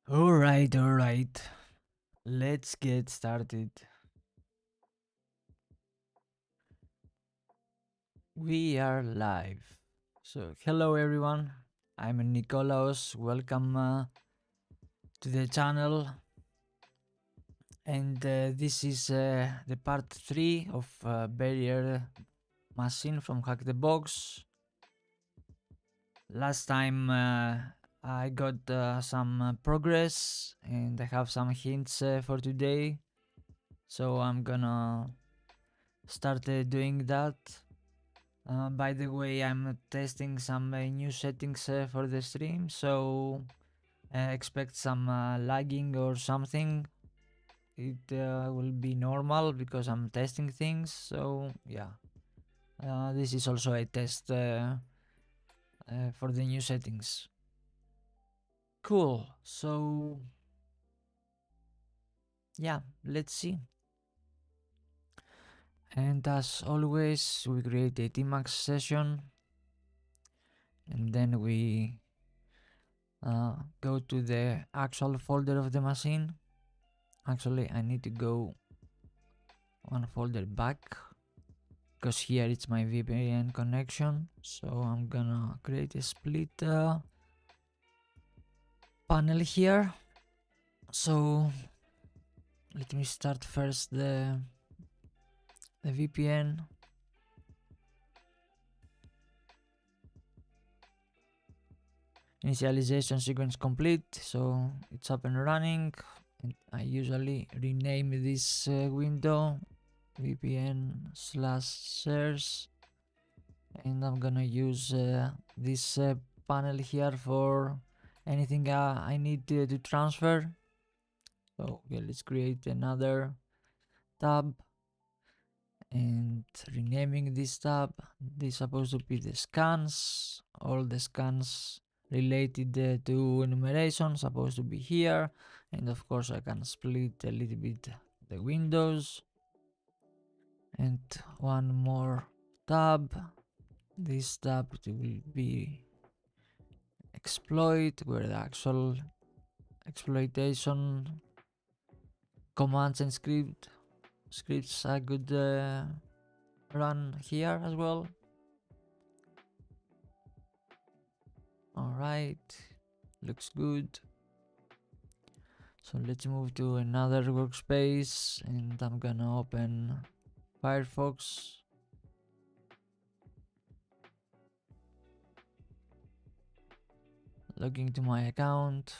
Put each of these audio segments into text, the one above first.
Alright. Let's get started. We are live. So, hello everyone. I'm Nikolaos. Welcome to the channel. And this is the part 3 of Barrier Machine from Hack the Box. Last time I got some progress and I have some hints for today. So, I'm gonna start doing that. By the way, I'm testing some new settings for the stream, so expect some lagging or something. It will be normal because I'm testing things, so yeah. This is also a test for the new settings. Cool, so yeah, let's see. And as always, we create a Tmax session and then we go to the actual folder of the machine. Actually, I need to go one folder back because here it's my VPN connection. So I'm gonna create a split panel here. So let me start first the VPN. Initialization sequence complete, so it's up and running. And I usually rename this window VPN/shares, and I'm gonna use this panel here for anything I need to transfer. So okay, let's create another tab and renaming this tab. This is supposed to be the scans. All the scans related to enumeration supposed to be here, and of course I can split a little bit the windows. And one more tab. This tab will be exploit, where the actual exploitation commands and scripts I could run here as well. Alright, looks good. So let's move to another workspace and I'm gonna open Firefox. Logging to my account.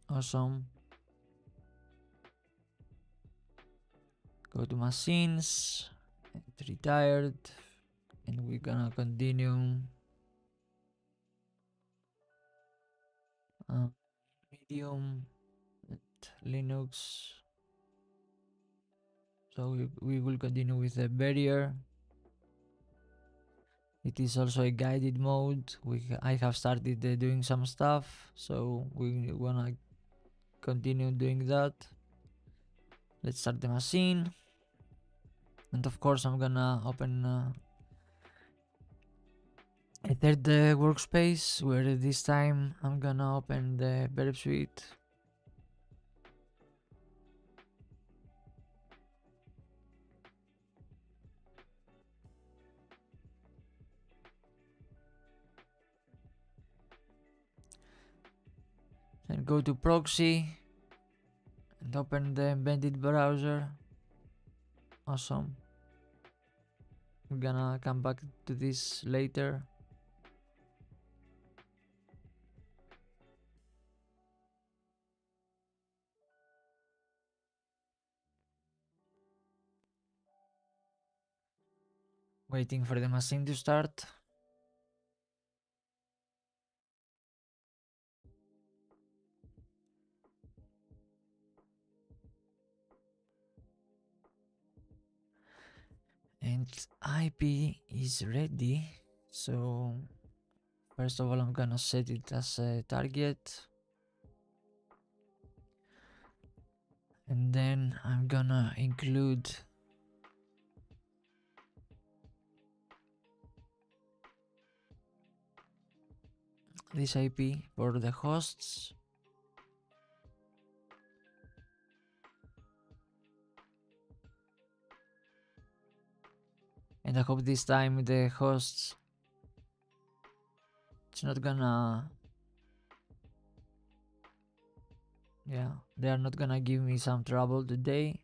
Awesome. Go to machines, and retired, and we're gonna continue medium Linux. So we will continue with the barrier. It is also a guided mode. I have started doing some stuff, so we wanna continue doing that. Let's start the machine, and of course I'm gonna open a third workspace where this time I'm gonna open the Burp Suite. Then go to proxy and open the embedded browser. Awesome. I'm gonna come back to this later. Waiting for the machine to start. And IP is ready. So first of all, I'm gonna set it as a target. And then I'm gonna include this IP for the hosts. And I hope this time the hosts, it's not gonna, yeah, they are not gonna give me some trouble today.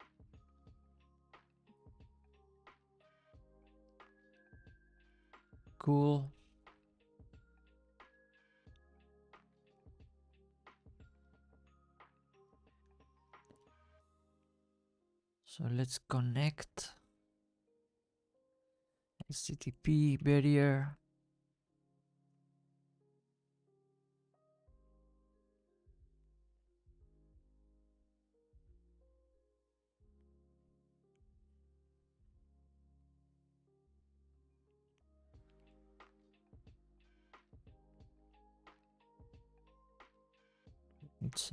Cool. So let's connect. HTTP barrier. It's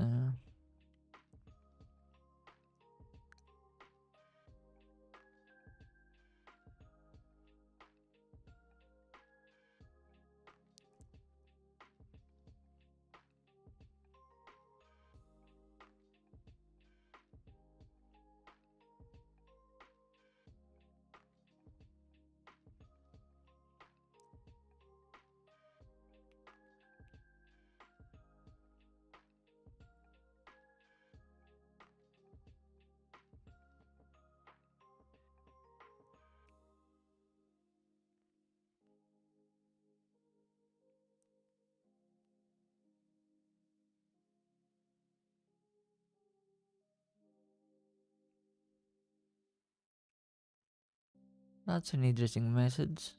that's an interesting message.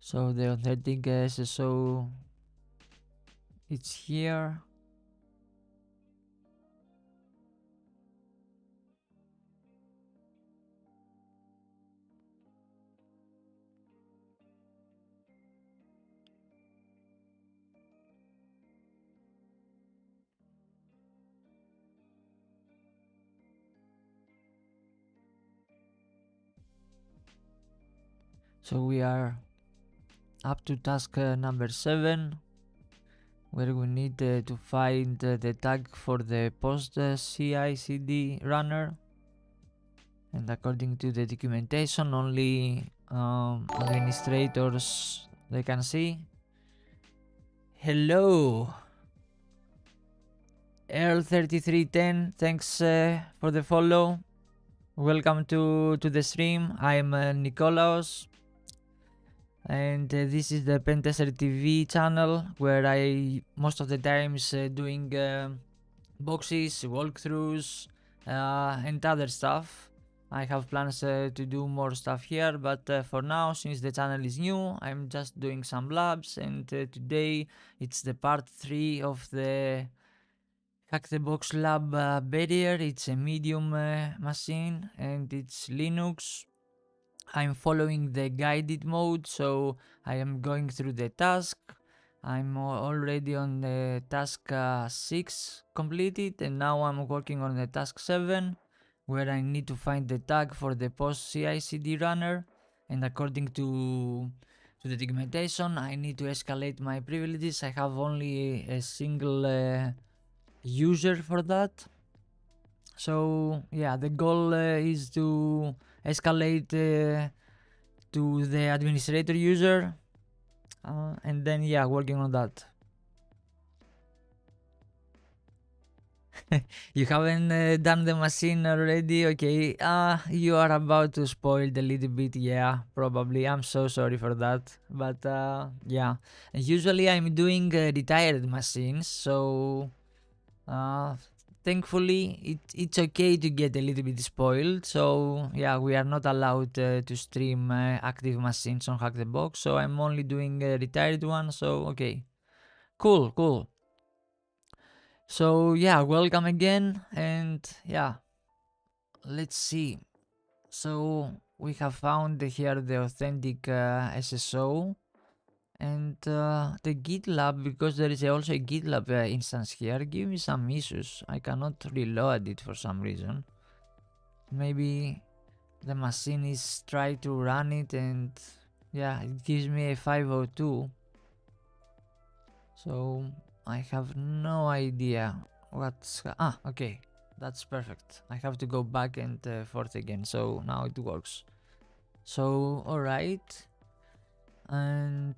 So the authentic SSO, it's here. So we are up to task number 7, where we need to find the tag for the post CI/CD runner. And according to the documentation, only administrators they can see. Hello, Earl3310, thanks for the follow. Welcome to the stream. I'm Nikolaos, and this is the Pentester TV channel, where I most of the times doing boxes, walkthroughs, and other stuff. I have plans to do more stuff here, but for now, since the channel is new, I'm just doing some labs, and today it's the part 3 of the Hack the Box lab barrier. It's a medium machine, and it's Linux. I'm following the guided mode, so I am going through the task. I'm already on the task 6 completed, and now I'm working on the task 7, where I need to find the tag for the post CI/CD runner. And according to the documentation, I need to escalate my privileges. I have only a single user for that. So yeah, the goal is to escalate to the administrator user, and then yeah, working on that. You haven't done the machine already? Okay. You are about to spoil a little bit. Yeah, probably. I'm so sorry for that. But yeah. Usually I'm doing retired machines, so uh, thankfully it's okay to get a little bit spoiled. So yeah, we are not allowed to stream active machines on Hack the Box. So I'm only doing a retired one. So okay. Cool, cool. So yeah, welcome again, and yeah, let's see. So we have found here the authentic SSO and the GitLab, because there is also a GitLab instance here. Give me some issues. I cannot reload it for some reason. Maybe the machine is trying to run it, and yeah, it gives me a 502. So I have no idea what's okay, that's perfect. I have to go back and forth again, so now it works. So all right, and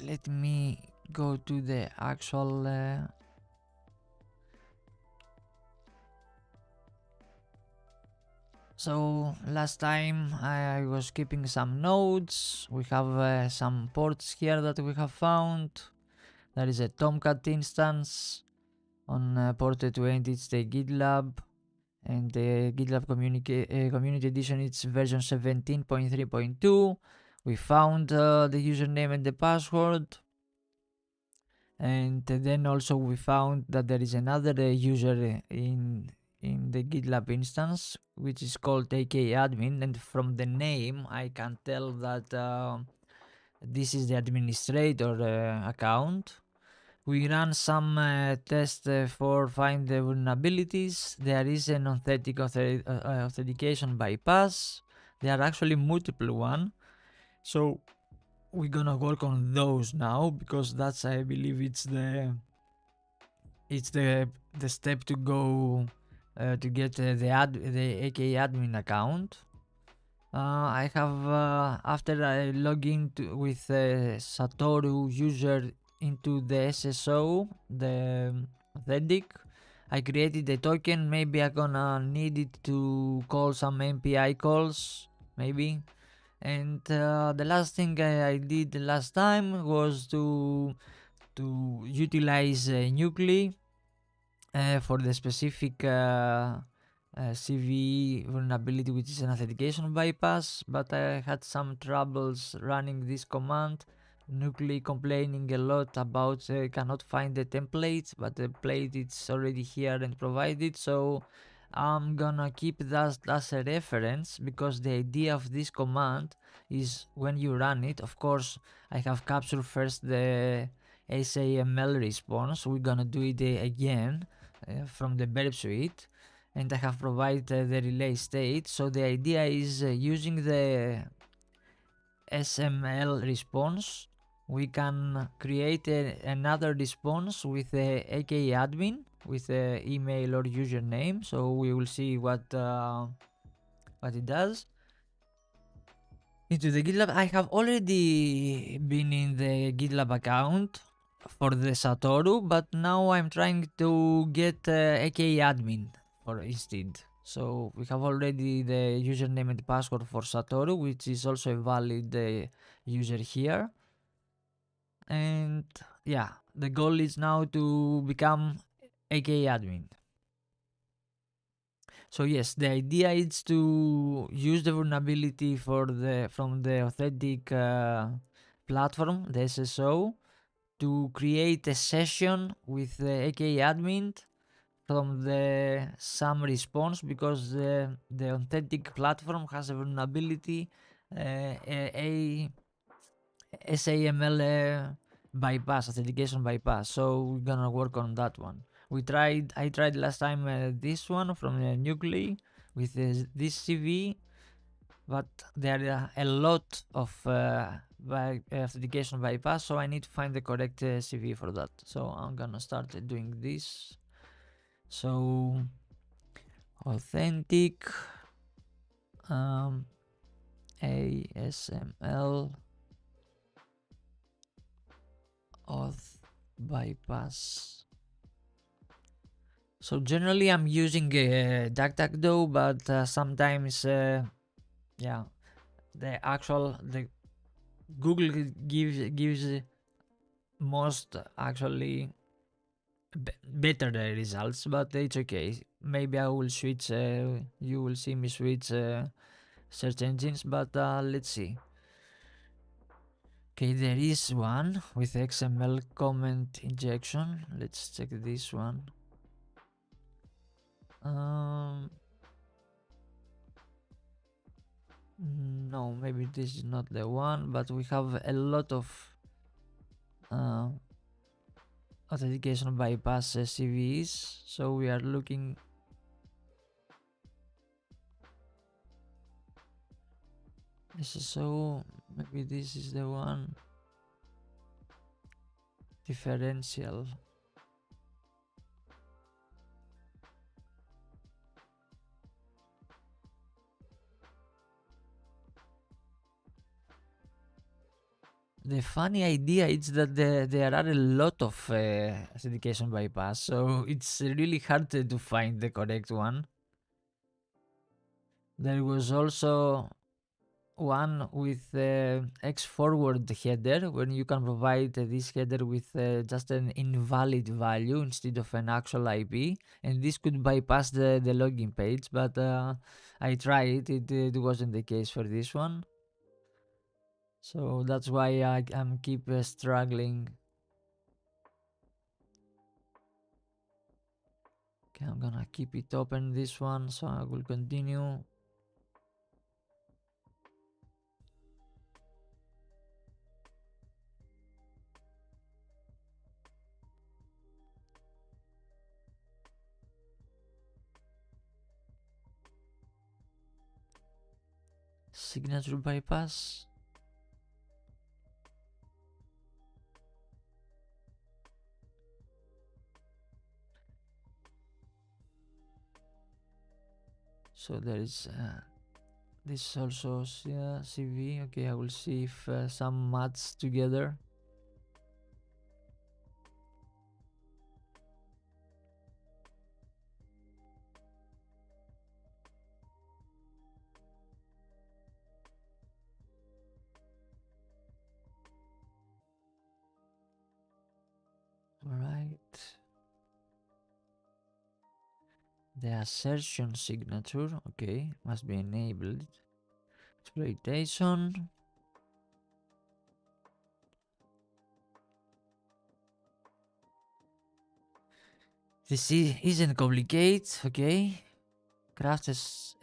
let me go to the actual so last time I was keeping some notes. We have some ports here that we have found. There is a Tomcat instance on port 20. It's the GitLab, and the GitLab community edition, it's version 17.3.2. We found the username and the password, and then also we found that there is another user in the GitLab instance, which is called akadmin, and from the name I can tell that this is the administrator account. We ran some tests for find the vulnerabilities. There is an authentication bypass. There are actually multiple one. So we're gonna work on those now, because that's, I believe, it's the step to go to get the AK admin account. I have after I log in with Satoru user into the SSO, the authentic, I created a token. Maybe I'm gonna need it to call some MPI calls, maybe. And the last thing I did last time was to utilize Nuclei for the specific CV vulnerability, which is an authentication bypass, but I had some troubles running this command. Nuclei complaining a lot about cannot find the template, but the plate is already here and provided, so I'm gonna keep that as a reference, because the idea of this command is when you run it, of course, I have captured first the SAML response. We're gonna do it again from the burp suite, and I have provided the relay state. So the idea is using the SML response, we can create another response with the aka admin with the email or username. So we will see what it does. Into the GitLab, I have already been in the GitLab account for the Satoru, but now I'm trying to get aka admin for instead. So we have already the username and password for Satoru, which is also a valid user here. And yeah, the goal is now to become aka admin. So yes, the idea is to use the vulnerability from the authentic platform, the SSO, to create a session with the aka admin from the some response, because the authentic platform has a vulnerability, a SAML bypass, authentication bypass. So we're gonna work on that one. I tried last time this one from Nuclei with this CV, but there are a lot of authentication bypass, so I need to find the correct CV for that. So I'm gonna start doing this. So authentic ASML auth bypass. So generally I'm using DuckDuckGo, but sometimes yeah, the Google gives most actually better results, but it's okay. Maybe I will switch. You will see me switch search engines, but let's see. Okay, there is one with XML comment injection. Let's check this one. Um, no, maybe this is not the one, but we have a lot of uh, authentication bypass CVEs, so we are looking. This is so maybe this is the one. Differential. The funny idea is that there are a lot of authentication bypass, so it's really hard to find the correct one. There was also one with X forward header, when you can provide this header with just an invalid value instead of an actual IP, and this could bypass the login page, but I tried it wasn't the case for this one, so that's why I'm keep struggling. Okay, I'm gonna keep it open this one, so I will continue. Signature bypass. So there is this also CV. Okay, I will see if some match together. Alright. The assertion signature, okay, must be enabled. Exploitation. This isn't complicated, okay. Craft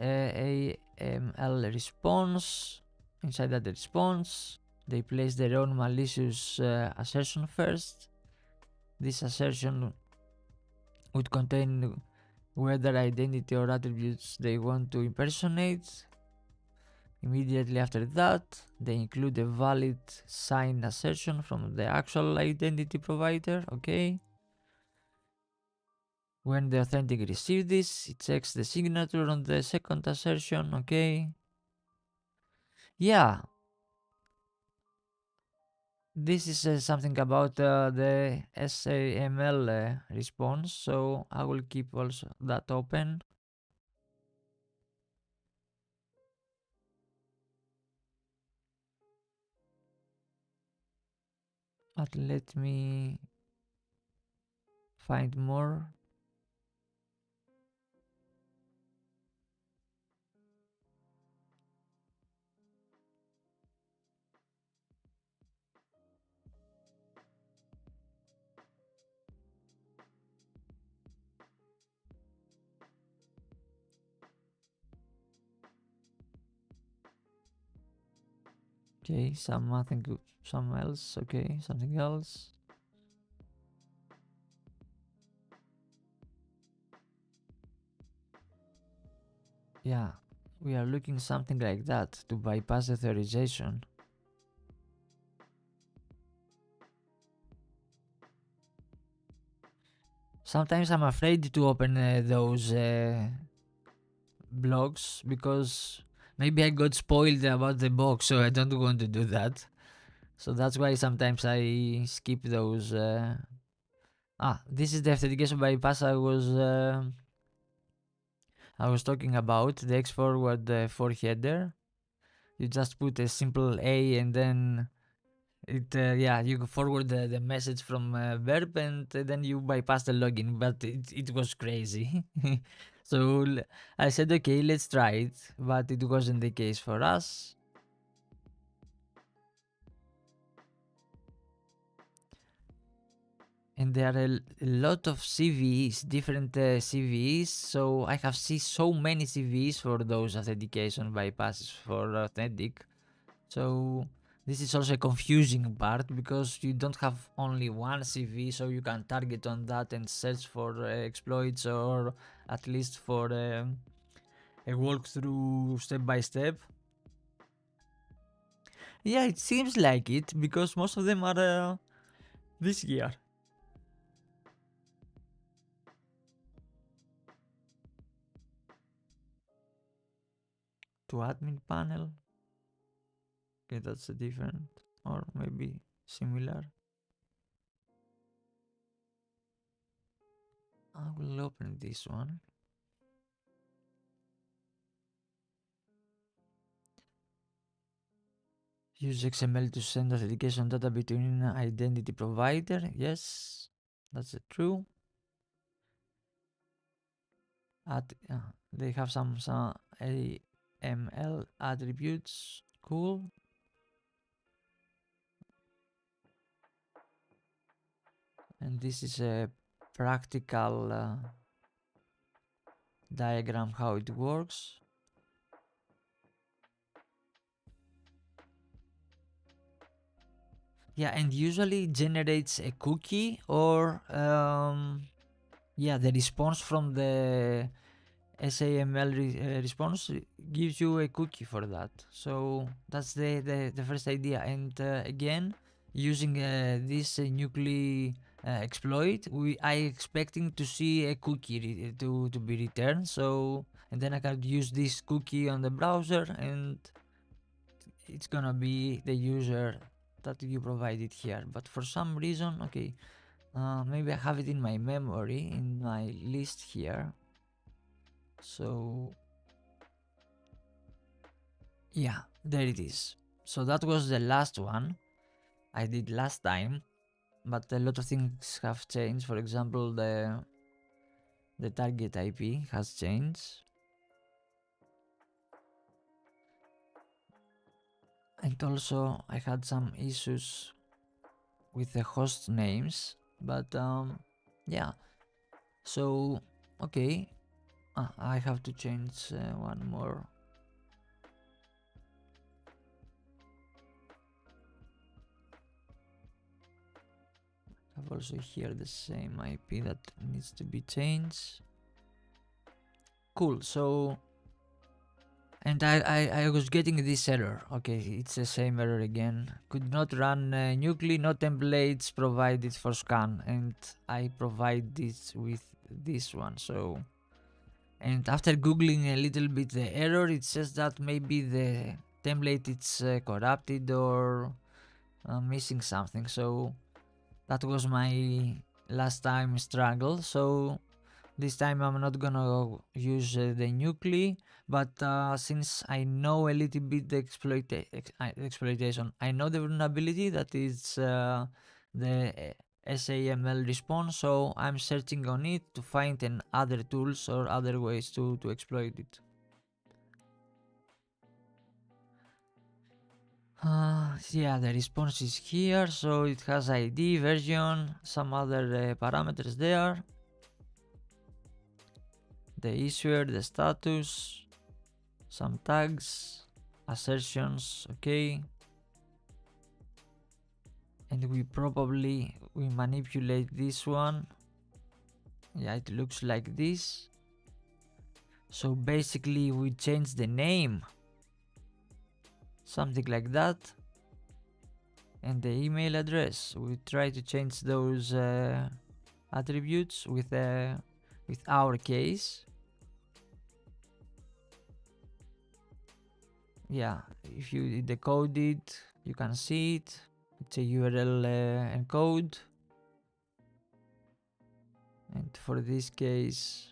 AML response. Inside that response, they place their own malicious assertion first. This assertion would contain whether identity or attributes they want to impersonate. Immediately after that, they include a valid signed assertion from the actual identity provider, okay? When the authentic receives this, it checks the signature on the second assertion, okay? Yeah, this is something about the SAML response, so I will keep also that open. But let me find more. Okay, some else. Okay, something else. Yeah, we are looking something like that to bypass authorization. Sometimes I'm afraid to open those blogs because maybe I got spoiled about the box, so I don't want to do that. So that's why sometimes I skip those This is the authentication bypass I was talking about, the X forward for header. You just put a simple A and then you forward the message from verb and then you bypass the login, but it was crazy. So I said, okay, let's try it, but it wasn't the case for us. And there are a lot of CVEs, different CVEs. So I have seen so many CVEs for those authentication bypasses for authentic. So this is also a confusing part because you don't have only one CV, so you can target on that and search for exploits or at least for a walkthrough step by step. Yeah, it seems like it because most of them are this year. To admin panel. Okay, that's a different or maybe similar. I will open this one. Use XML to send authentication data between identity provider. Yes, that's true. They have some AML attributes. Cool. And this is a practical diagram how it works. Yeah, and usually generates a cookie or the response from the SAML response gives you a cookie for that. So that's the first idea. And again, using this nuclei exploit, I expecting to see a cookie to be returned. So and then I can use this cookie on the browser, and it's gonna be the user that you provided here. But for some reason, okay, maybe I have it in my memory in my list here. So yeah, there it is. So that was the last one I did last time, but a lot of things have changed. For example, the target IP has changed, and also I had some issues with the host names. But yeah. So okay, I have to change one more. I have also here the same IP that needs to be changed. Cool. So and I was getting this error. Okay, it's the same error again. Could not run nuclei, no templates provided for scan. And I provide this with this one. So, and after googling a little bit the error, it says that maybe the template is corrupted or missing something. So that was my last time struggle. So this time I'm not gonna use the nuclei, but since I know a little bit the exploitation, I know the vulnerability that is the SAML response, so I'm searching on it to find other tools or other ways to exploit it. Yeah, the response is here, so it has ID, version, some other parameters there. The issuer, the status, some tags, assertions, okay. And we manipulate this one. Yeah, it looks like this. So basically we change the name, something like that, and the email address. We try to change those attributes with our case. Yeah, if you decode it, you can see it. It's a URL encode. And for this case,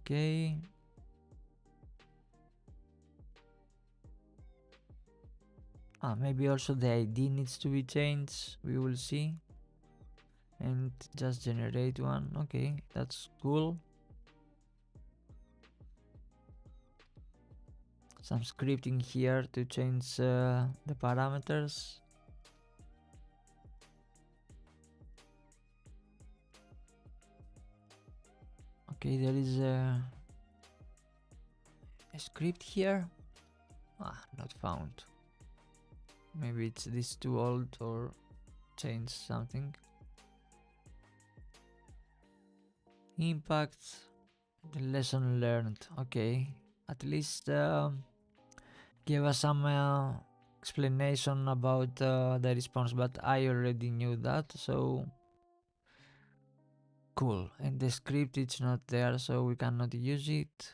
okay. Maybe also the ID needs to be changed. We will see. And just generate one. Okay, that's cool. Some scripting here to change the parameters. Okay, there is a script here. Not found. Maybe it's this too old or change something. Impact, the lesson learned. Okay, at least give us some explanation about the response, but I already knew that, so cool. And the script it's not there, so we cannot use it.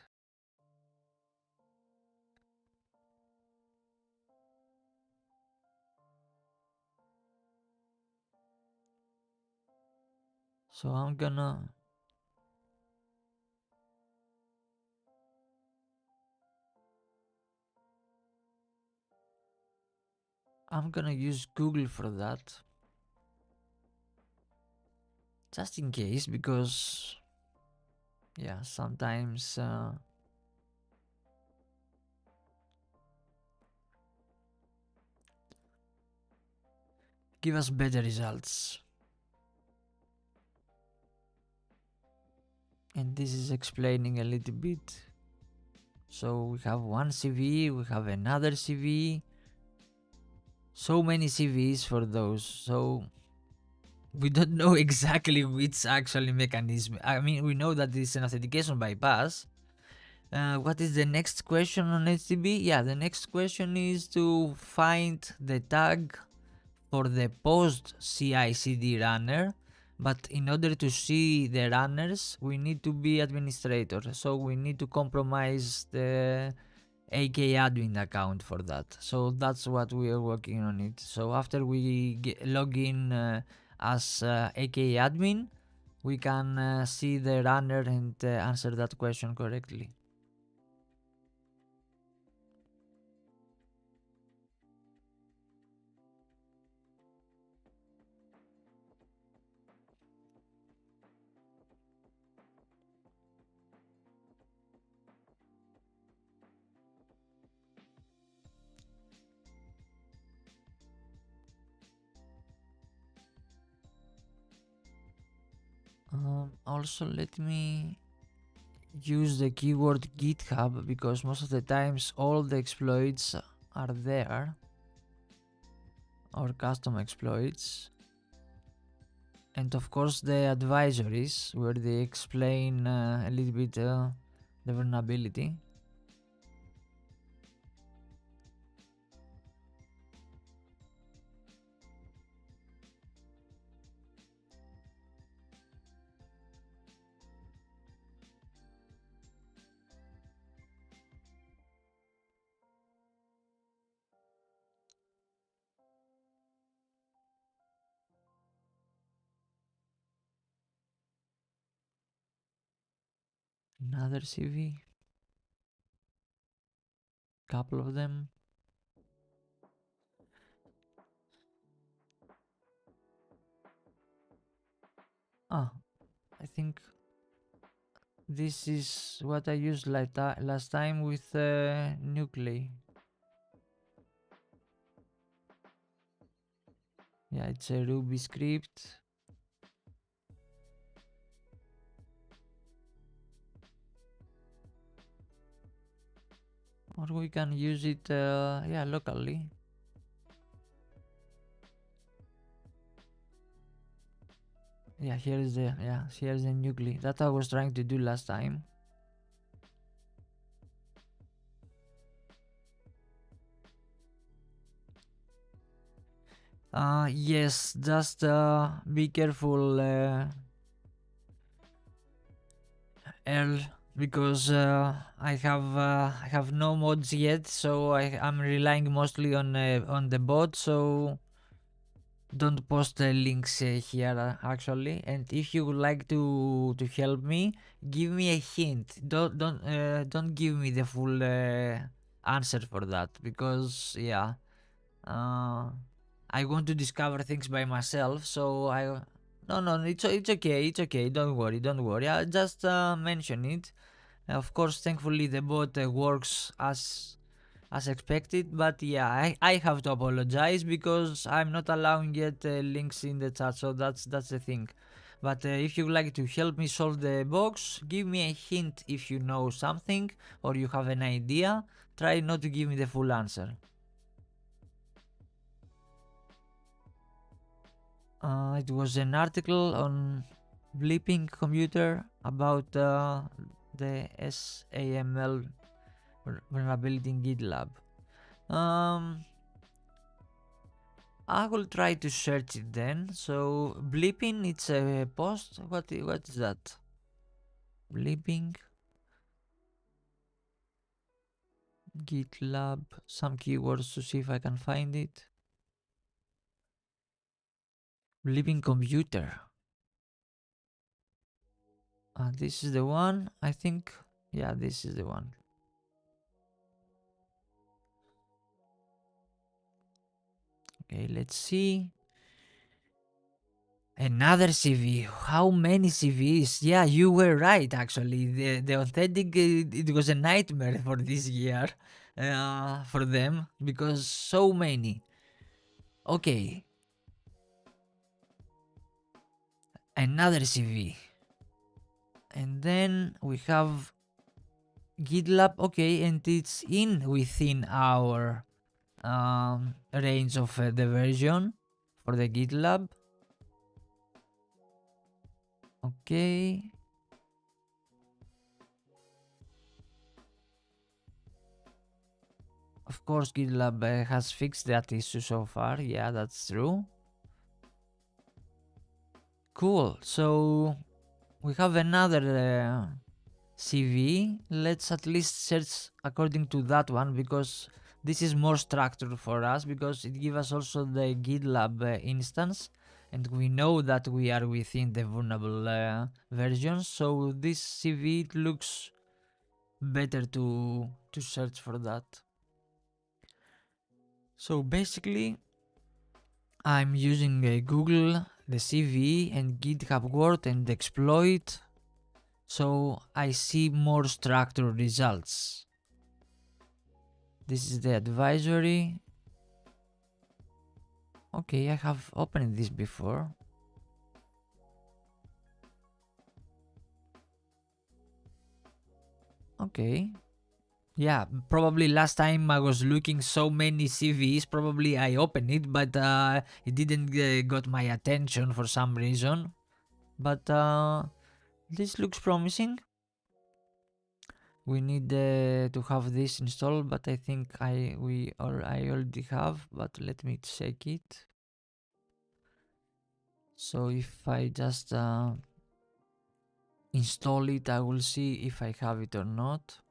So I'm gonna use Google for that, just in case, because yeah, sometimes give us better results. And this is explaining a little bit. So we have one CV, we have another CV, so many CVs for those, so we don't know exactly which actually mechanism. I mean, we know that it's an authentication bypass. What is the next question on HTB? Yeah, the next question is to find the tag for the post CI/CD runner. But in order to see the runners, we need to be administrator. So we need to compromise the AK admin account for that. So that's what we are working on it. So after we log in as AK admin, we can see the runner and answer that question correctly. Also, let me use the keyword GitHub, because most of the times all the exploits are there, or custom exploits, and of course the advisories where they explain a little bit the vulnerability. Another CV, couple of them. I think this is what I used last time with Nuclei. Yeah, it's a Ruby script. Or we can use it locally. Here's the Nuclei that I was trying to do last time. Yes, just be careful, Earl, because I have no mods yet, so I'm relying mostly on the bot. So don't post the links here actually. And if you would like to help me, give me a hint. Don't give me the full answer for that, because yeah, uh, I want to discover things by myself. So I no no it's okay, it's okay. Don't worry. I just mention it. Of course, thankfully the bot works as expected, but yeah, I have to apologize because I'm not allowing yet links in the chat, so that's the thing. But if you would like to help me solve the box, give me a hint if you know something or you have an idea. Try not to give me the full answer. It was an article on Bleeping Computer about the SAML vulnerability in GitLab. Um, I will try to search it then. So bleeping, it's a post. What is that? Bleeping, GitLab. Some keywords to see if I can find it. Bleeping computer. This is the one. I think. Yeah, this is the one. Okay, let's see. Another CV. How many CVs? Yeah, you were right. Actually, the authentic it was a nightmare for this year, for them, because so many. Okay, another CV, and then we have GitLab. Okay, and it's in within our range of the version for the GitLab. Okay. Of course, GitLab has fixed that issue so far. Yeah, that's true. Cool. So we have another CV. Let's at least search according to that one, because this is more structured for us, because it gives us also the GitLab instance, and we know that we are within the vulnerable versions. So this CV looks better to search for that. So basically, I'm using Google, the CV, and GitHub Word and exploit, so I see more structured results. This is the advisory. Okay, I have opened this before. Okay. Yeah, probably last time I was looking so many CVs, probably I opened it, but it didn't got my attention for some reason. But this looks promising. We need to have this installed, but I think I already have. But let me check it. So if I just install it, I will see if I have it or not.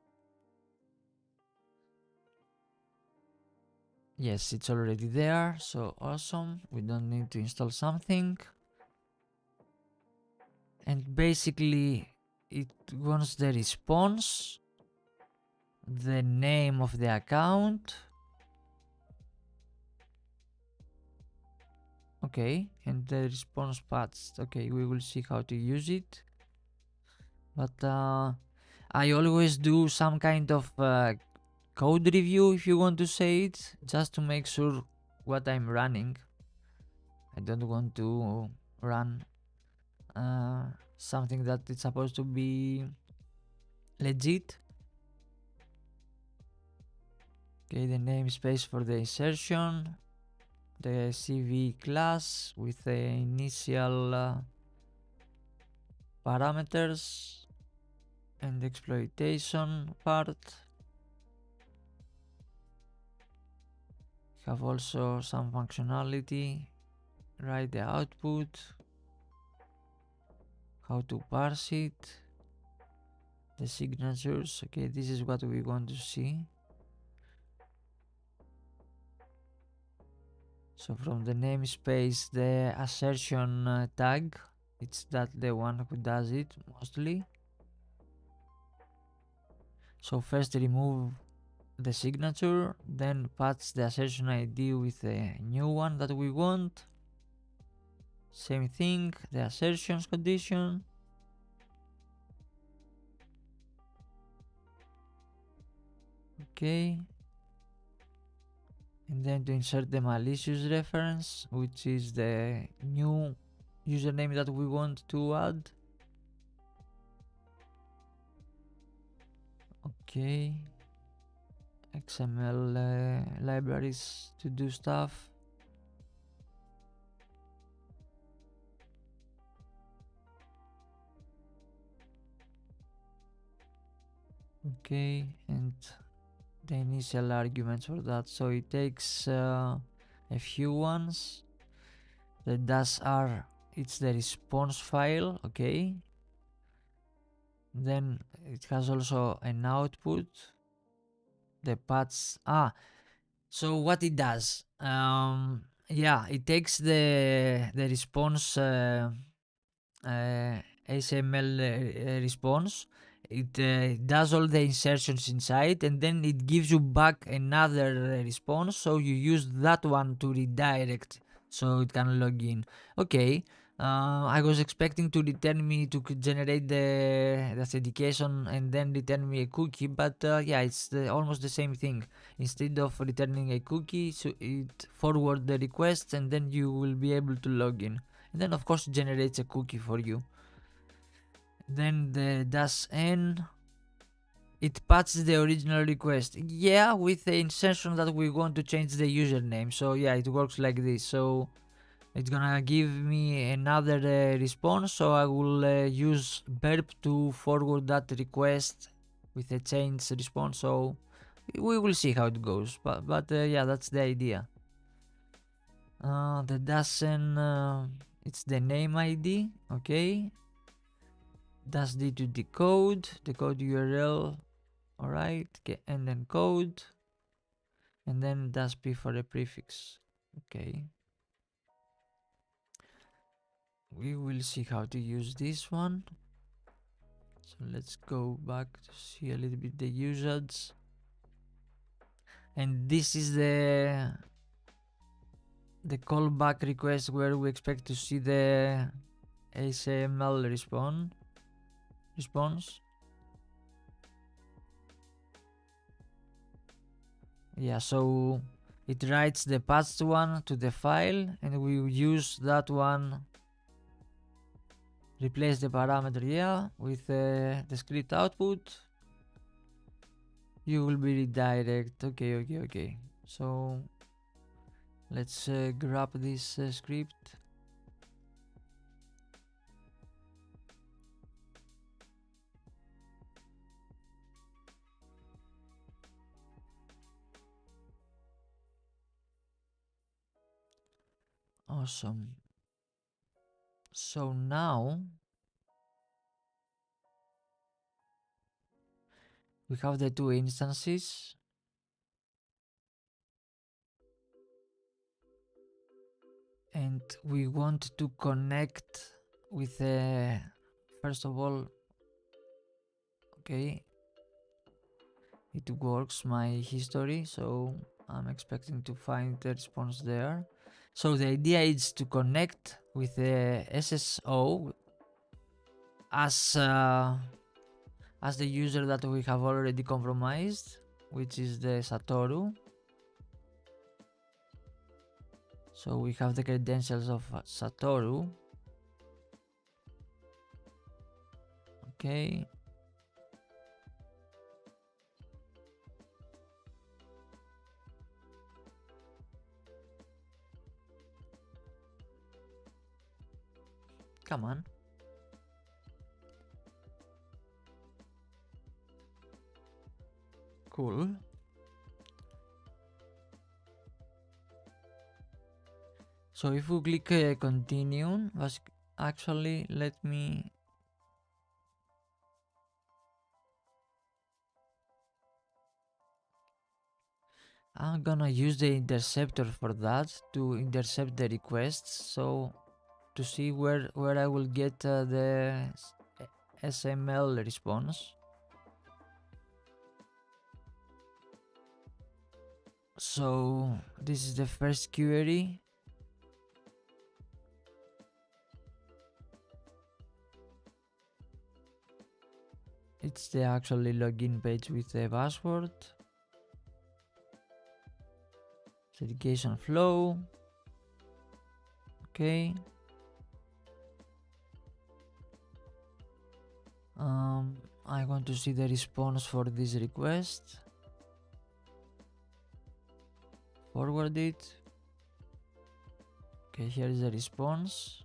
Yes, it's already there, so awesome. We don't need to install something. And basically it wants the response, the name of the account. Okay, and the response paths. Okay, we will see how to use it. But I always do some kind of code review, if you want to say it, just to make sure what I'm running. I don't want to run something that is supposed to be legit. Okay, the namespace for the insertion, the CV class with the initial parameters, and the exploitation part. Have also some functionality, write the output, how to parse it, the signatures. Okay, this is what we want to see. So from the namespace, the assertion tag, it's that the one who does it mostly. So first remove the signature, then patch the assertion ID with a new one that we want. Same thing, the assertions condition. Okay. And then to insert the malicious reference, which is the new username that we want to add. Okay. XML libraries to do stuff. Okay, and the initial arguments for that. So it takes a few ones. The dash r, it's the response file. Okay. Then it has also an output. The paths. So what it does? Yeah, it takes the response. Uh, HTML response. It does all the insertions inside, and then it gives you back another response, so you use that one to redirect so it can log in. Okay. I was expecting to return me to generate the authentication and then return me a cookie, but yeah, it's almost the same thing. Instead of returning a cookie, so it forward the request and then you will be able to log in. And then of course it generates a cookie for you. Then the dash n, it patches the original request. Yeah, with the insertion that we want to change the username. So yeah, it works like this. So it's gonna give me another response. So I will use burp to forward that request with a changed response. So we will see how it goes. But yeah, that's the idea. The dash n, it's the name ID. Okay. Dash D to decode URL. Alright, and then code, and then dash P for a prefix. Okay. We will see how to use this one. So let's go back to see a little bit the usage. And this is the callback request where we expect to see the HTML response. Yeah, so it writes the patched one to the file, and we use that one, replace the parameter, yeah, with the script output. You will be redirect. Okay. So let's grab this script. Awesome. So now we have the two instances, and we want to connect with first of all, okay, it works my history, so I'm expecting to find the response there. So the idea is to connect with the SSO as the user that we have already compromised, which is the Satoru. So we have the credentials of Satoru. Okay. Come on. Cool. So if we click continue, actually let me I'm gonna use the interceptor for that to intercept the requests, so to see where I will get the SML response. So this is the first query. It's the actually login page with the password. Certification flow. Okay. I want to see the response for this request. Forward it. Okay, here is the response.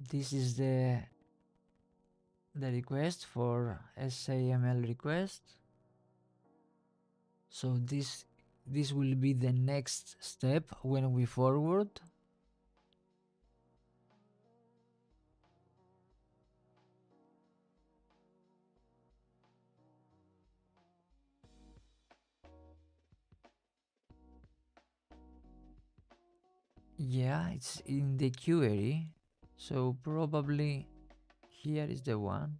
This is the request for SAML request. So this will be the next step when we forward. Yeah, it's in the query, so probably here is the one.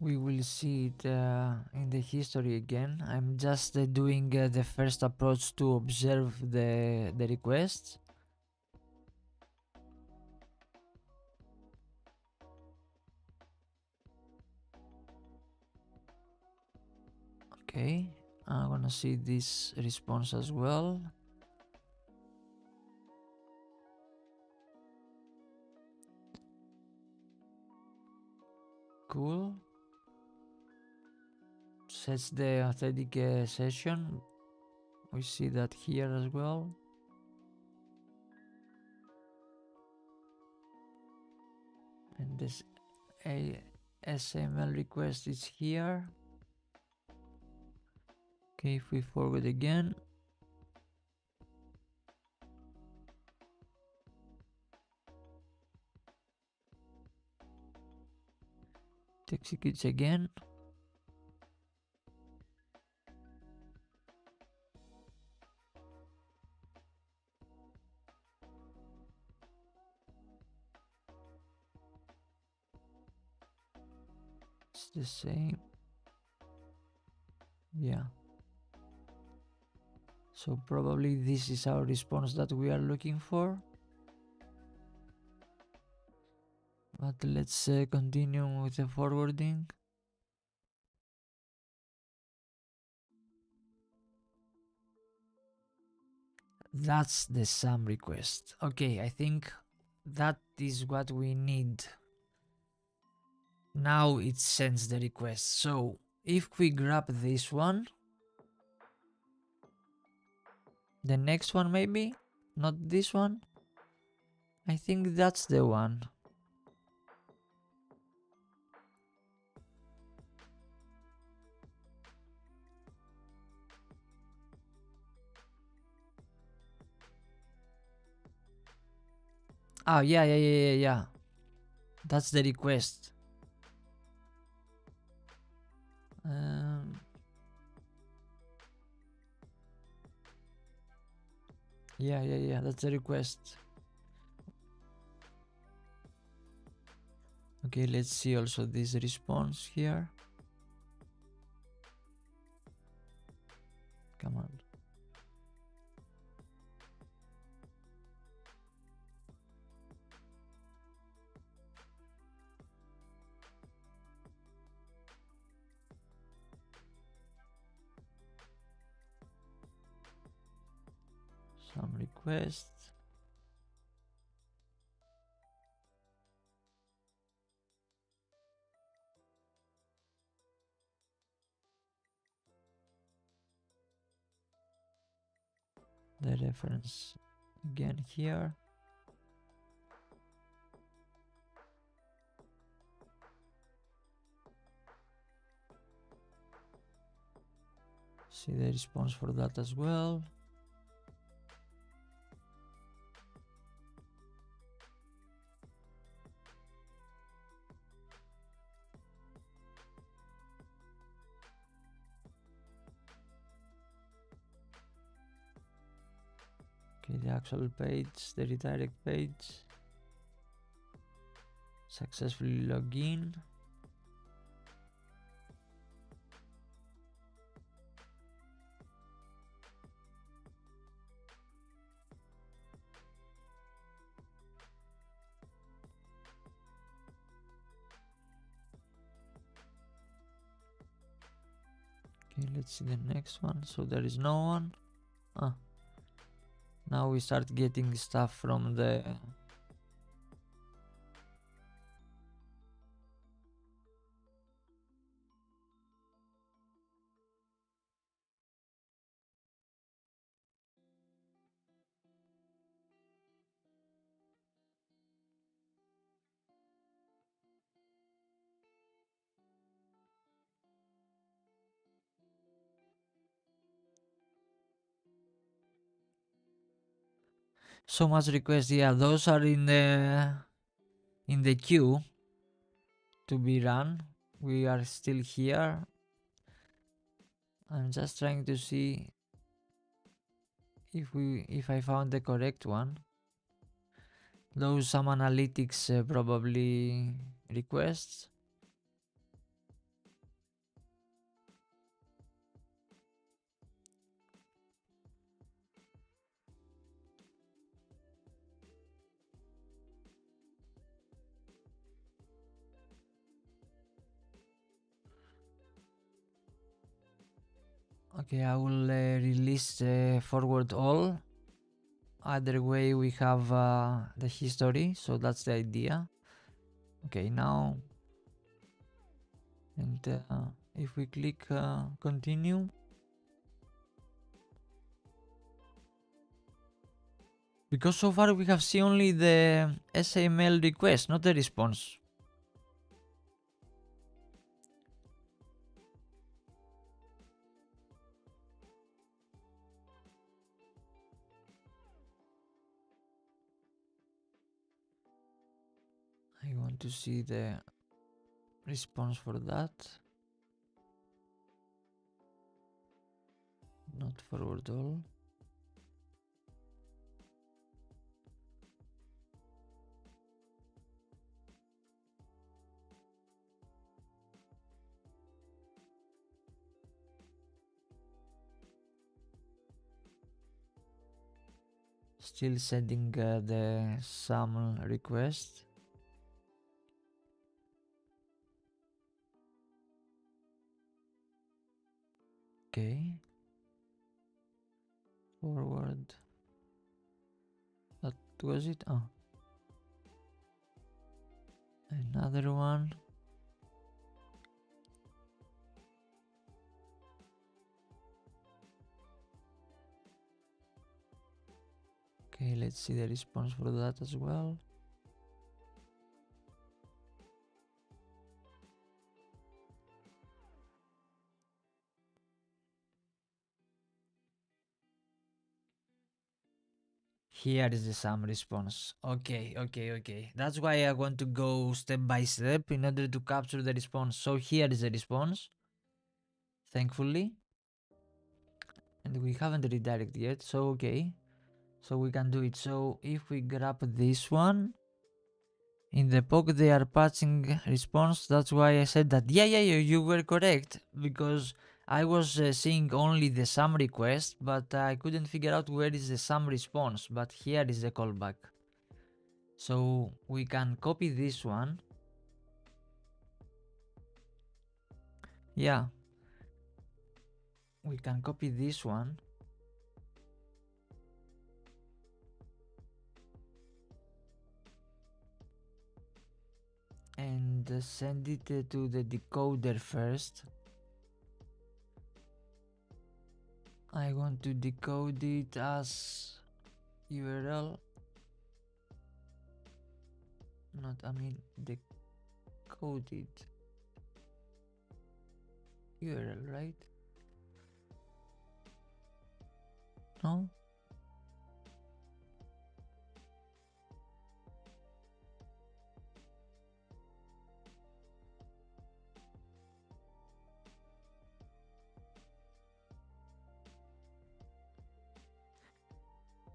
We will see it in the history again. I'm just doing the first approach to observe the requests. Okay, I'm gonna see this response as well. Cool. Sets the authentic session. We see that here as well. And this SML request is here. Okay, if we forward again, it executes again. It's the same. Yeah. So probably this is our response that we are looking for. But let's continue with the forwarding. That's the SAM request. Okay, I think that is what we need. Now it sends the request. So if we grab this one, the next one maybe, not this one. I think that's the one. Oh, yeah. That's the request. Yeah, that's the request. Okay, let's see also this response here. Come on. Some requests. The reference again here. See the response for that as well. Okay, the actual page, the redirect page. Successfully log in. Okay, let's see the next one. So there is no one. Ah, now we start getting stuff from the so much requests. Yeah, those are in the queue to be run. We are still here. I'm just trying to see if I found the correct one. Those some analytics probably requests. Okay, I will release forward all. Either way, we have the history, so that's the idea. Okay, now, and if we click continue, because so far we have seen only the SAML request, not the response. I want to see the response for that. Not forward all. Still sending the SAML request. Okay. Forward. That was it. Oh. Another one. Okay, let's see the response for that as well. Here is the SAM response. Okay. That's why I want to go step by step in order to capture the response. So here is the response, thankfully. And we haven't redirected yet, so okay. So we can do it. So if we grab this one, in the POC they are patching response. That's why I said that. Yeah, you were correct. Because I was seeing only the SAM request, but I couldn't figure out where is the SAM response. But here is the callback. So we can copy this one. Yeah. We can copy this one. And send it to the decoder first. I want to decode it as URL. Not, I mean, decoded URL, right? No?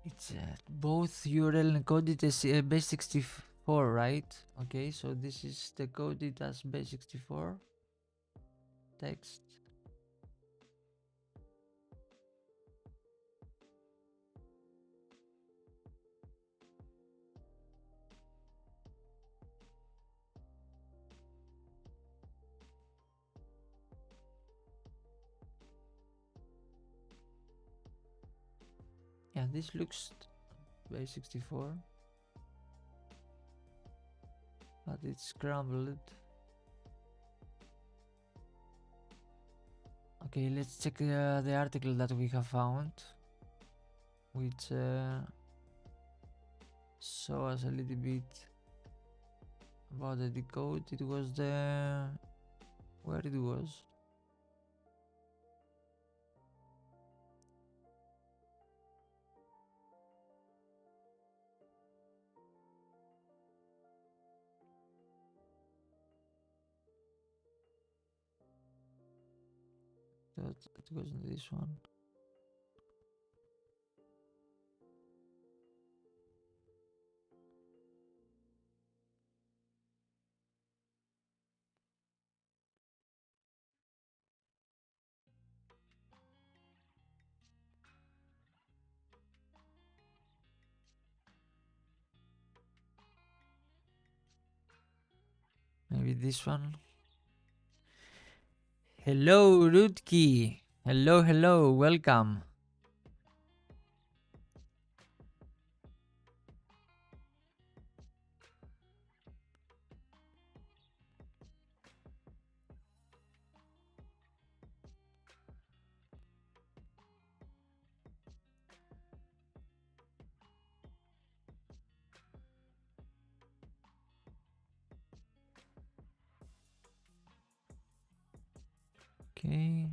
It's both URL encoded as base64, right? Okay, so this is the coded as base64 text. Yeah, this looks base64, but it's scrambled. Okay, let's check the article that we have found, which show us a little bit about the decode. It was the where it was. That it wasn't this one. Maybe this one. Hello, Rutki. Hello, hello, welcome. Okay.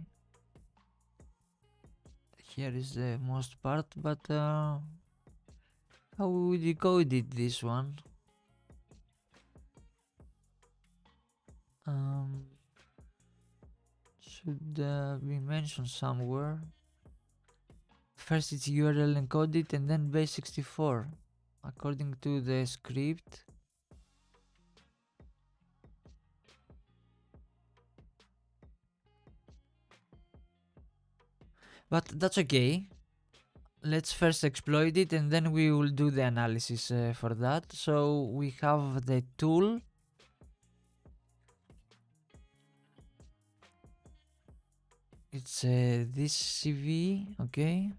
Here is the most part, but how we decoded this one? Um, should be mentioned somewhere. First it's URL encoded and then base64 according to the script. But that's okay. Let's first exploit it and then we will do the analysis for that. So we have the tool. It's this CV, okay.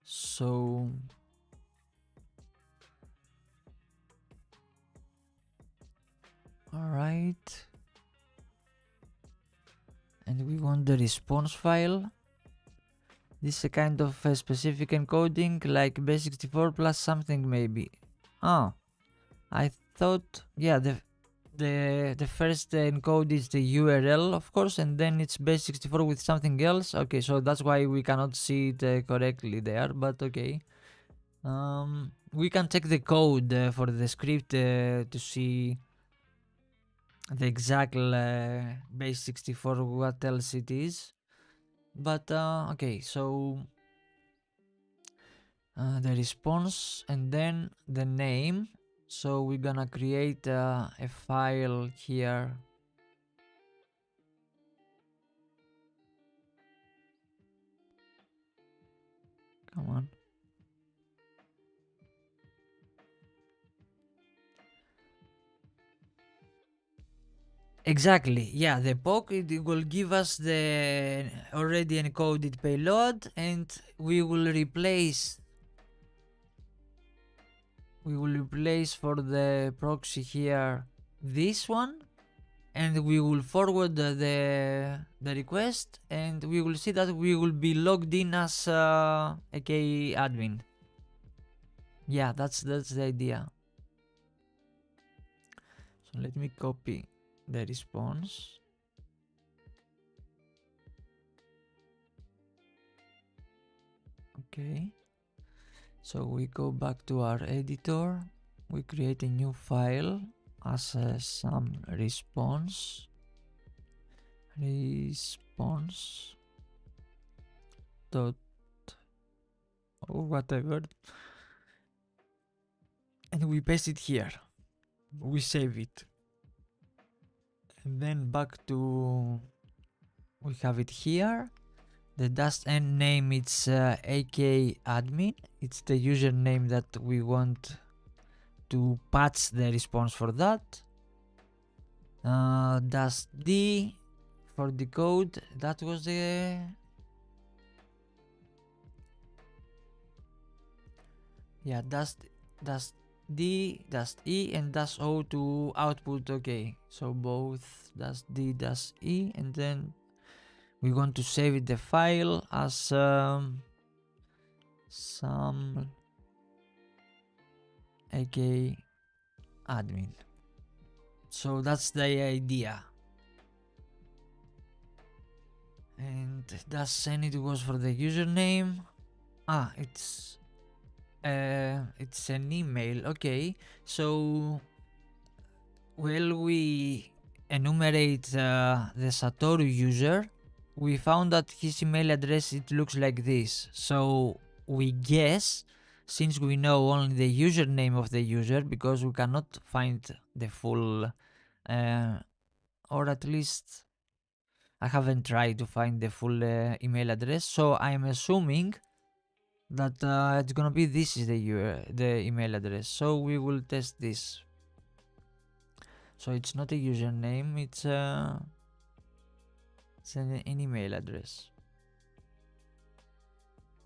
So all right, and we want the response file. This is a kind of specific encoding like base64 plus something maybe. Ah, I thought, yeah, the first encode is the URL, of course, and then it's base64 with something else. Okay, so that's why we cannot see it correctly there, but okay. We can check the code for the script to see the exact base64 what else it is. But okay, so the response and then the name. So we're gonna create a file here. Come on. Exactly. Yeah, the POC it will give us the already encoded payload, and we will replace for the proxy here this one, and we will forward the request, and we will see that we will be logged in as AK admin. Yeah, that's the idea. So let me copy the response. Okay, so we go back to our editor, we create a new file as some response dot or whatever, and we paste it here, we save it, and then back to, we have it here. The dast end name, it's ak admin, it's the username that we want to patch the response for that. Dast d for the code, that was the, yeah, dast d, dast e, and dast o to output. Okay, so both dast d, dast e, and then we want to save it, the file, as some ak admin. So that's the idea. And that's it was for the username. It's an email. Okay, so while we enumerate the Satoru user, we found that his email address, it looks like this. So we guess, since we know only the username of the user, because we cannot find the full, or at least I haven't tried to find the full email address, so I'm assuming that it's gonna be this is the email address. So we will test this. So it's not a username, it's an email address.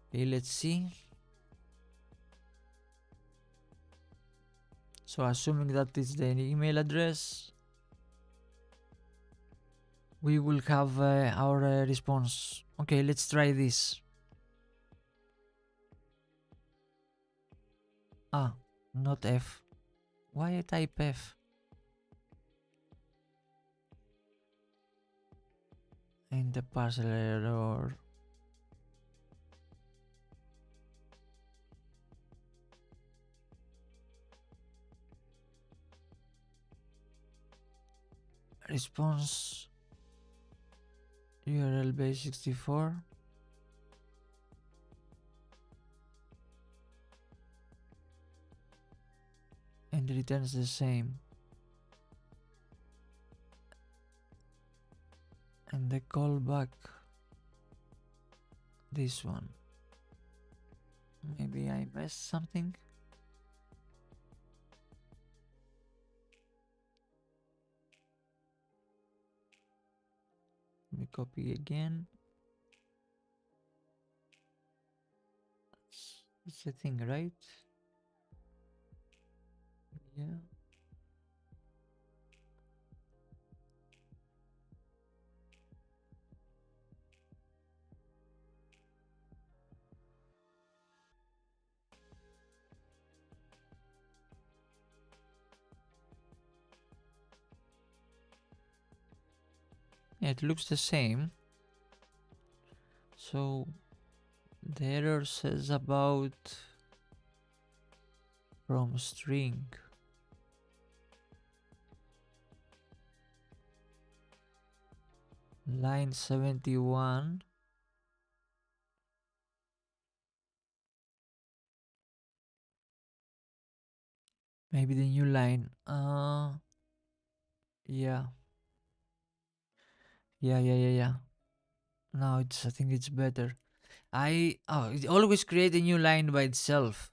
Okay, let's see. So assuming that it's the email address, we will have our response. Okay, let's try this. Not F. Why I type F? In the parcel error. Response URL base 64 and returns the same, and the callback this one. Maybe I missed something. Let me copy again. It's the thing, right? Yeah. Yeah, it looks the same. So the error says about from string. Line 71. Maybe the new line. Yeah. Yeah. Now I think it's better. It always create a new line by itself.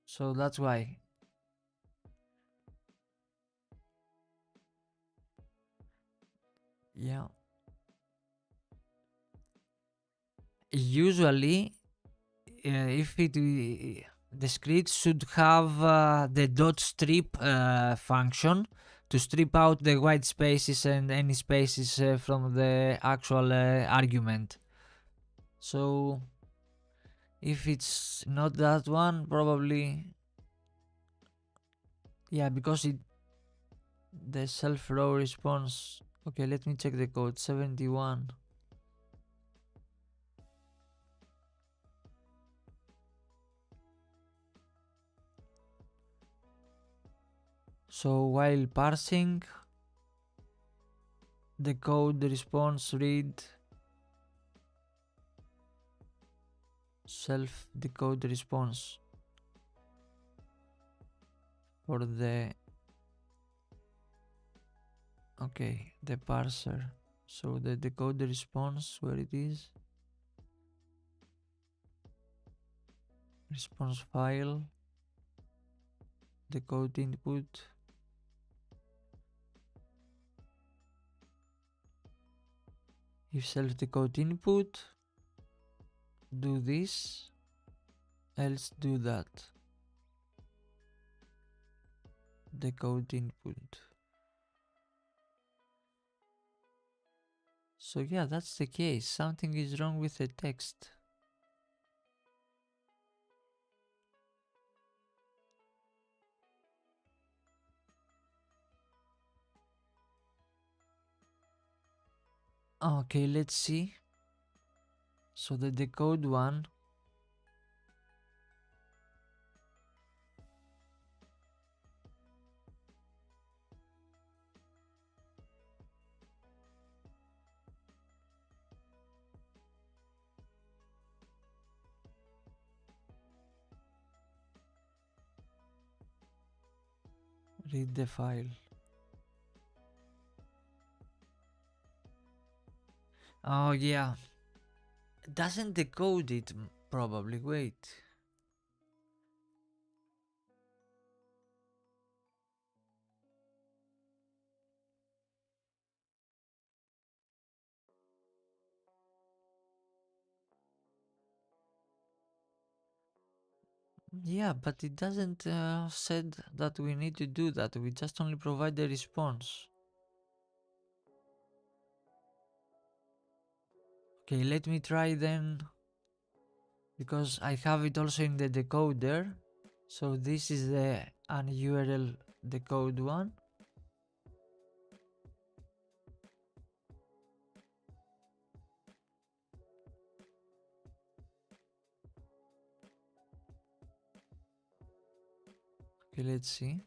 So that's why. Yeah. Usually, if it the script should have the dot strip function to strip out the white spaces and any spaces from the actual argument. So if it's not that one, probably, yeah, because the self row response. Okay, let me check the code. 71. So while parsing, the code response read self decode response for the the parser. So the decode response, where it is, response file, decode input. If self decode input, do this, else do that. Decode input. So yeah, that's the case. Something is wrong with the text. Okay, let's see. So the decode one, read the file. Oh yeah, doesn't decode it probably. Wait. Yeah, but it doesn't said that we need to do that. We just only provide the response. Okay, let me try then, because I have it also in the decoder. So this is the an URL decode one. Okay, let's see.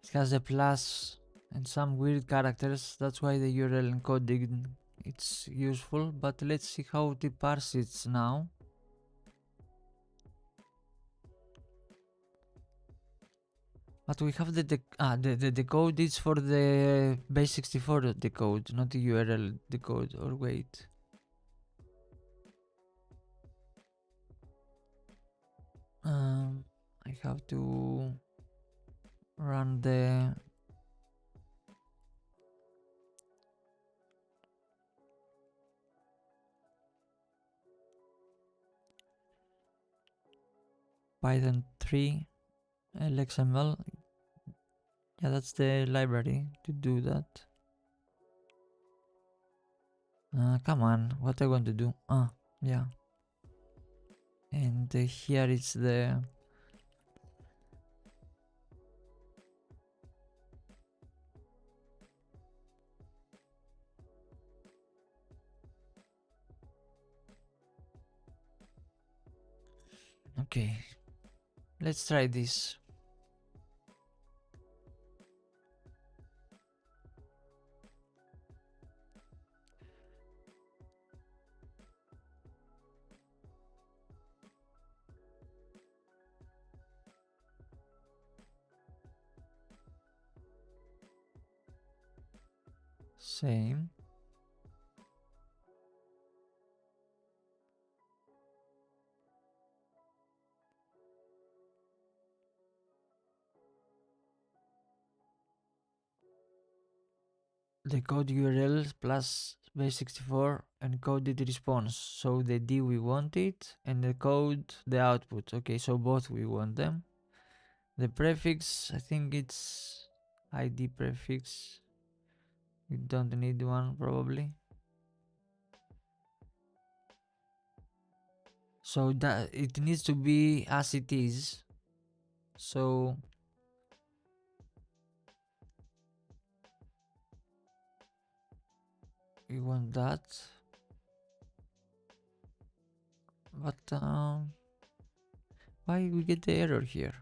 It has a plus and some weird characters. That's why the URL encoding it's useful. But let's see how to parse it now. But we have the decode is for the base64 decode, not the URL decode. Or wait. I have to run the Python 3 LXML. Yeah, that's the library to do that. Come on, what I want to do? Yeah. And here it's the okay. Let's try this. Same. The code URL plus base64 encoded response. So the D we want it and the code the output. Okay, so both we want them. The prefix, I think it's ID prefix. We don't need one probably. So that it needs to be as it is. So we want that. But why we get the error here?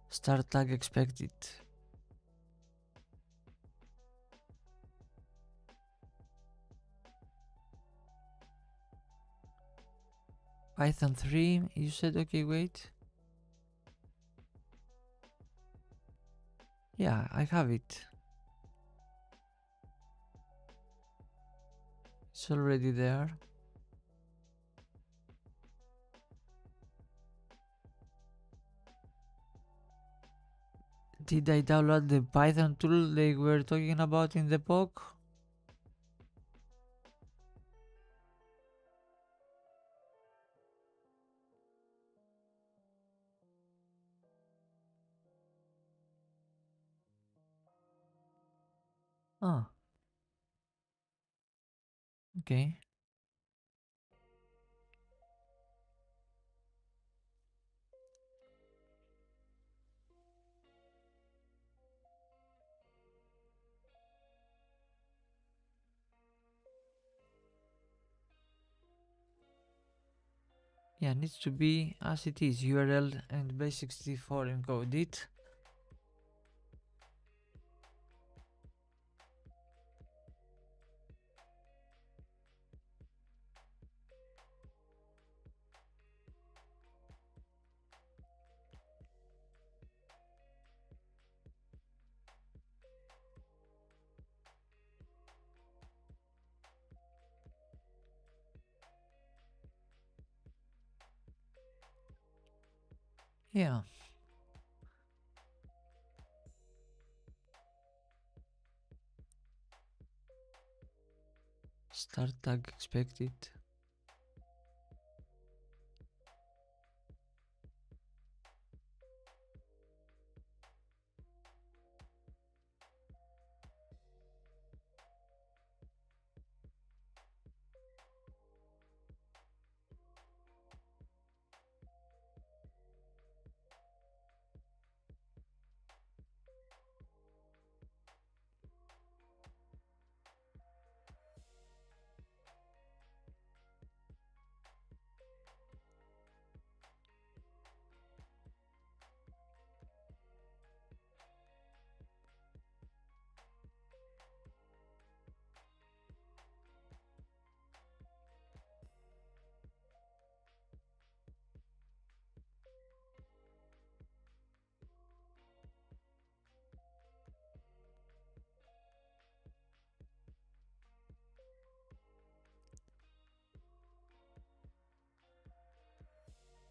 Start tag expected. Python 3, you said, okay, wait. Yeah, I have it. It's already there. Did I download the Python tool they were talking about in the POC? Ah, okay. Yeah, needs to be as it is, URL and base64 encoded. Yeah. Start tag expected.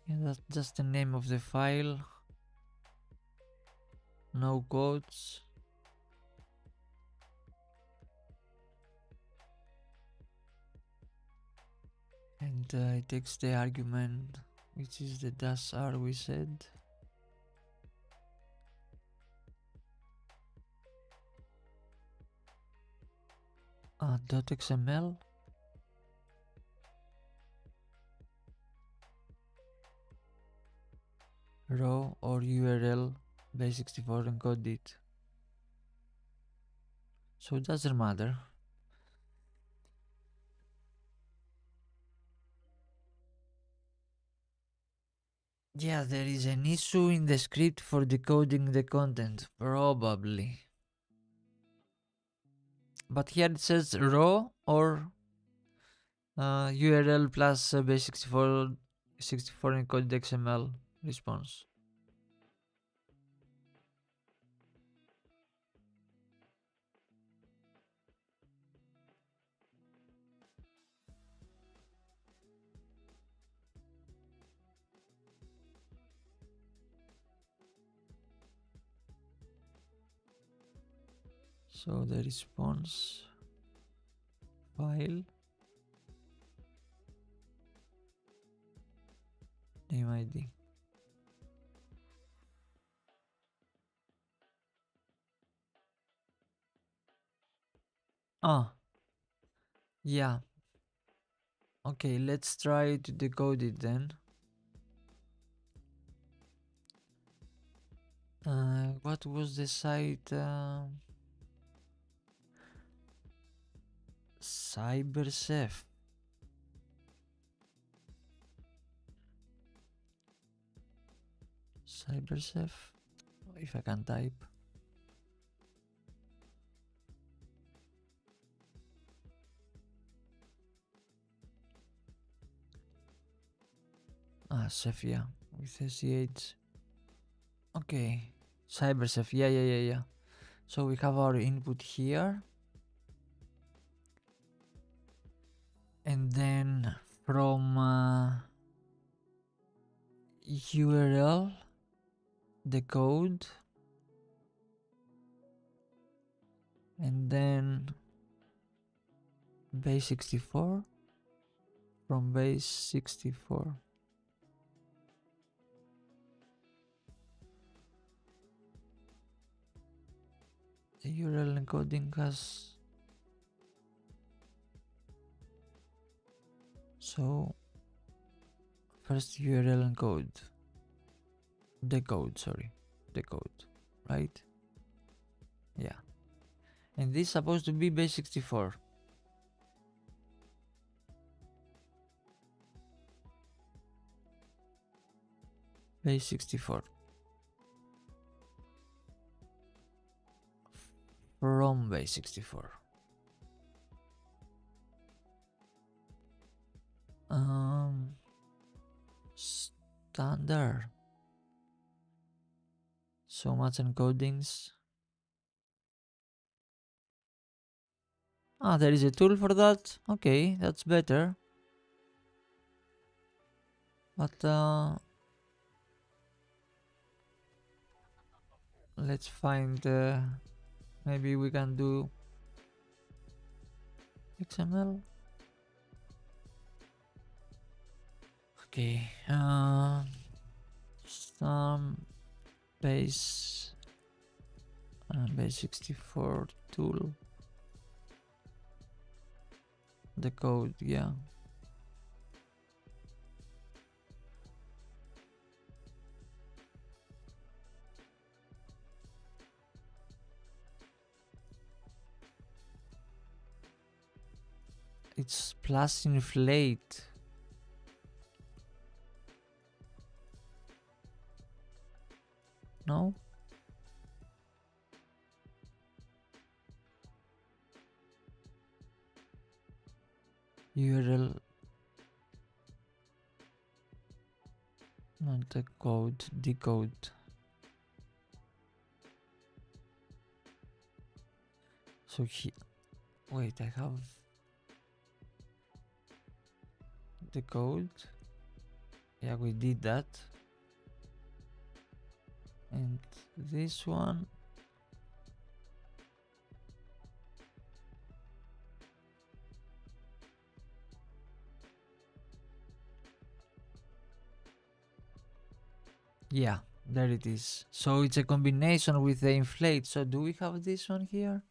Yeah, that's just the name of the file. No quotes. And it takes the argument, which is the dash r we said. .xml. Raw or URL base64 encoded. So it doesn't matter. Yeah, there is an issue in the script for decoding the content, probably. But here it says raw or URL plus base64 encoded XML response. So the response file name ID. Ah, yeah. Okay, let's try to decode it then. What was the site? CyberChef. CyberChef. If I can type. Chef, yeah, with SCH. Okay, CyberChef, yeah. So we have our input here. And then from URL, the code. And then base 64. From base 64. The URL encoding has, so first URL encode, decode, right? Yeah, and this is supposed to be base 64. Base 64 from base 64. Standard. So much encodings. There is a tool for that. Okay, that's better. But let's find. Maybe we can do XML. Okay. Some base 64 tool. The code, yeah. It's plus inflate. No? URL. Not the code, decode. So wait, I have the code. Yeah, we did that. And this one. Yeah, there it is. So it's a combination with the inflate. So do we have this one here?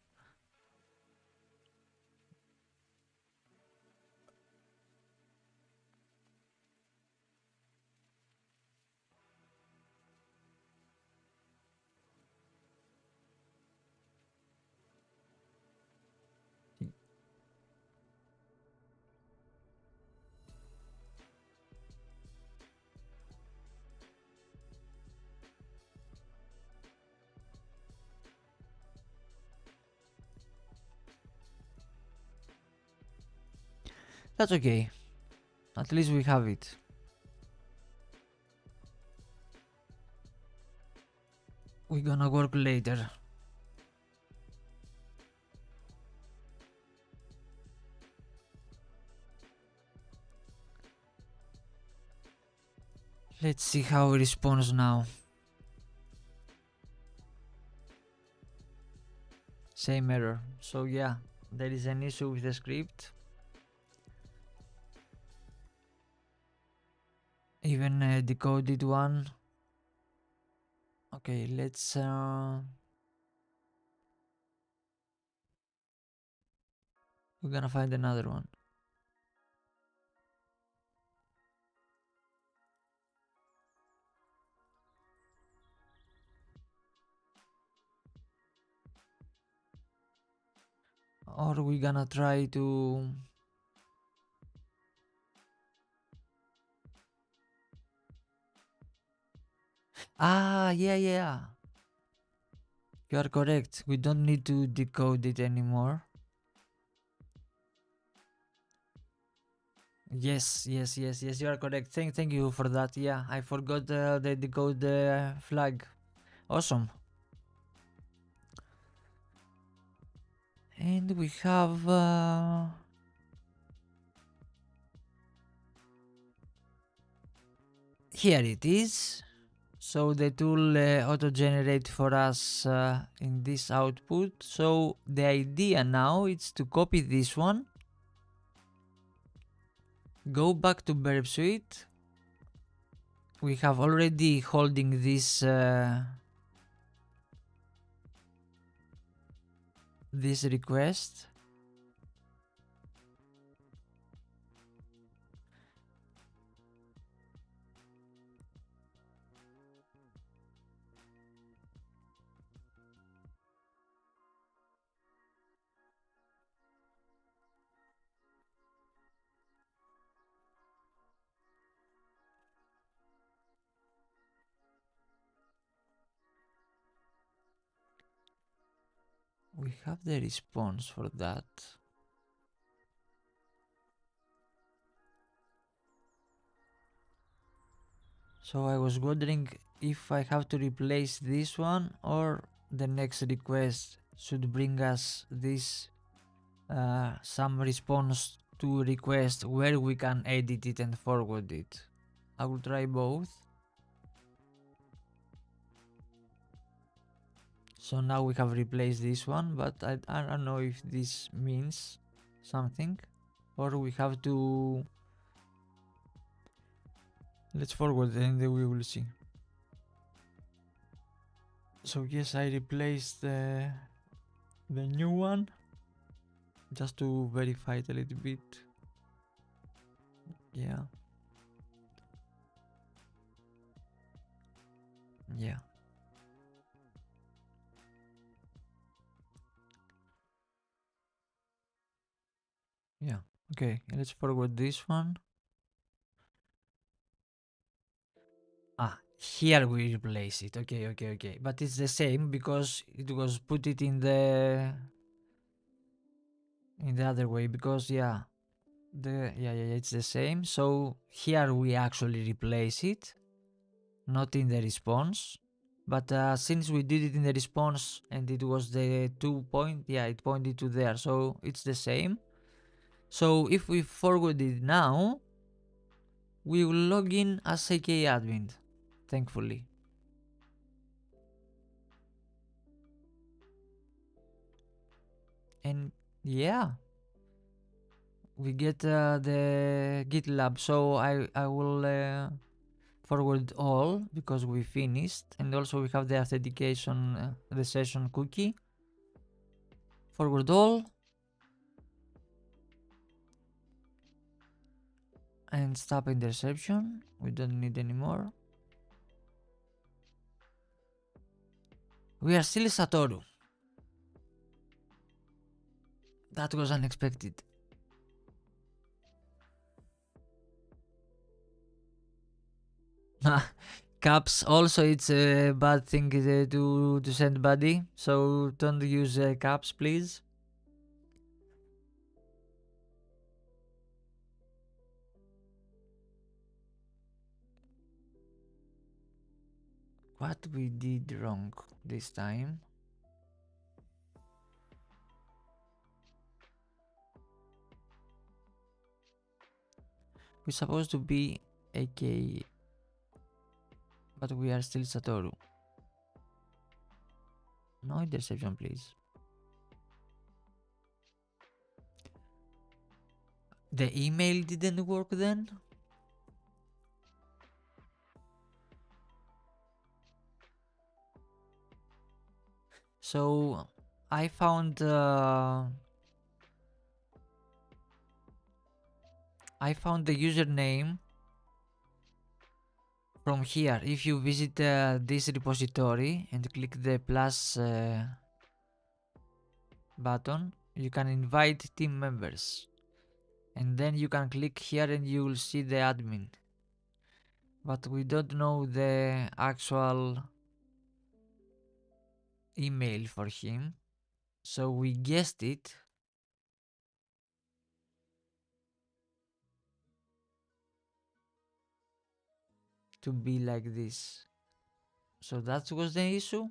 That's okay. At least we have it. We're gonna work later. Let's see how it responds now. Same error. So yeah, there is an issue with the script. Even a decoded one. Okay, let's we're gonna find another one. Or we gonna try to... Yeah. You are correct. We don't need to decode it anymore. Yes. You are correct. Thank you for that. Yeah, I forgot the decode flag. Awesome. And we have... here it is. So the tool auto-generate for us in this output. So the idea now is to copy this one, go back to Burp Suite. We have already holding this this request. We have the response for that. So I was wondering if I have to replace this one or the next request should bring us this some response to request where we can edit it and forward it. I will try both. So now we have replaced this one, but I don't know if this means something or we have to... Let's forward and then we will see. So yes, I replaced the new one just to verify it a little bit. Yeah. Okay, let's forward this one. Here we replace it. Okay. But it's the same because it was put it in the other way because it's the same. So here we actually replace it, not in the response. But since we did it in the response and it was the 2 point, it pointed to there. So it's the same. So if we forward it now, we will log in as AK admin, thankfully. And yeah, we get the GitLab. So I will forward all because we finished, and also we have the authentication, the session cookie. Forward all, and stop interception. We don't need anymore. We are still Satoru. That was unexpected. Caps also, it's a bad thing to send buddy, so don't use caps, please. What we did wrong this time? We're supposed to be AK, but we are still Satoru. No interception, please. The email didn't work then? So I found the username from here. If you visit this repository and click the plus button, You can invite team members. And then you can click here and you will see the admin. But we don't know the actual email for him. So we guessed it. To be like this. So that was the issue.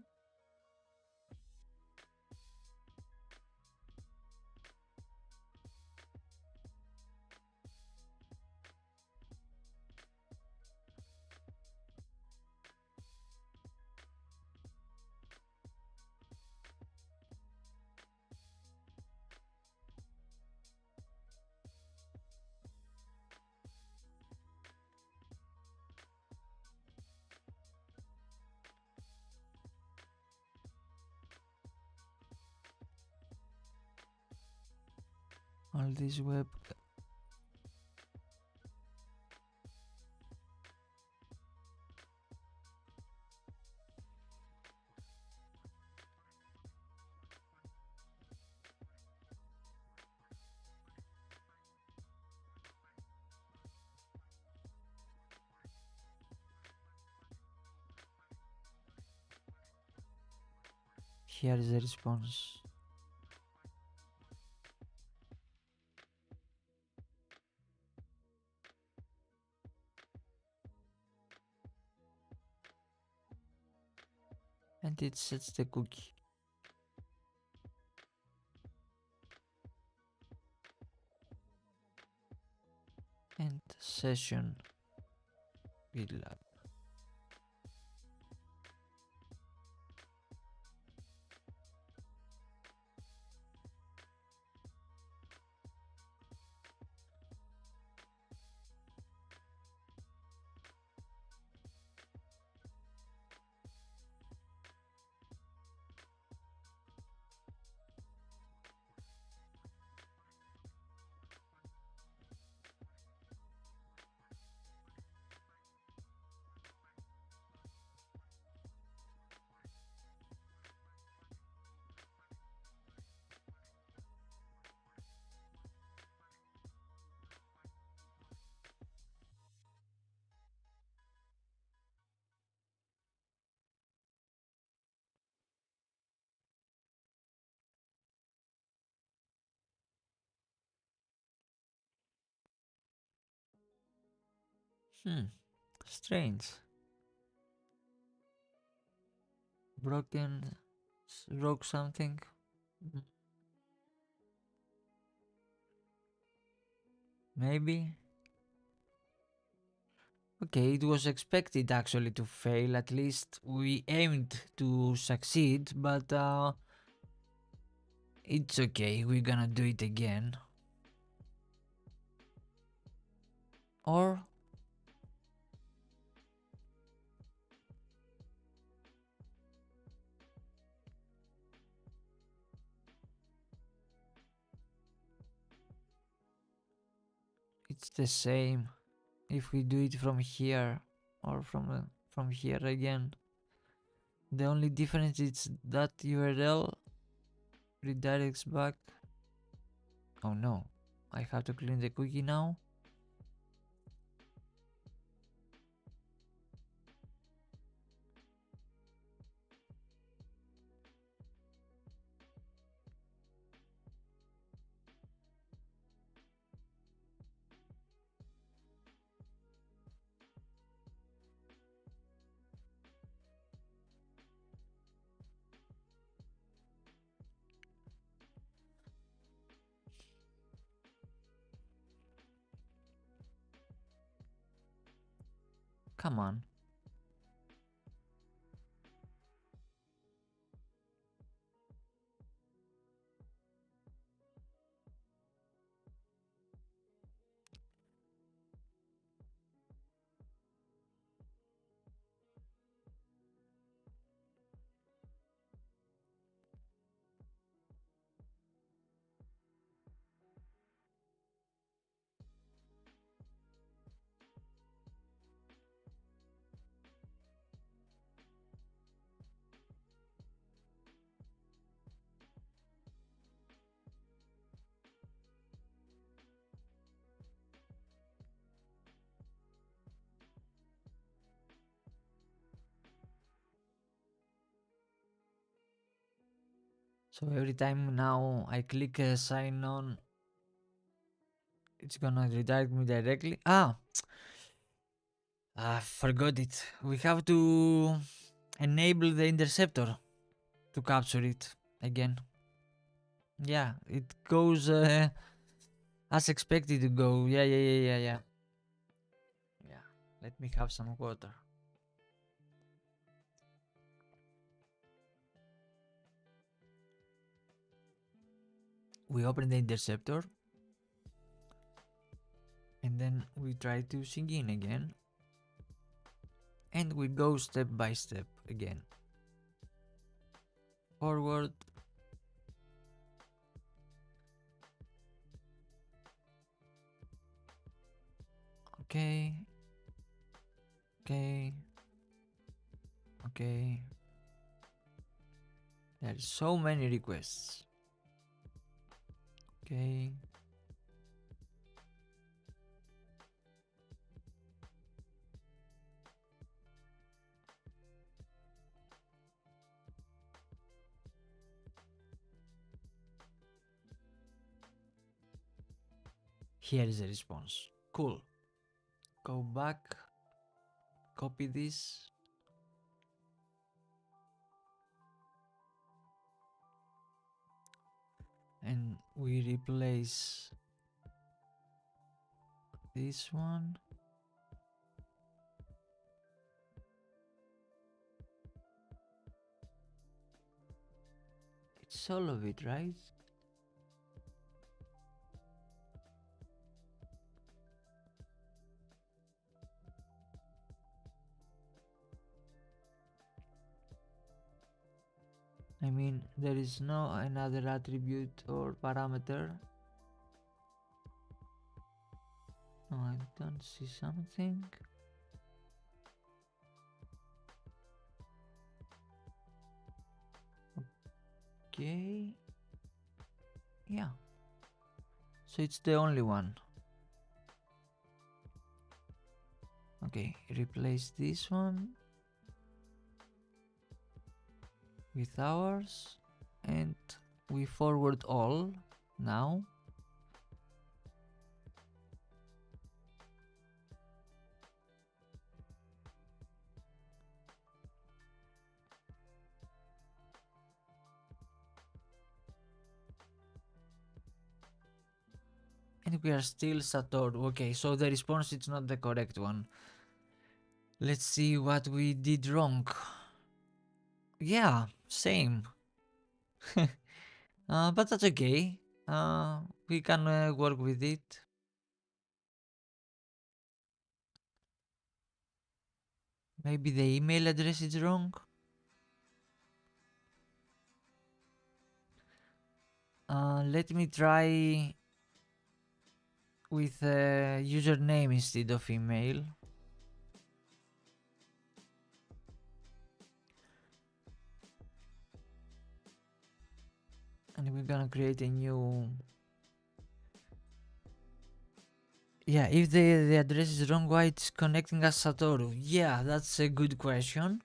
All this web. Here is the response. And it sets the cookie. And session GitLab. Strange. Broken. Broke something. Maybe. Okay, it was expected actually to fail. At least we aimed to succeed, but it's okay. We're gonna do it again. Or it's the same if we do it from here or from here again. The only difference is that URL redirects back. Oh no, I have to clean the cookie now. Come on. So every time now I click sign on, it's gonna redirect me directly. I forgot it. We have to enable the interceptor to capture it again. Yeah, it goes as expected to go. Yeah. Yeah, let me have some water. We open the interceptor and then we try to sink in again, and we go step by step again. Forward. Okay. Okay. Okay. There's so many requests. Okay. Here is the response. Cool. Go back. Copy this. And we replace this one. It's all of it, right? I mean, there is no another attribute or parameter. No, I don't see something. Okay. Yeah. So it's the only one. Okay, replace this one with ours, and we forward all now. And we are still Satoru. Okay, so the response is not the correct one. Let's see what we did wrong. Yeah, same. But that's okay. We can work with it. Maybe the email address is wrong. Let me try with username instead of email. And we're gonna create a new. Yeah, if the address is wrong, why it's connecting as Satoru? Yeah, that's a good question.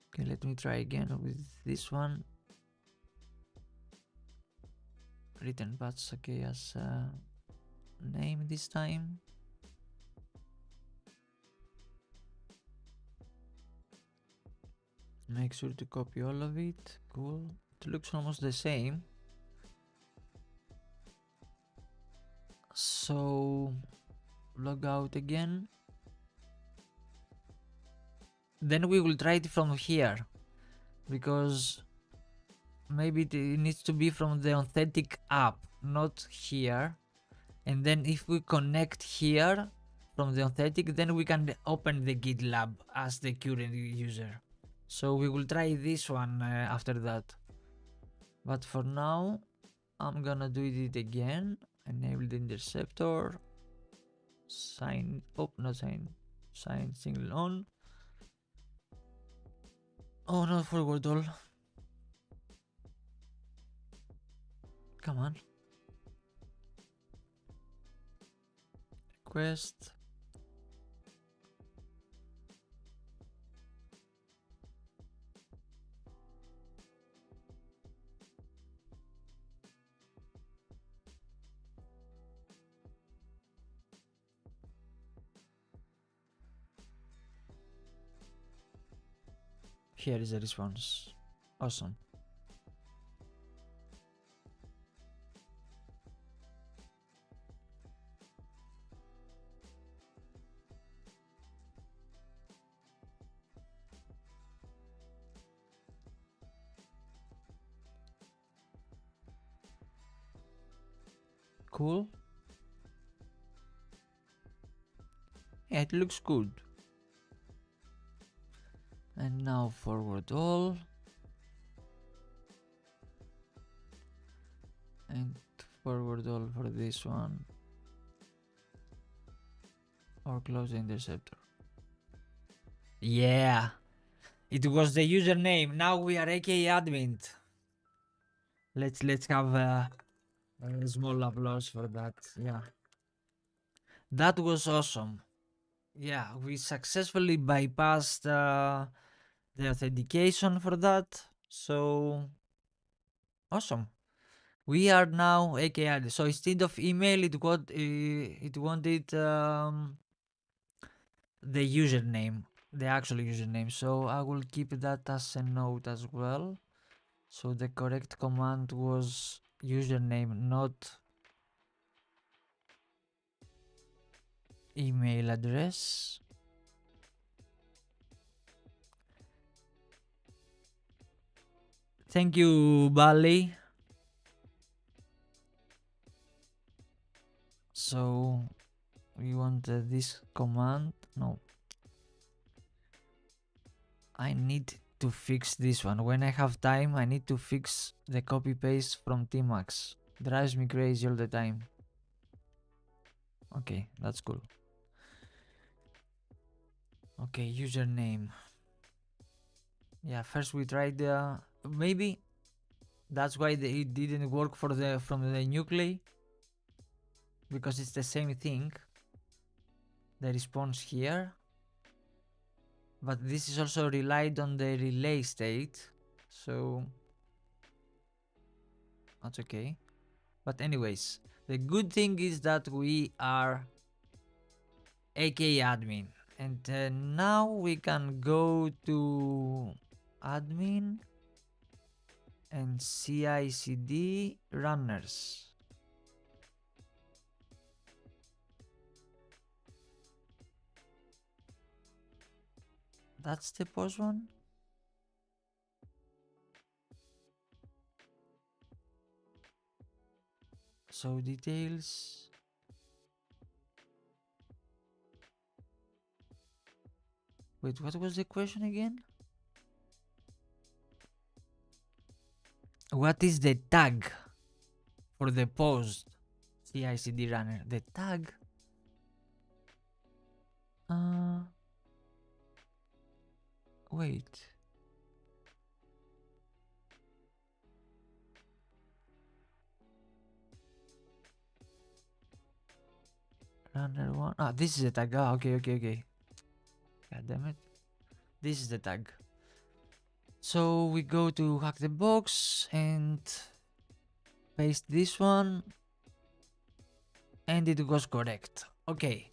Okay, let me try again with this one. Written paths, okay, as name this time. Make sure to copy all of it. Cool. It looks almost the same. So log out again. Then we will try it from here, because maybe it needs to be from the authentic app, not here. And then if we connect here from the authentic, then we can open the GitLab as the current user. So we will try this one after that. But for now, I'm gonna do it again. Enable the interceptor. Sign, oh, not sign. Sign single on. Oh, not forward all. Come on. Request. Here is the response. Awesome. Cool. Yeah, it looks good. And now forward all. And forward all for this one. Or close the interceptor. Yeah. It was the username. Now we are AK admin. Let's have a small applause for that. Yeah. That was awesome. Yeah, we successfully bypassed the authentication for that. So awesome. We are now AKI. So instead of email, it wanted the username, the actual username. So I will keep that as a note as well. So the correct command was username, not email address. Thank you, Bali. So we want this command. No, I need to fix this one. When I have time, I need to fix the copy paste from Tmax. Drives me crazy all the time. Okay, that's cool. Okay, username. Yeah, first we tried maybe that's why it didn't work for the from the nuclei, because it's the same thing. The response here, but this is also relied on the relay state, so that's okay. But anyways, the good thing is that we are AK admin, and now we can go to admin and CI/CD runners. That's the pause one. So details. Wait, what was the question again? What is the tag for the post CI/CD runner? The tag. Wait. Runner one. Ah, this is the tag. Ah, okay. God damn it. This is the tag. So we go to hack the box and paste this one, and it was correct. Okay.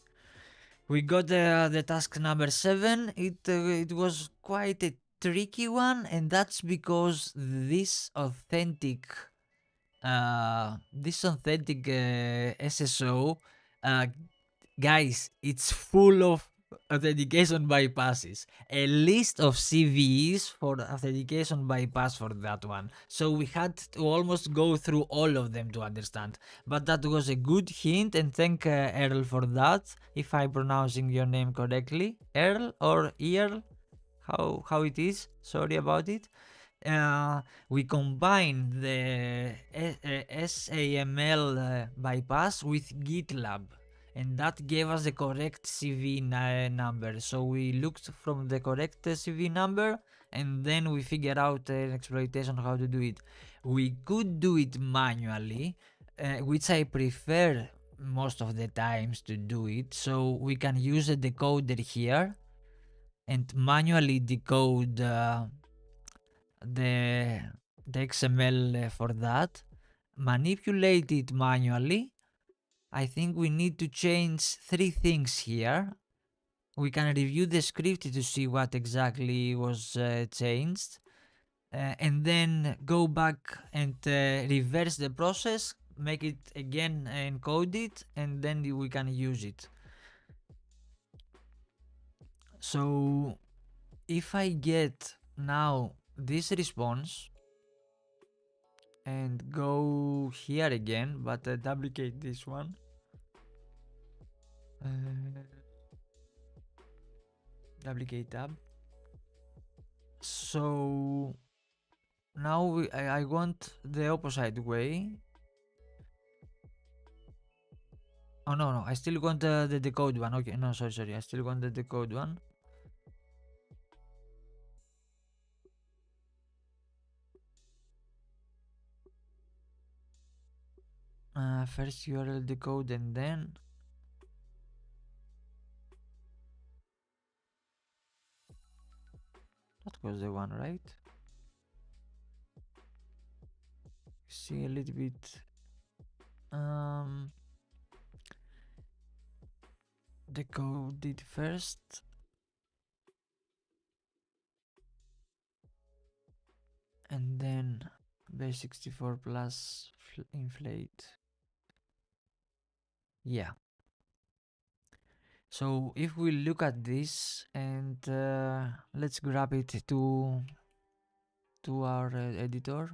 We got the task number 7. It was quite a tricky one, and that's because this authentic SSO, uh, guys, it's full of authentication bypasses. A list of CVEs for authentication bypass for that one. So we had to almost go through all of them to understand. But that was a good hint, and thank Earl for that. If I'm pronouncing your name correctly, Earl or Earl, how it is. Sorry about it. We combined the SAML bypass with GitLab, and that gave us the correct CV number. So we looked from the correct CV number, and then we figured out an exploitation how to do it. We could do it manually, which I prefer most of the times to do it. So we can use a decoder here and manually decode the XML for that, manipulate it manually. I think we need to change 3 things here. we can review the script to see what exactly was changed, and then go back and reverse the process, make it again encode it, and then we can use it. So if I get now this response and go here again, but duplicate this one, duplicate tab. So now I want the opposite way. Oh no, I still want the decode one. Okay, no, sorry, I still want the decode one. First URL decode and then that was the one, right? See a little bit. Decode it first. And then base 64 plus inflate. Yeah. So if we look at this and let's grab it to our editor.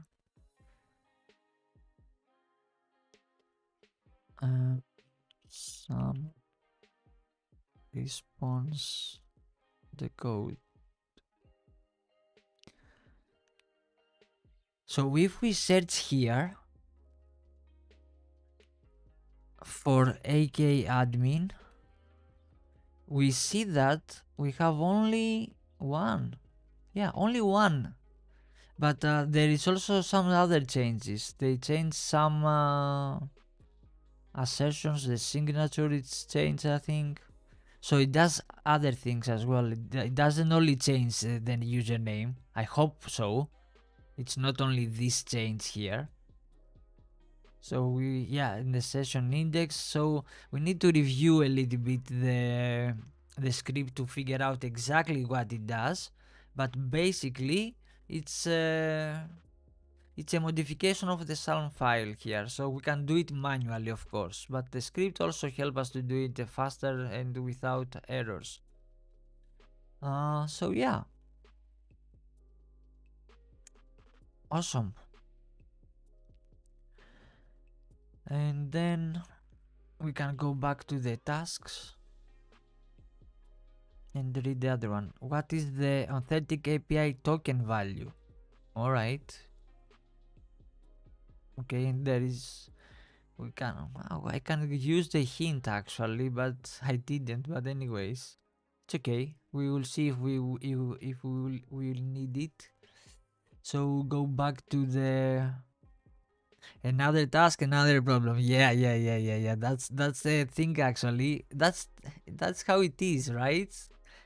Some response decode. So if we search here for AK admin, we see that we have only one. Yeah, only one. But there is also some other changes. They changed some assertions, the signature it's changed, I think. So it does other things as well. It doesn't only change the username. I hope so. It's not only this change here. So we, yeah, in the session index. So we need to review a little bit the script to figure out exactly what it does. But basically, it's a modification of the Salm file here. So we can do it manually, of course. But the script also helps us to do it faster and without errors. So yeah. Awesome. And then we can go back to the tasks and read the other one. What is the authentic API token value? Alright. Okay, and there is, we can, I can use the hint actually, but I didn't. But anyways, it's okay. We will see if we will need it. So go back to the another task, another problem. Yeah. That's the thing actually. That's how it is, right?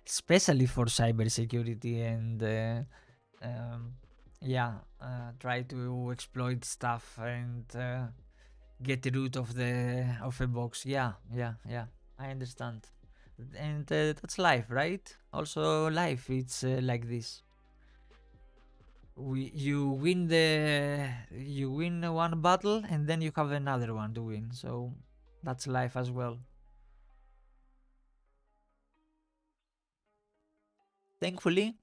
Especially for cybersecurity and try to exploit stuff and get the root of a box. Yeah. I understand. And that's life, right? Also, life. It's like this. You win one battle and then you have another one to win, so that's life as well. Thankfully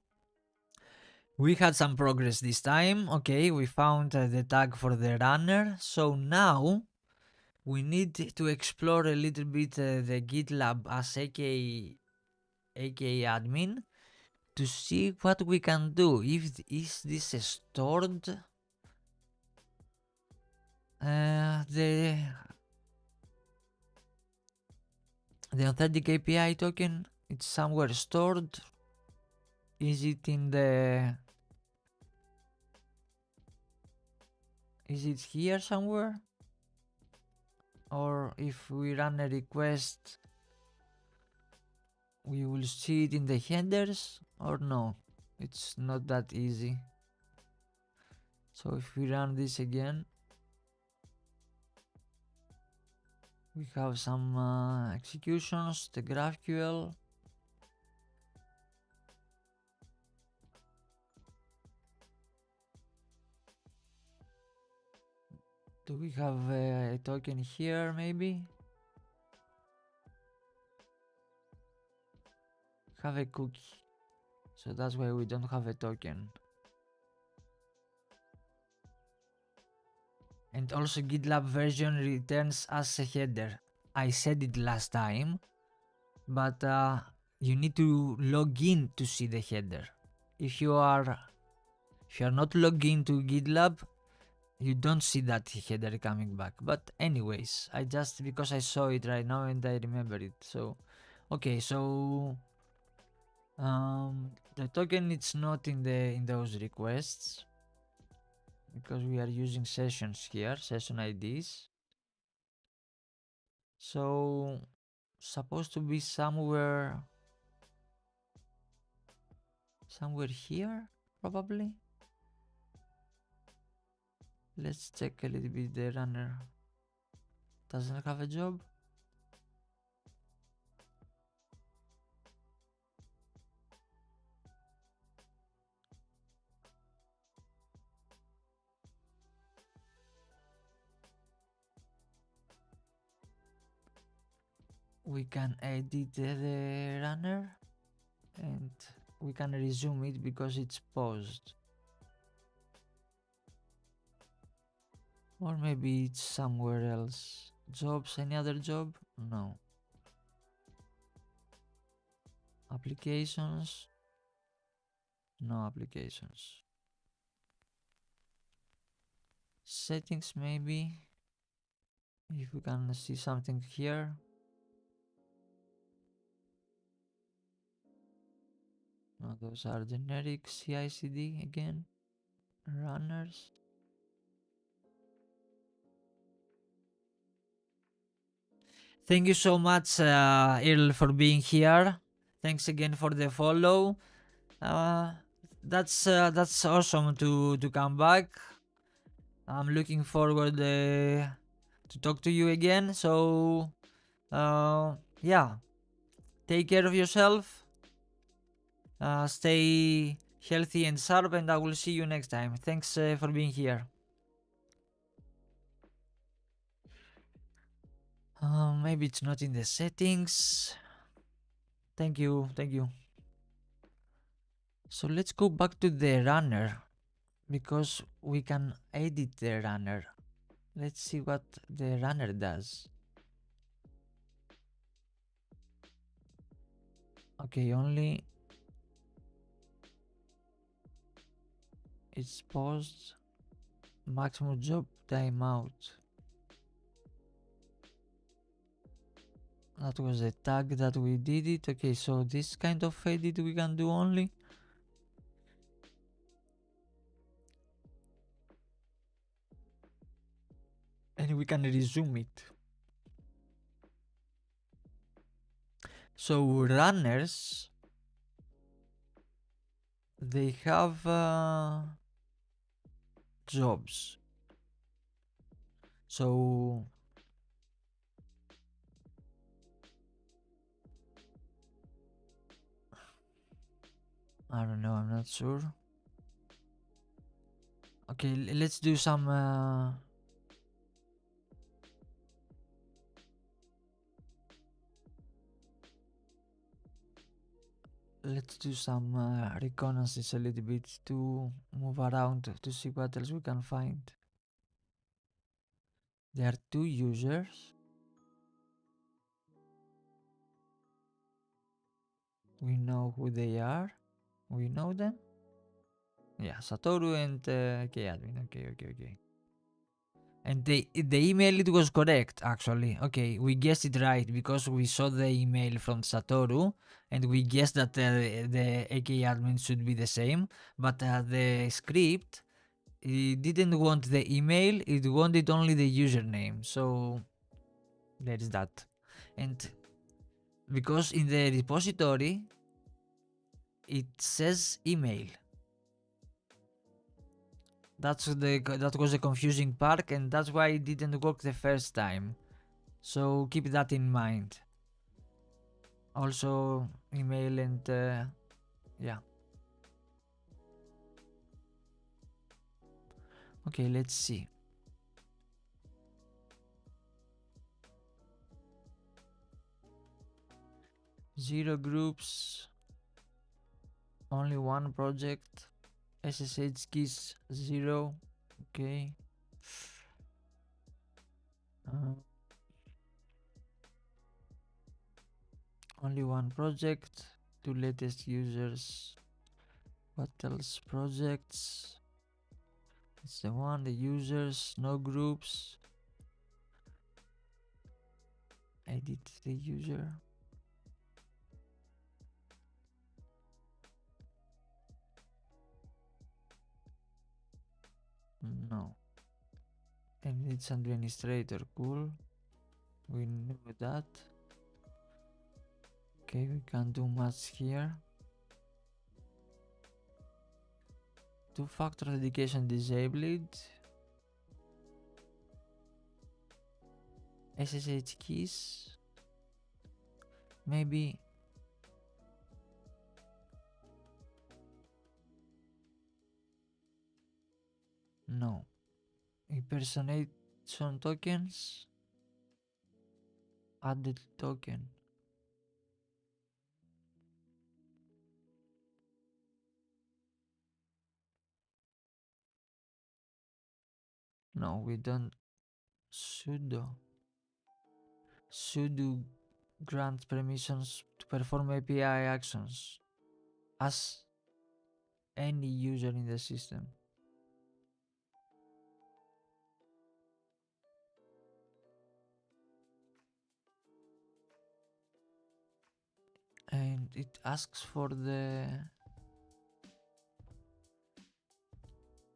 we had some progress this time. Okay, we found the tag for the runner, so now we need to explore a little bit the GitLab as AK admin to see what we can do. If is this stored the authentic API token, it's somewhere stored. Is it in the... Is it here somewhere? Or if we run a request, we will see it in the headers? Or no? It's not that easy. So if we run this again, we have some executions, the GraphQL. Do we have a token here, maybe? Have a cookie. So that's why we don't have a token. And also GitLab version returns as a header. I said it last time, but you need to log in to see the header. If you are not logged into GitLab, you don't see that header coming back. But anyways, I just, because I saw it right now and I remember it. So okay, so the token, it's not in those requests because we are using sessions here, session IDs. So supposed to be somewhere here probably. Let's check a little bit. The runner doesn't have a job. We can edit the runner and we can resume it because it's paused. Or maybe it's somewhere else. Jobs, any other job? No. Applications? No applications. Settings maybe? If we can see something here. No, those are generic CI/CD again. Runners. Thank you so much, Earl, for being here. Thanks again for the follow. That's awesome to come back. I'm looking forward to talk to you again. So yeah, take care of yourself. Stay healthy and sharp, and I will see you next time. Thanks for being here. Maybe it's not in the settings. Thank you. So let's go back to the runner because we can edit the runner. Let's see what the runner does. Okay, only it's paused. Maximum job timeout. That was a tag that we did it. Okay, so this kind of edit we can do only. And we can resume it. So runners, they have jobs. So I don't know, I'm not sure. Okay, let's do some let's do some reconnaissance a little bit to move around to see what else we can find. There are 2 users. We know who they are. We know them. Yeah, Satoru and KAdmin. Okay. And the email, it was correct actually. Okay, we guessed it right because we saw the email from Satoru and we guessed that the AK admin should be the same, but the script, it didn't want the email, it wanted only the username. So there is that. And because in the repository it says email. That was a confusing part, and that's why it didn't work the first time. So keep that in mind. Also email and yeah. Okay, let's see. Zero groups, only one project. SSH keys 0. Okay. Uh, only one project. Two latest users. What else? Projects. It's the one. The users. No groups. Edit the user. No. And it's administrator. Cool. We knew that. Okay, we can't do much here. Two-factor authentication disabled. SSH keys. Maybe. No. Impersonation tokens. Added token. No, we don't. Sudo grant permissions to perform API actions as any user in the system. And it asks for the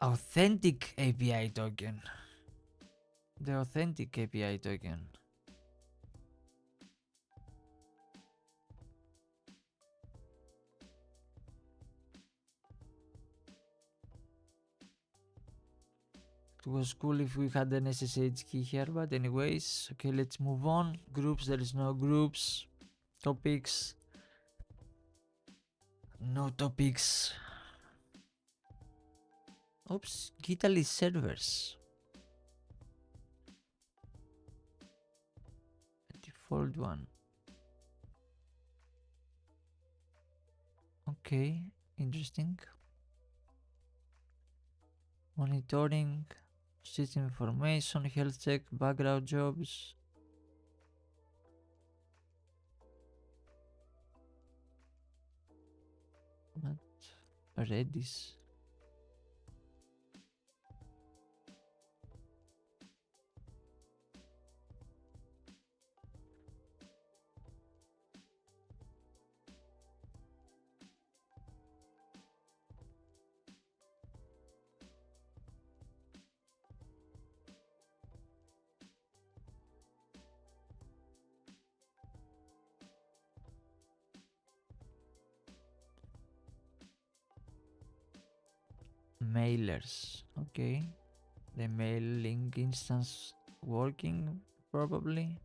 authentic API token. The authentic API token. It was cool if we had an SSH key here, but anyways, okay, let's move on. Groups, there is no groups. Topics, no topics. Oops, Gitaly servers. Default one. Okay, interesting. Monitoring, system information, health check, background jobs. Not Redis. Mailers. Okay. The mailing instance working probably.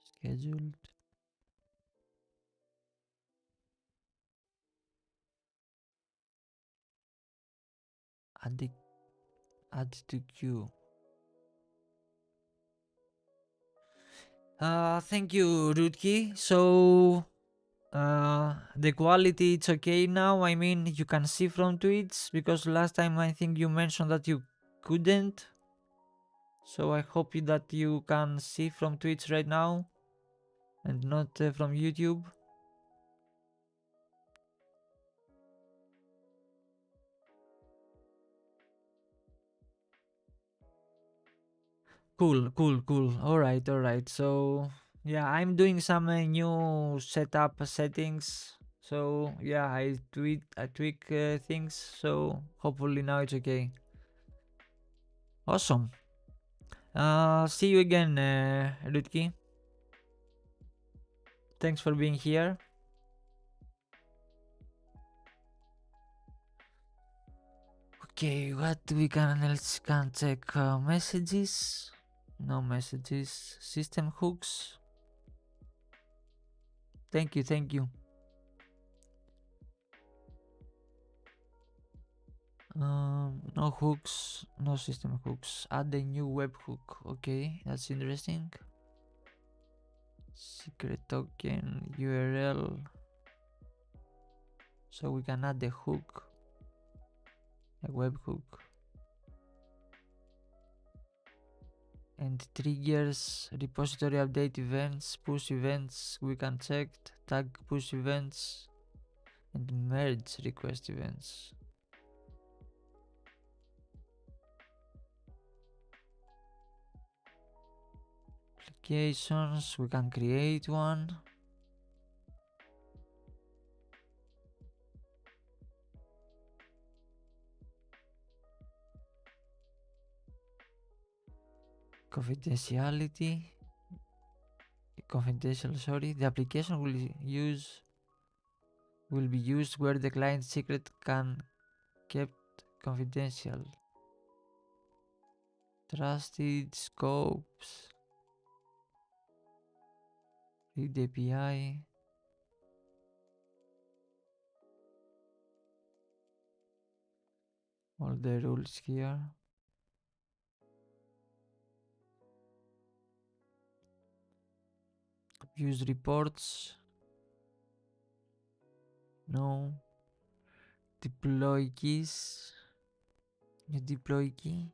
Scheduled. Add to queue. Thank you, Rutki. So the quality it's okay now. I mean, you can see from Twitch because last time I think you mentioned that you couldn't. So I hope that you can see from Twitch right now and not from YouTube. Cool. Alright. So yeah, I'm doing some new setup settings. So yeah, I tweak things. So hopefully now it's okay. Awesome. See you again, Rutki. Thanks for being here. Okay, what we can else can check? Messages. No messages. System hooks. Thank you. No hooks, no system hooks. Add a new webhook. Okay, that's interesting. Secret token URL. So we can add a hook, a webhook. And triggers repository update events, push events we can check, tag push events, and merge request events. Applications, we can create one. Confidentiality. Confidential, sorry. The application will be used where the client secret can kept confidential. Trusted scopes. Read API. All the rules here. Use reports. No. Deploy keys. New deploy key.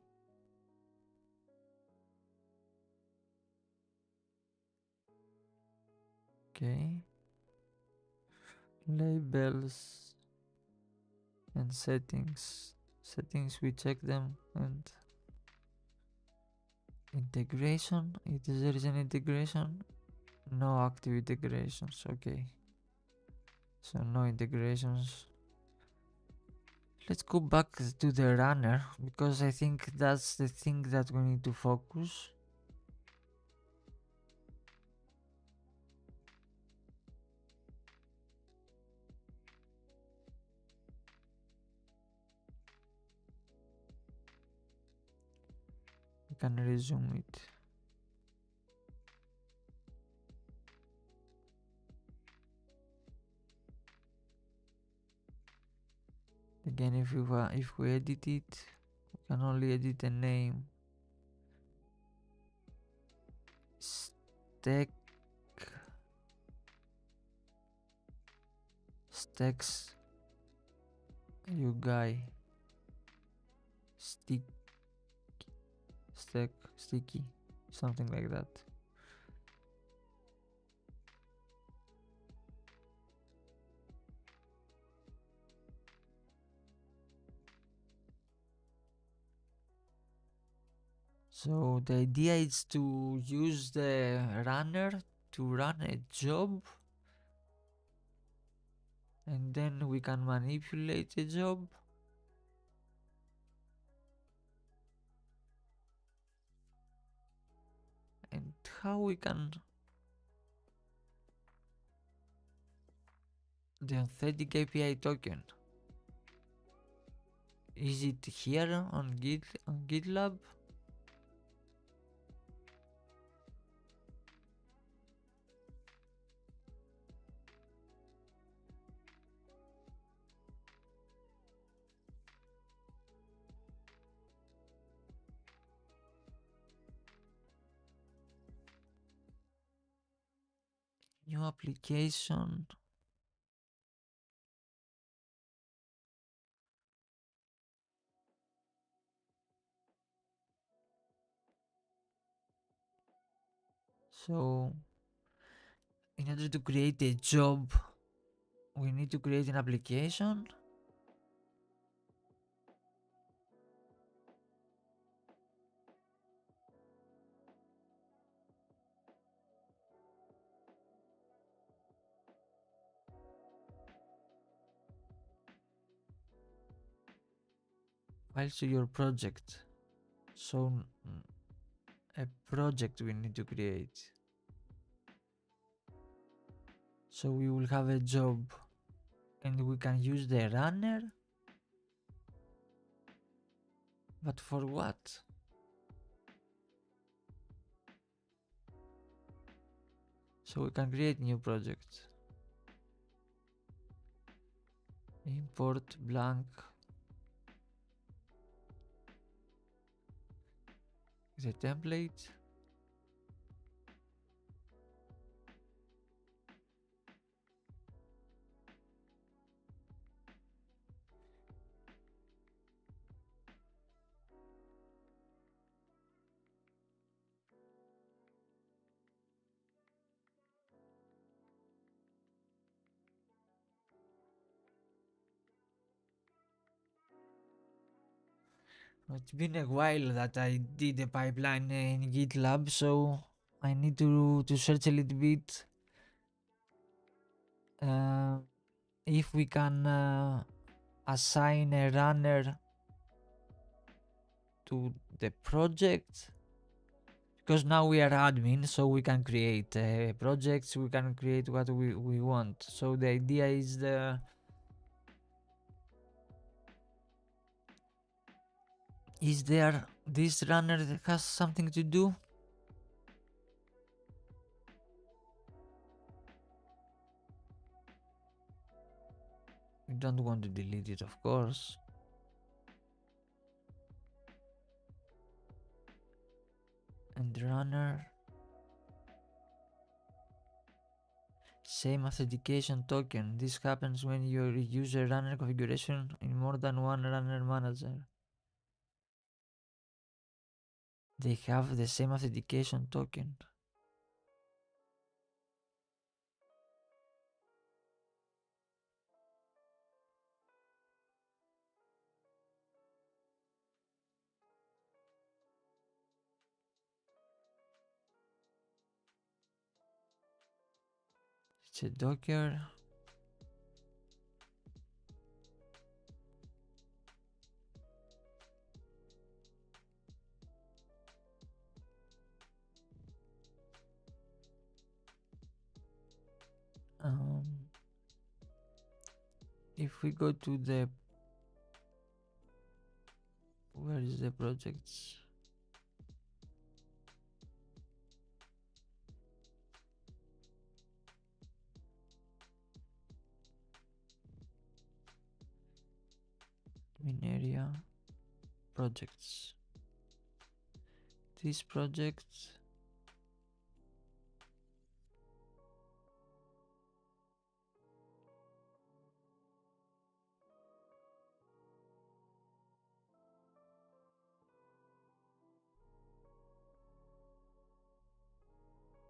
Okay. Labels and settings. Settings, we check them. And integration. If there is an integration. No active integrations. Okay. So no integrations. Let's go back to the runner because I think that's the thing that we need to focus. We can resume it. Again, if we edit it, we can only edit a name. Stacks you guy sticky, something like that. So the idea is to use the runner to run a job, and then we can manipulate the job. And how we can the authentic API token, is it here on GitLab? New application. So in order to create a job, we need to create an application. Files to your project. So a project we need to create. So we will have a job and we can use the runner. But for what? So we can create new project. Import blank the template. It's been a while that I did a pipeline in GitLab, so I need to search a little bit uh, if we can assign a runner to the project, because now we are admin, so we can create projects, we can create what we want. So the idea is there this runner that has something to do? We don't want to delete it, of course. And runner, same authentication token. This happens when you use a runner configuration in more than one runner manager. They have the same authentication token. It's a Docker. Um, if we go to the, where is the projects? Main area, projects. This project,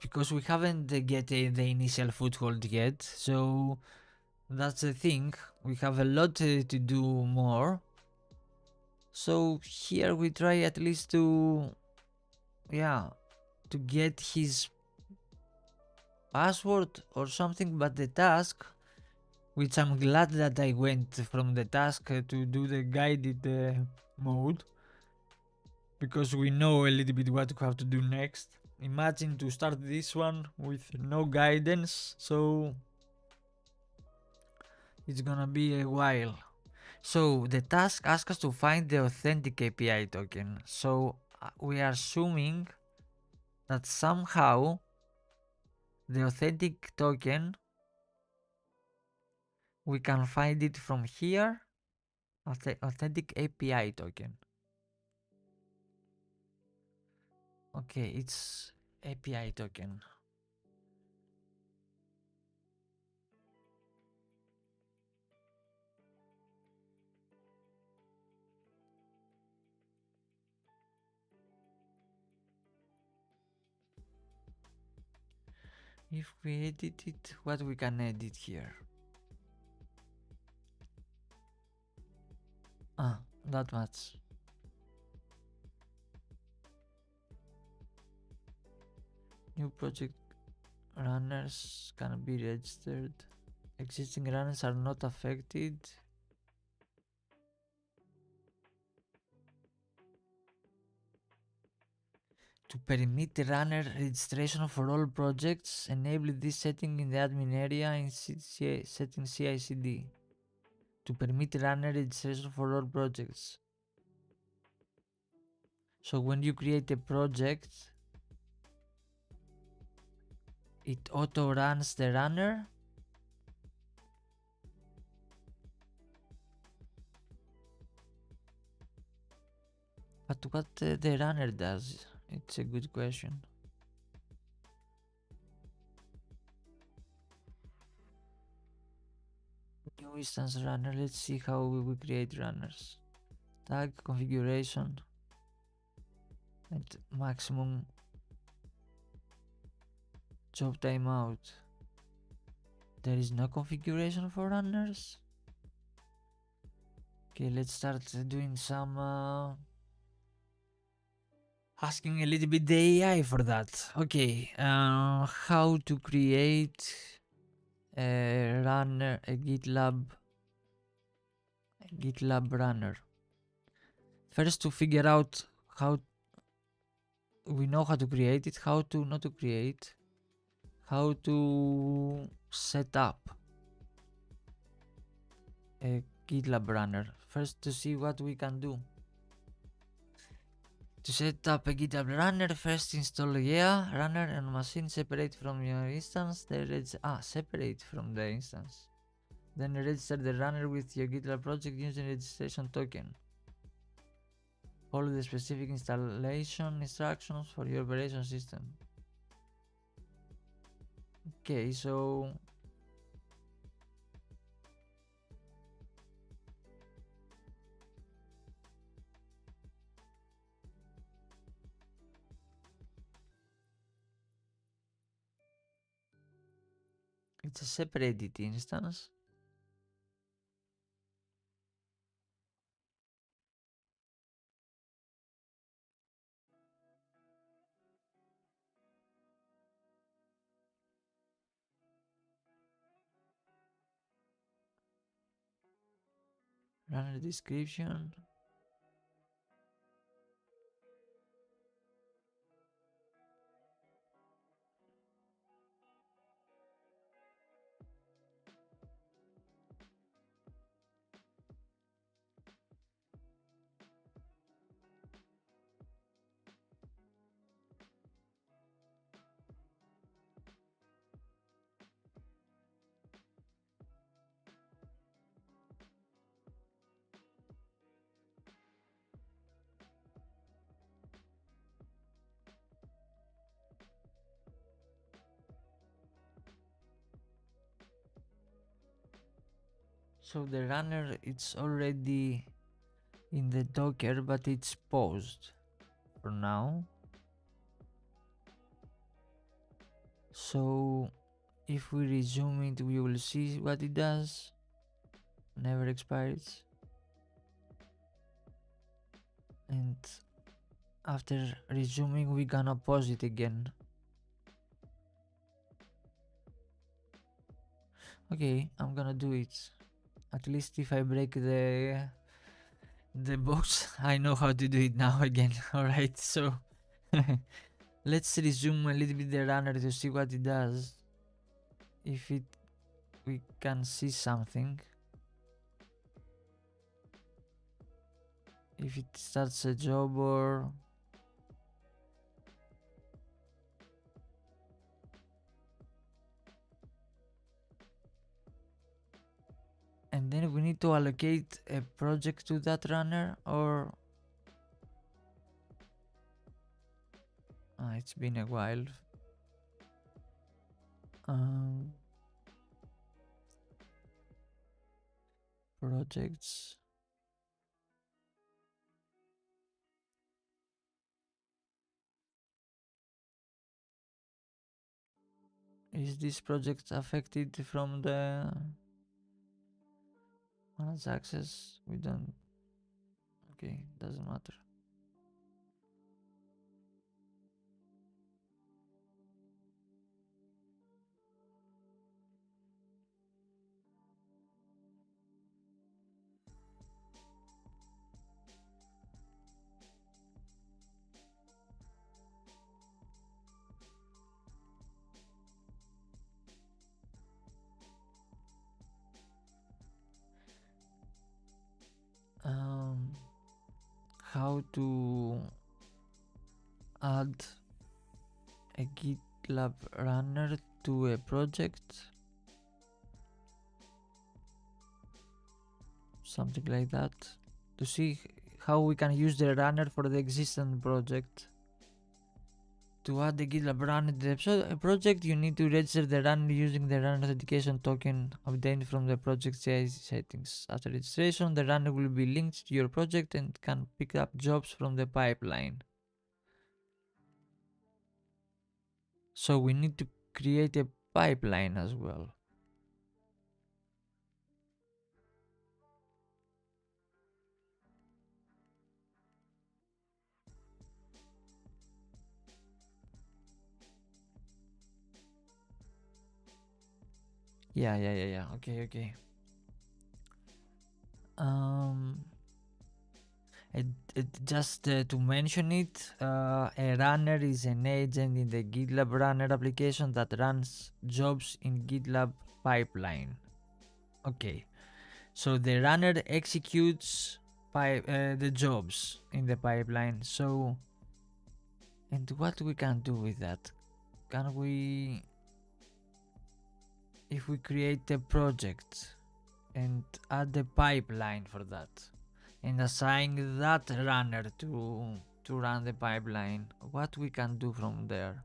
because we haven't get the initial foothold yet, so that's the thing. We have a lot to do more. So here we try at least to, yeah, to get his password or something, but the task, which I'm glad that I went from the task to do the guided mode, because we know a little bit what we have to do next. Imagine to start this one with no guidance, so it's gonna be a while. So the task asks us to find the authentic API token. So we are assuming that somehow the authentic token, we can find it from here. Authentic API token. Okay, it's API token. If we edit it, what we can edit here? Ah, that much. New project runners can be registered. Existing runners are not affected. To permit runner registration for all projects, enable this setting in the admin area in setting CI/CD. To permit runner registration for all projects. So when you create a project, it auto runs the runner. But what the runner does It's a good question. New instance runner. Let's see how we create runners. Tag configuration and maximum job timeout. There is no configuration for runners. Okay, let's start doing some asking a little bit the AI for that. Okay, how to create a runner, a GitLab runner. First, to figure out how we know how to create it, how to not to create, how to set up a GitLab runner. First, to see what we can do. To set up a GitLab runner, first install runner and machine separate from your instance. Separate from the instance. Then register the runner with your GitLab project using registration token. Follow the specific installation instructions for your operation system. Okay, so it's a separated instance. Runner description. So the runner, it's already in the Docker, but it's paused for now. So if we resume it, we will see what it does. Never expires. And after resuming, we gonna pause it again. Okay, I'm gonna do it. At least if I break the box, I know how to do it now again. Alright, so let's resume a little bit the runner to see what it does. If we can see something. If it starts a job or and then we need to allocate a project to that runner, or it's been a while. Projects. Is this project affected from the manage access? We don't. Okay, doesn't matter. How to add a GitLab runner to a project, something like that, to see how we can use the runner for the existing project. To add the GitLab run project, you need to register the run using the run authentication token obtained from the project CI settings. After registration, the runner will be linked to your project and can pick up jobs from the pipeline. So we need to create a pipeline as well. Yeah. Okay. Um, just to mention it, a runner is an agent in the GitLab Runner application that runs jobs in GitLab pipeline. Okay, so the runner executes the jobs in the pipeline. So, and what we can do with that? Can we, if we create a project and add the pipeline for that, and assign that runner to run the pipeline, what we can do from there?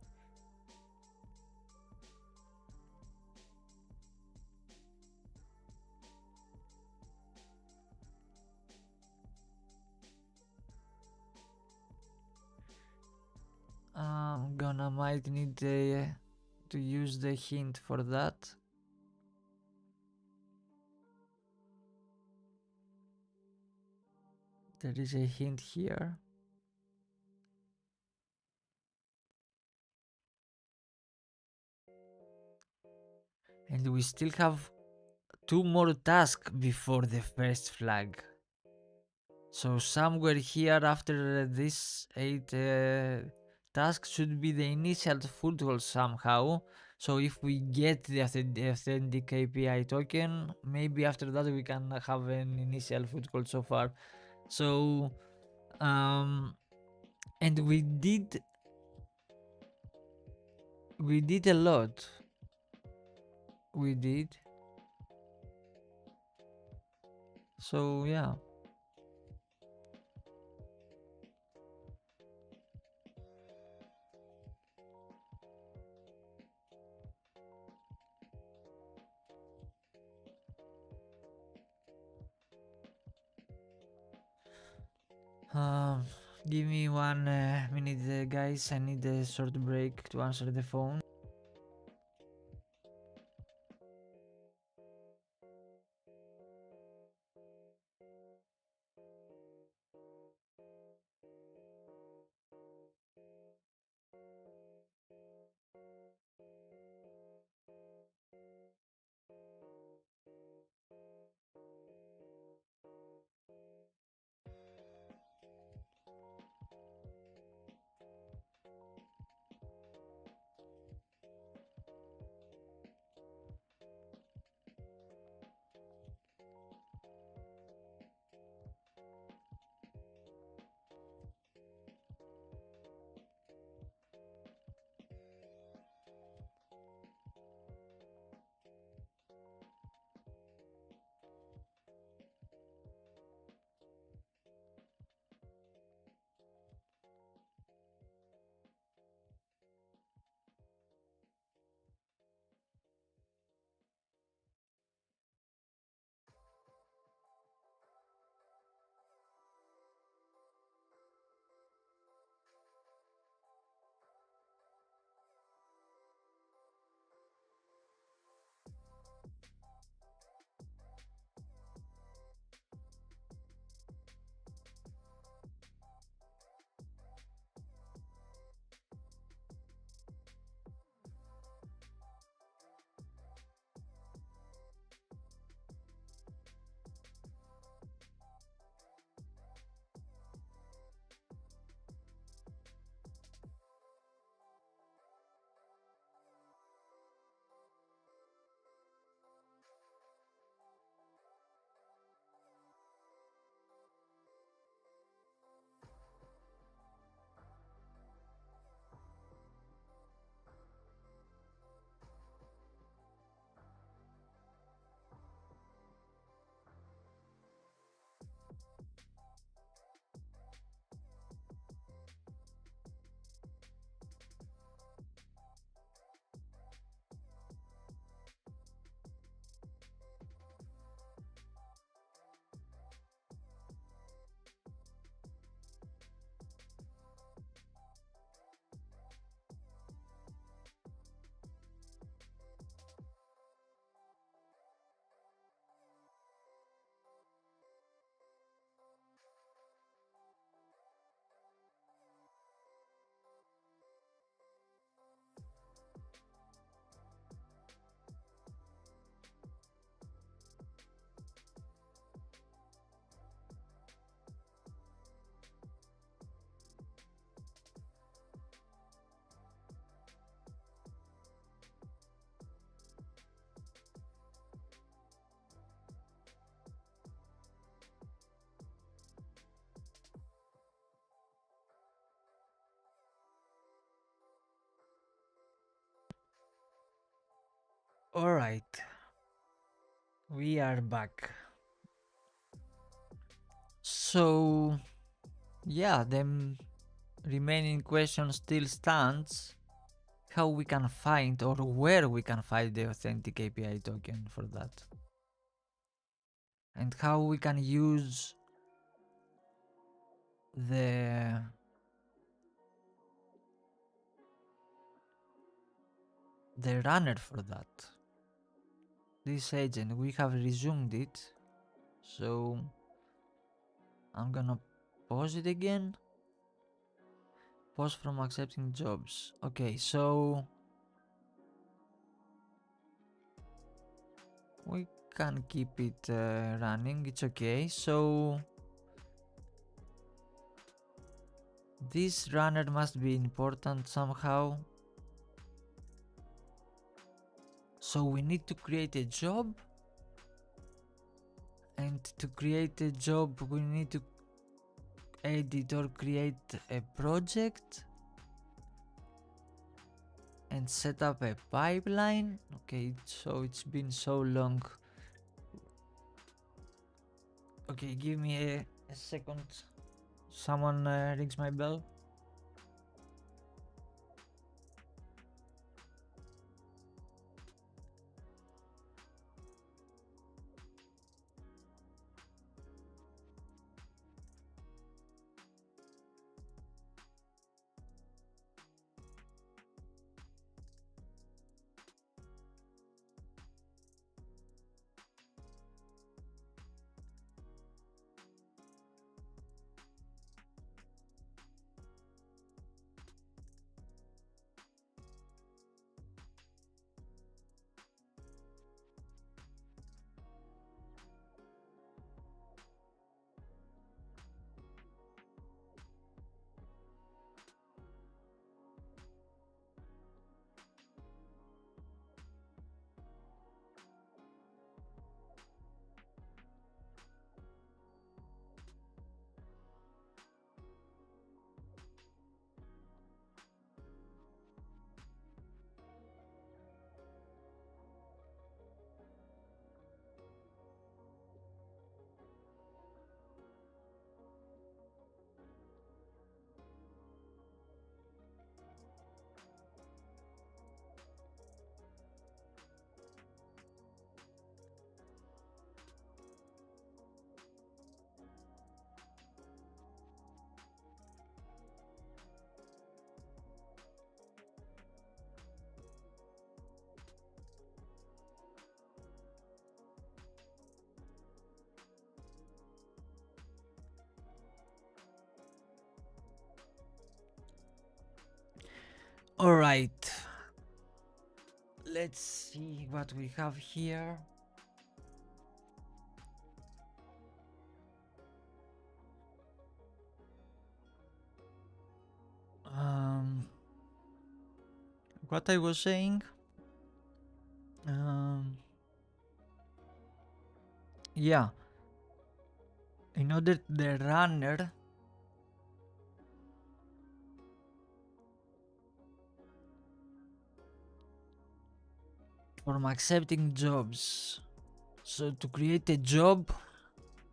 I'm gonna might need to use the hint for that. There is a hint here. And we still have two more tasks before the first flag. So somewhere here after this 8 tasks should be the initial foothold somehow. So if we get the authentic API token, maybe after that we can have an initial foothold so far. So and we did a lot. We did. So yeah. Um, Give me 1 minute, guys. I need a short break to answer the phone. All right, we are back. So, yeah, the remaining question still stands. How we can find or where we can find the authentic API token for that, and how we can use the runner for that. This agent, we have resumed it, so I'm gonna pause it again. Pause from accepting jobs. Okay, so we can keep it running, it's okay. So this runner must be important somehow. So we need to create a job, and to create a job we need to edit or create a project and set up a pipeline. Okay, so it's been so long. Okay, give me a second. Someone rings my bell. All right, let's see what we have here. Um, what I was saying. Um, yeah, in order the runner from accepting jobs. So to create a job,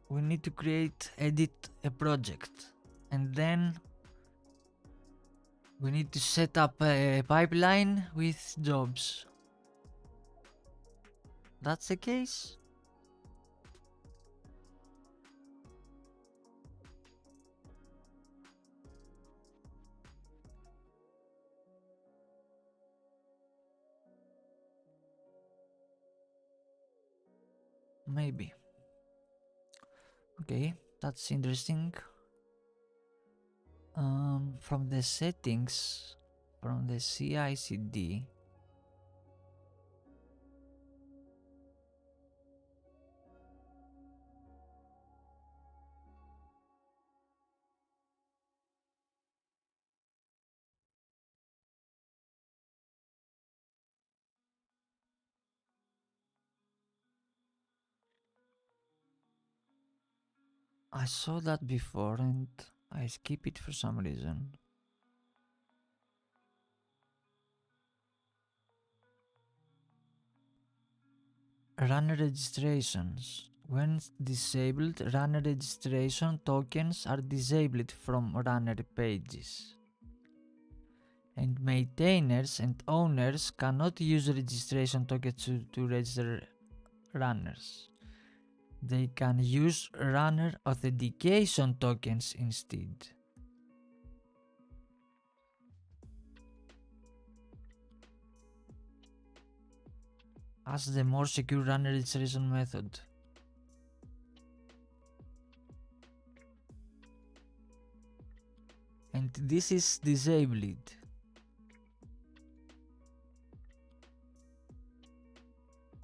we need to edit a project, and then we need to set up a pipeline with jobs. That's the case? Maybe. Okay, that's interesting. From the settings, from the CI/CD, I saw that before and I skip it for some reason. runner registrations. When disabled, runner registration tokens are disabled from runner pages. And maintainers and owners cannot use registration tokens to register runners. They can use runner authentication tokens instead. As the more secure runner registration method. And this is disabled.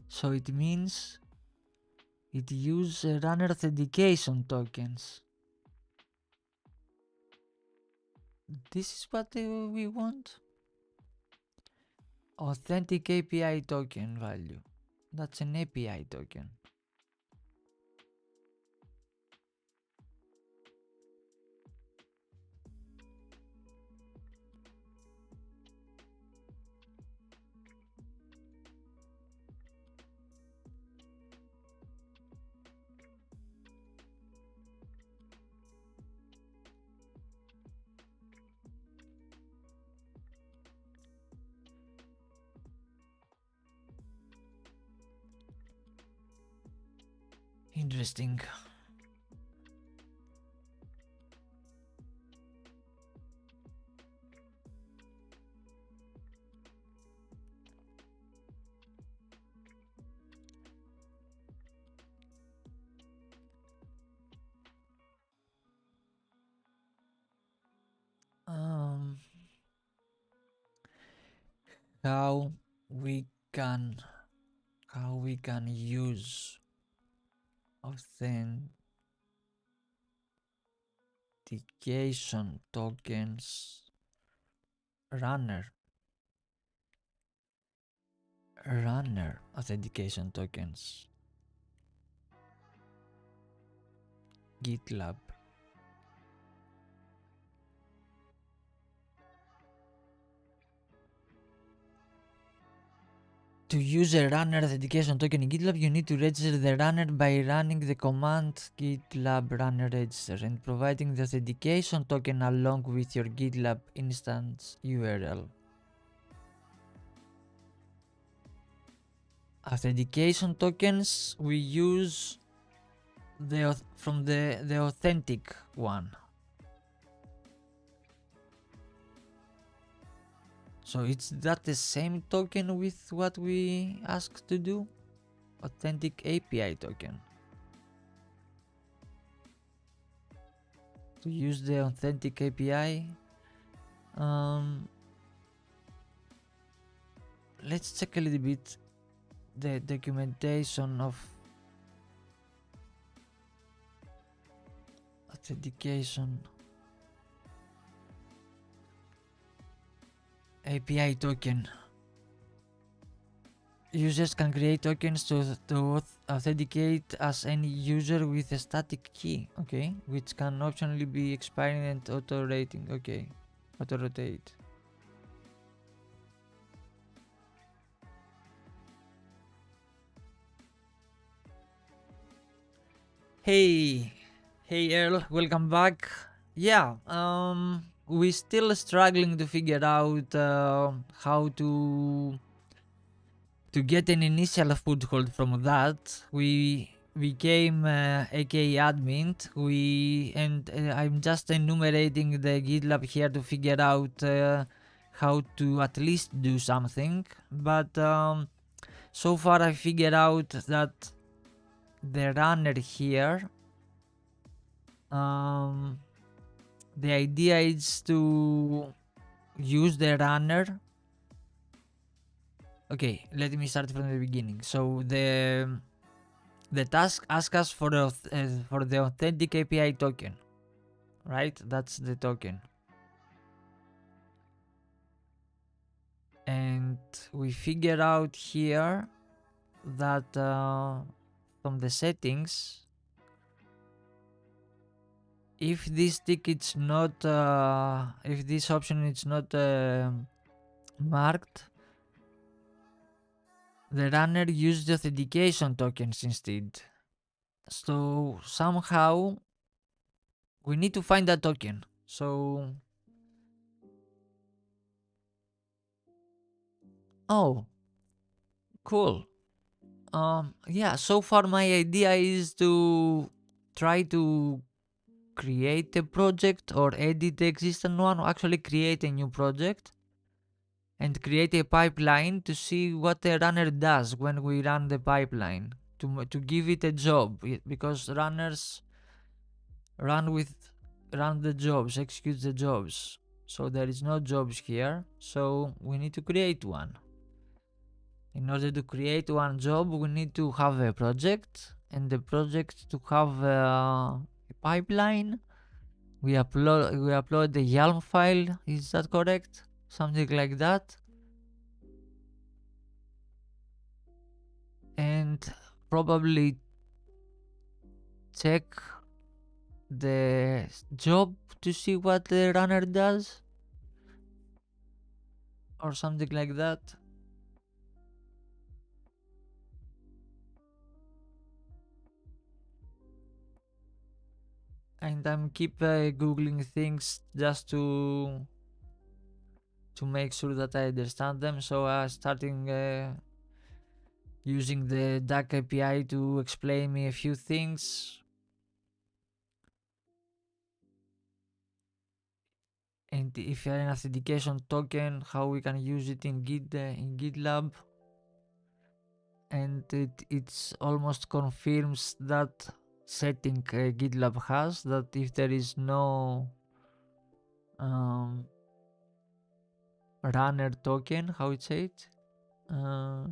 So it means it uses runner authentication tokens. This is what we want. Authentic API token value. That's an API token. Interesting. How we can use authentication tokens runner authentication tokens GitLab. To use a runner authentication token in GitLab, you need to register the runner by running the command GitLab runner register and providing the authentication token along with your GitLab instance URL. Authentication tokens we use from the authentic one. So it's that the same token with what we asked to do? Authentic API token. To use the authentic API, let's check a little bit the documentation of authentication API token. Users can create tokens to authenticate as any user with a static key, okay, which can optionally be expiring and auto-rating, okay, auto-rotate. Hey Earl, welcome back. Yeah, we still struggling to figure out how to get an initial foothold from that. We became AK admin. I'm just enumerating the GitLab here to figure out how to at least do something. But so far I figured out that the runner here, the idea is to use the runner. Okay, let me start from the beginning. So the task asks us for the authentic API token, right? That's the token. And we figure out here that from the settings, if this ticket's not, if this option is not marked, the runner used the authentication tokens instead. So somehow we need to find that token. So, oh, cool. Yeah, so far my idea is to try to create a project or edit the existing one, or actually create a new project and create a pipeline to see what the runner does when we run the pipeline to give it a job, because runners run with run the jobs, execute the jobs. So there is no jobs here, so we need to create one. In order to create one job, we need to have a project, and the project to have a pipeline. We upload the Yelm file. Is that correct? Something like that. And probably check the job to see what the runner does, or something like that. And I'm keep googling things just to make sure that I understand them. So starting using the DAC API to explain me a few things. And if you have an authentication token, how we can use it in GitLab. And it's almost confirms that setting GitLab has, that if there is no um, runner token, how it say it? Uh,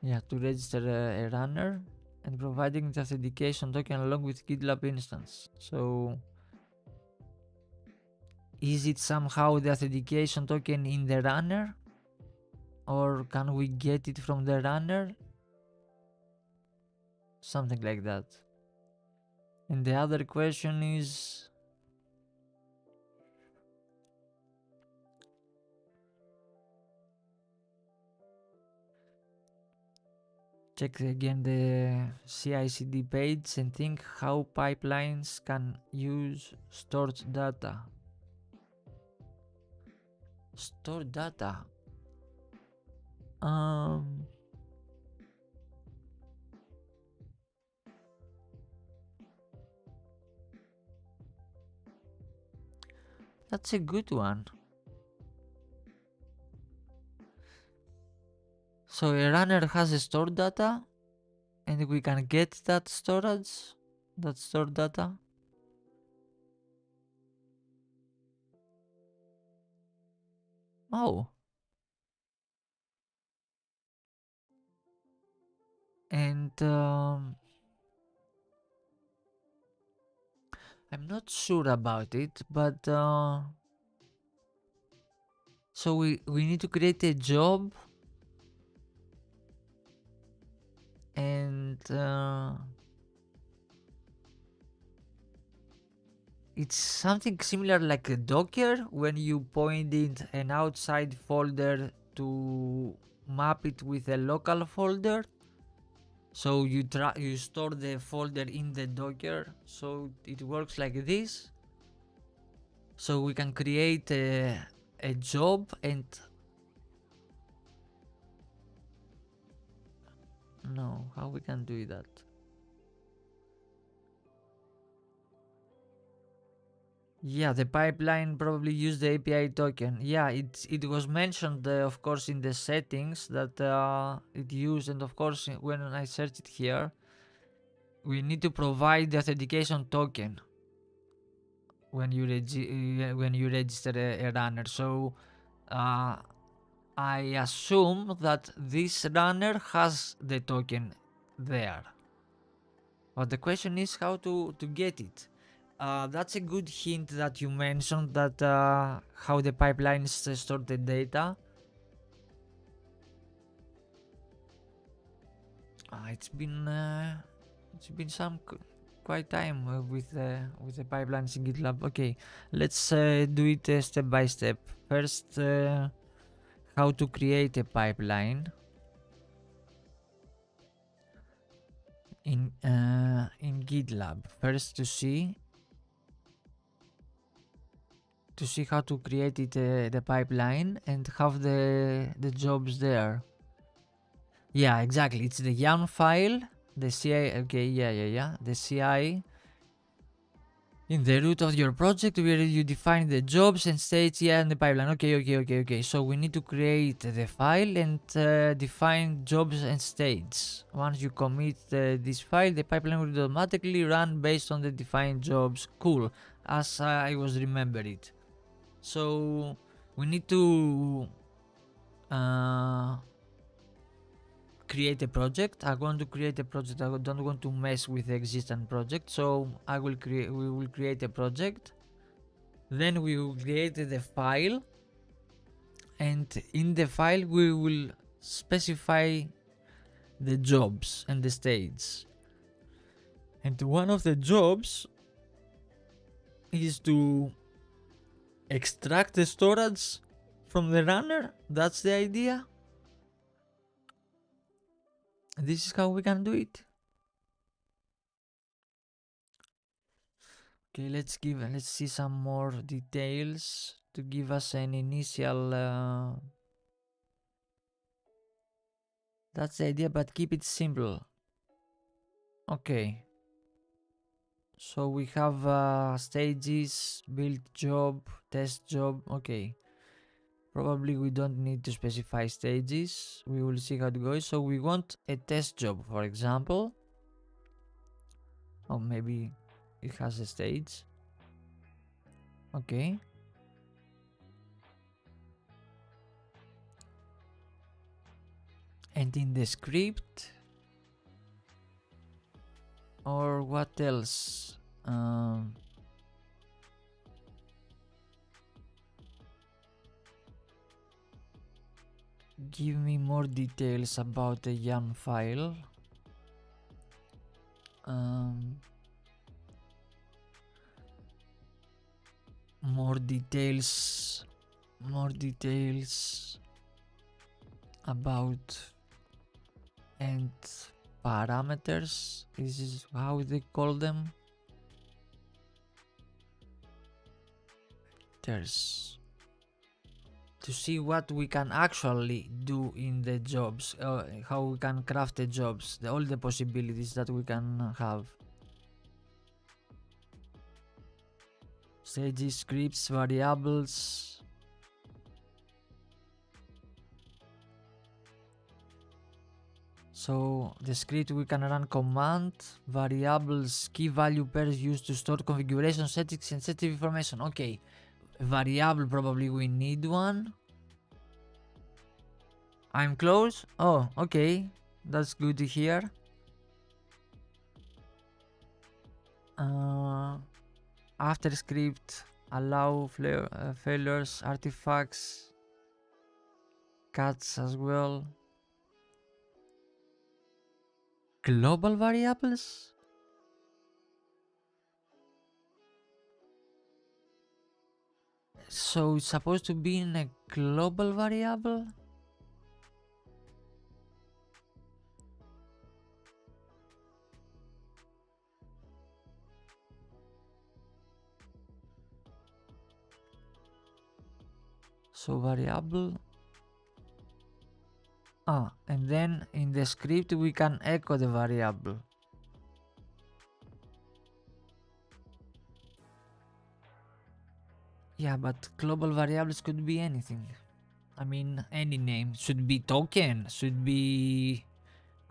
yeah, to register a runner and providing the authentication token along with GitLab instance. So is it somehow the authentication token in the runner, or can we get it from the runner? Something like that. And the other question is, check again the CI/CD page and think how pipelines can use stored data. Stored data. Um, that's a good one. So a runner has a stored data, and we can get that storage, that stored data. Oh, and I'm not sure about it, but so we need to create a job, and it's something similar like a Docker when you point it an outside folder to map it with a local folder. So you store the folder in the Docker, so it works like this. So we can create a job, and no, how we can do that? Yeah, the pipeline probably use the API token. Yeah, it was mentioned, of course, in the settings that it used, and of course, when I search it here, we need to provide the authentication token when you register a runner. So uh, I assume that this runner has the token there. But the question is how to get it. That's a good hint that you mentioned, that how the pipelines store the data. Uh, it's been uh, it's been some quite time with the pipelines in GitLab. Okay, let's do it step by step. First, how to create a pipeline in GitLab. First, to see how to create it the pipeline and have the jobs there. Yeah, exactly. It's the YAML file, the CI. Okay, yeah. The CI in the root of your project where you define the jobs and states, yeah, in the pipeline. Okay. So we need to create the file and define jobs and states. Once you commit this file, the pipeline will automatically run based on the defined jobs. Cool, as I was remember it. So we need to create a project. I want to create a project. I don't want to mess with the existing project, so we will create a project. Then we will create the file, and in the file we will specify the jobs and the states. And one of the jobs is to extract the storage from the runner. That's the idea. This is how we can do it. Okay, let's see some more details to give us an initial that's the idea, but keep it simple. Okay, so we have stages, build job, test job. Okay, probably we don't need to specify stages. We will see how it goes. So we want a test job, for example. Or maybe it has a stage. Okay. And in the script, or what else? Give me more details about the YAML file. More details about and parameters. This is how they call them. There's to see what we can actually do in the jobs, how we can craft the jobs, all the possibilities that we can have. Stages, scripts, variables. So the script we can run command, variables, key value pairs used to store configuration settings, sensitive information. Okay, variable probably we need one. I'm close. Oh, okay, that's good to hear. After script, allow failures, artifacts, cuts as well. Global variables? So it's supposed to be in a global variable? So variable. And then in the script we can echo the variable. Yeah, but global variables could be anything. I mean, any name. Should be token, should be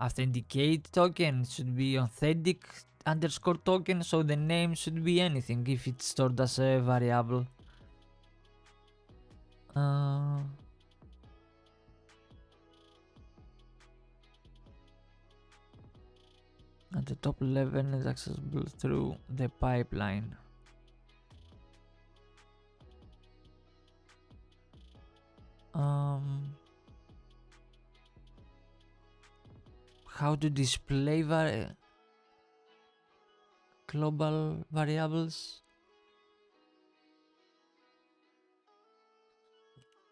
authenticate token, should be authentic underscore token, so the name should be anything if it's stored as a variable. At the top level is accessible through the pipeline. How to display global variables.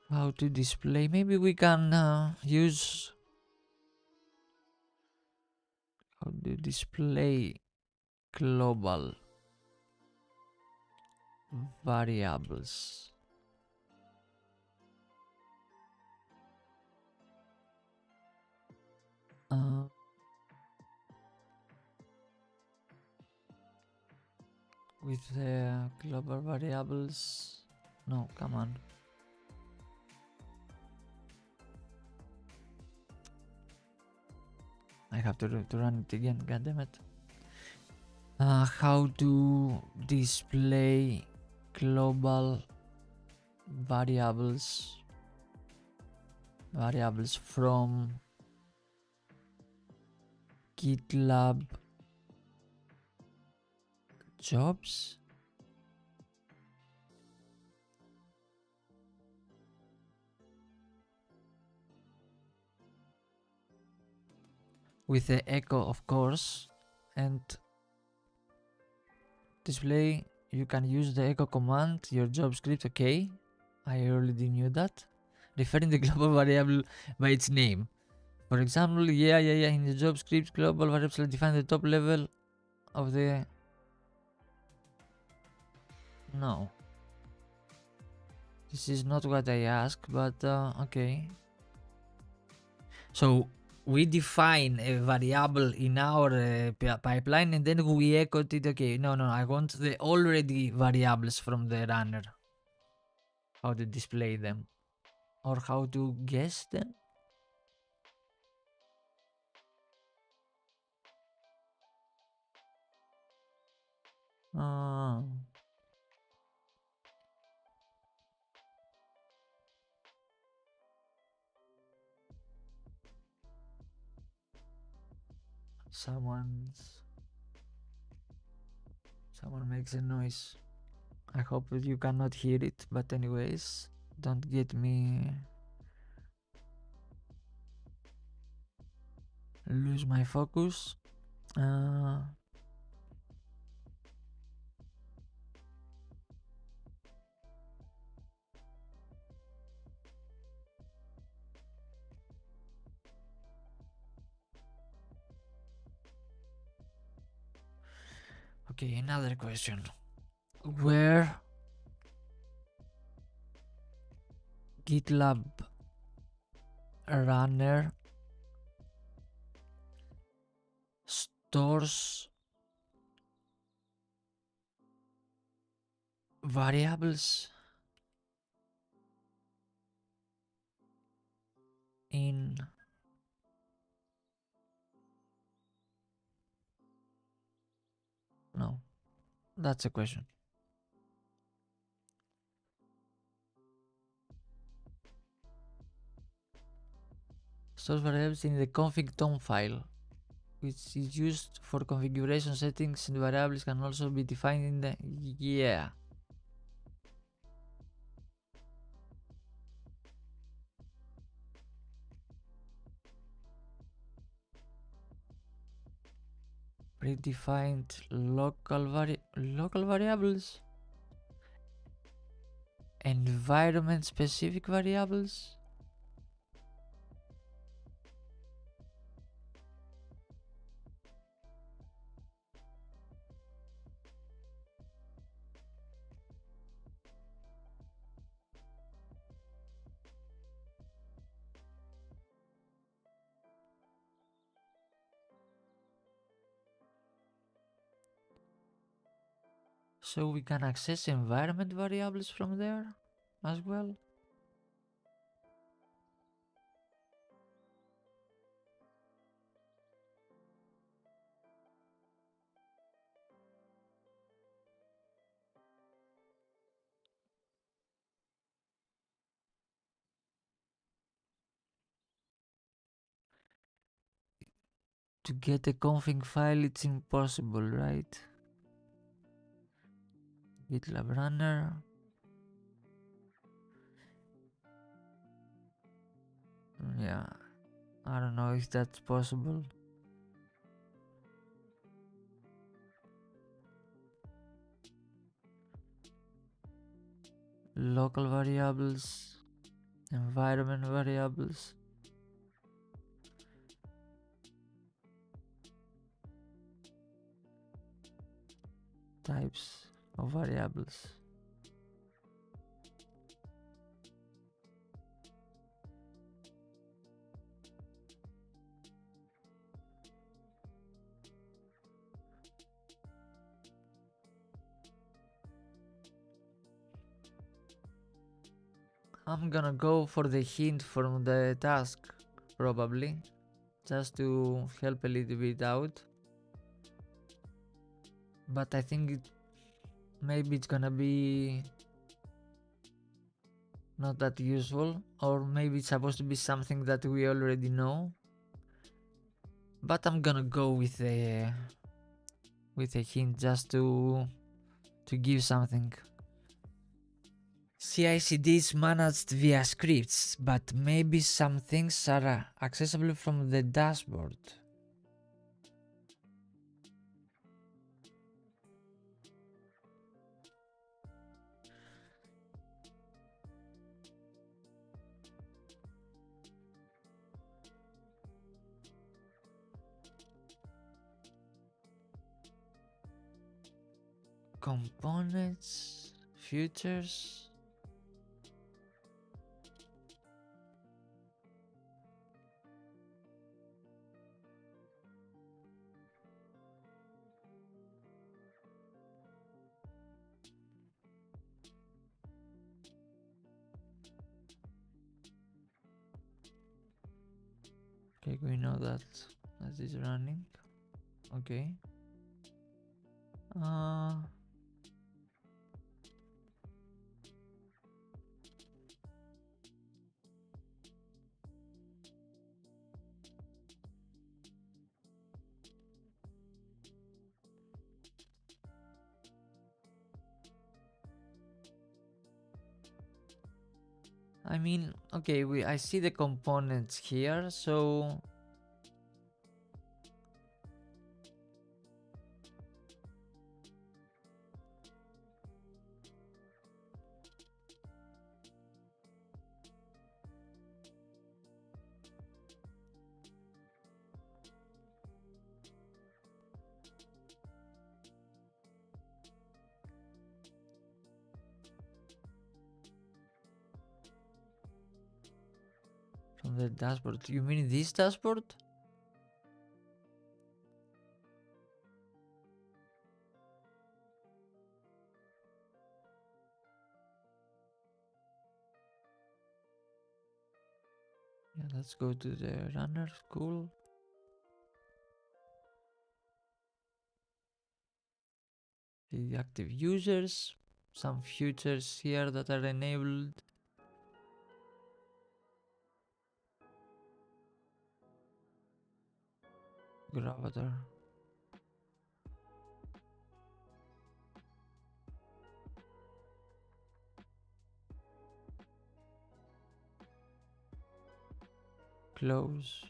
How to display? Maybe we can use how to display global variables. With global variables. No, come on. I have to run it again. God damn it. How to display global variables from GitLab jobs. With the echo, of course, and display. You can use the echo command, your job script. Okay, I already knew that. Referring the global variable by its name. For example, yeah, in the job script, global variables will define the top level of the... No. This is not what I asked, but okay. So we define a variable in our pipeline and then we echoed it. Okay, no, I want the already variables from the runner. How to display them or how to guess them. Someone makes a noise. I hope you cannot hear it, but anyways, don't get me lose my focus. Okay, another question. Where GitLab runner stores variables in no, that's a question. Stores variables in the config tom file, which is used for configuration settings, and variables can also be defined in the... Yeah. Predefined local variables, environment specific variables. So we can access environment variables from there as well. To get a config file, it's impossible, right? GitLab runner. Yeah, I don't know if that's possible. local variables, environment variables, types of variables. I'm gonna go for the hint from the task, probably, just to help a little bit out. But I think maybe it's gonna be not that useful, or maybe it's supposed to be something that we already know. But I'm gonna go with a hint just to give something. CI/CD is managed via scripts, but maybe some things are accessible from the dashboard. Components, futures. Okay, we know that is running. Okay. I mean, okay, I see the components here, so from the dashboard. You mean this dashboard? Yeah, let's go to the runner. Cool. The active users, some futures here that are enabled. Gravatar. Close.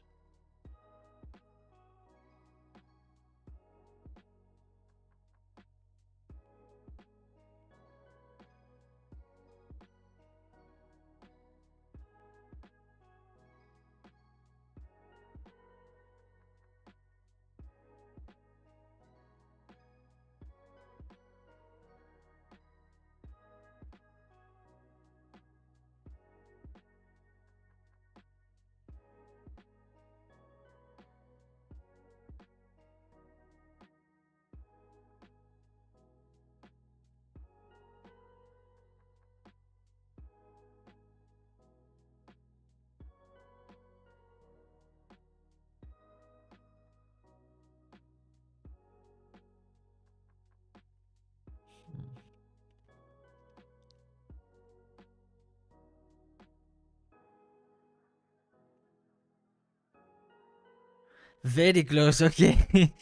Very close, okay.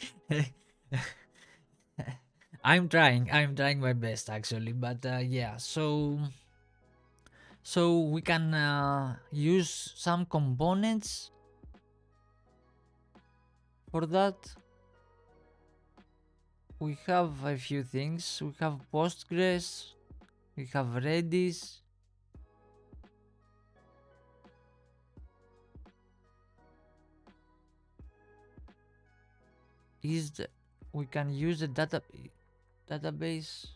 I'm trying my best actually, but yeah, so we can use some components for that. We have a few things. We have Postgres, We have Redis. We can use the database.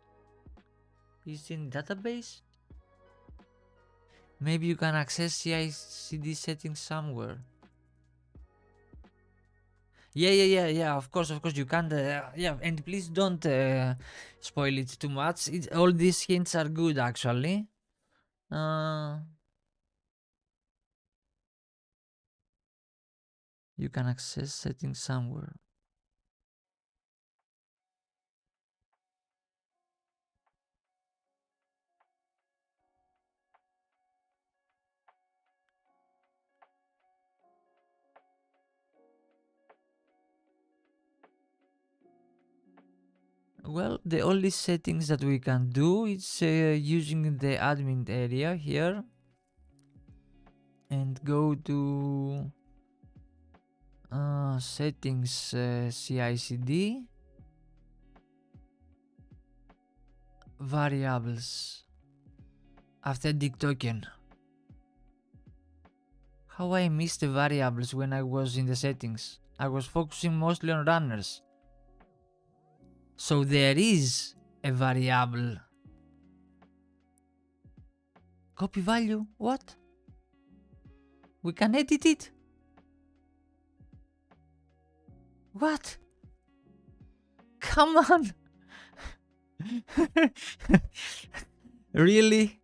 Is in database? Maybe you can access CI/CD settings somewhere. Yeah. Of course, you can't. Yeah, and please don't spoil it too much. All these hints are good, actually. You can access settings somewhere. Well, the only settings that we can do is using the admin area here and go to settings CI/CD variables authentic token. How I missed the variables when I was in the settings? I was focusing mostly on runners. So there is a variable. Copy value? What? We can edit it? What? Come on! Really?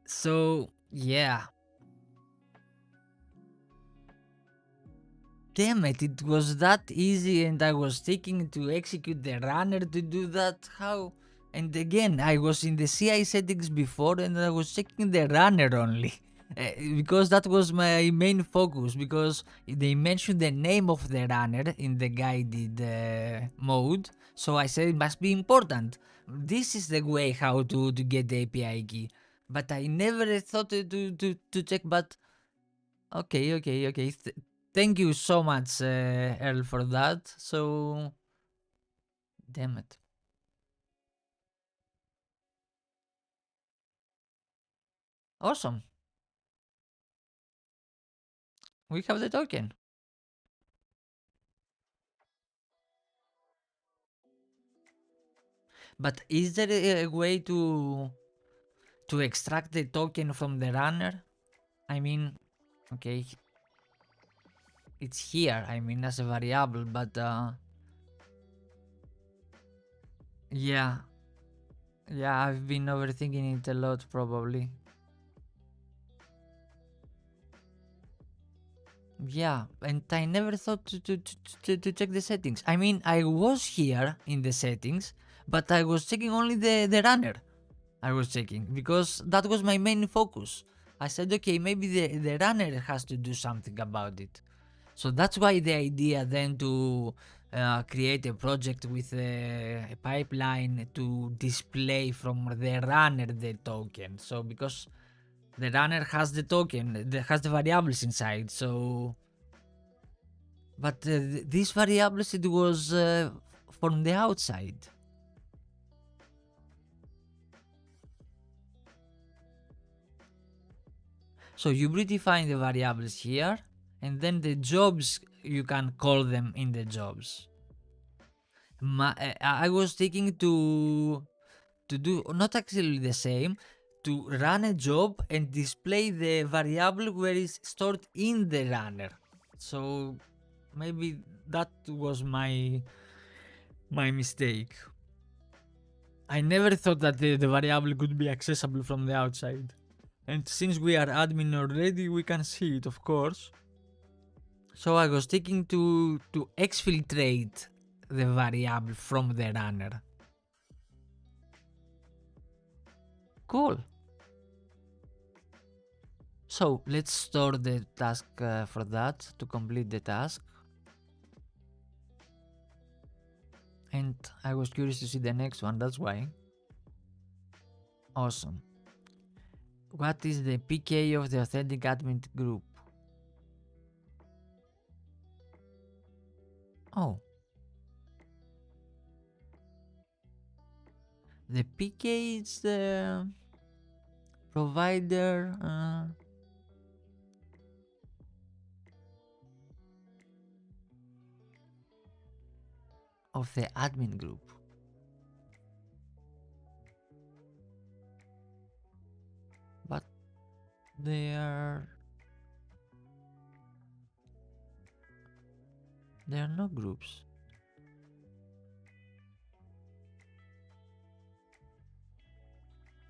So, yeah. Damn it was that easy and I was taking to execute the runner to do that. How? And again, I was in the CI settings before and I was checking the runner only. Because that was my main focus, because they mentioned the name of the runner in the guided mode, so I said it must be important. This is the way how to get the API key, but I never thought to check. But okay. Thank you so much, Earl, for that. So, damn it. Awesome. We have the token. But is there a way to extract the token from the runner? I mean, okay, it's here. I mean, as a variable, but yeah, I've been overthinking it a lot, probably. Yeah, and I never thought to check the settings. I mean, I was here in the settings, but I was checking only the runner. I was checking because that was my main focus. I said, okay, maybe the runner has to do something about it. So that's why the idea then to create a project with a pipeline to display from the runner the token. So because the runner has the token, has the variables inside. So, but these variables, it was from the outside. So you predefine the variables here, and then the jobs, you can call them in the jobs. I was thinking to do not actually the same, to run a job and display the variable where it's stored in the runner. So maybe that was my mistake. I never thought that the variable could be accessible from the outside. And since we are admin already, we can see it, of course. So I was thinking to exfiltrate the variable from the runner. Cool. So let's store the task for that to complete the task. And I was curious to see the next one, that's why. Awesome. What is the PK of the authentic admin group? Oh. The PK is the provider. Of the admin group. But there are no groups.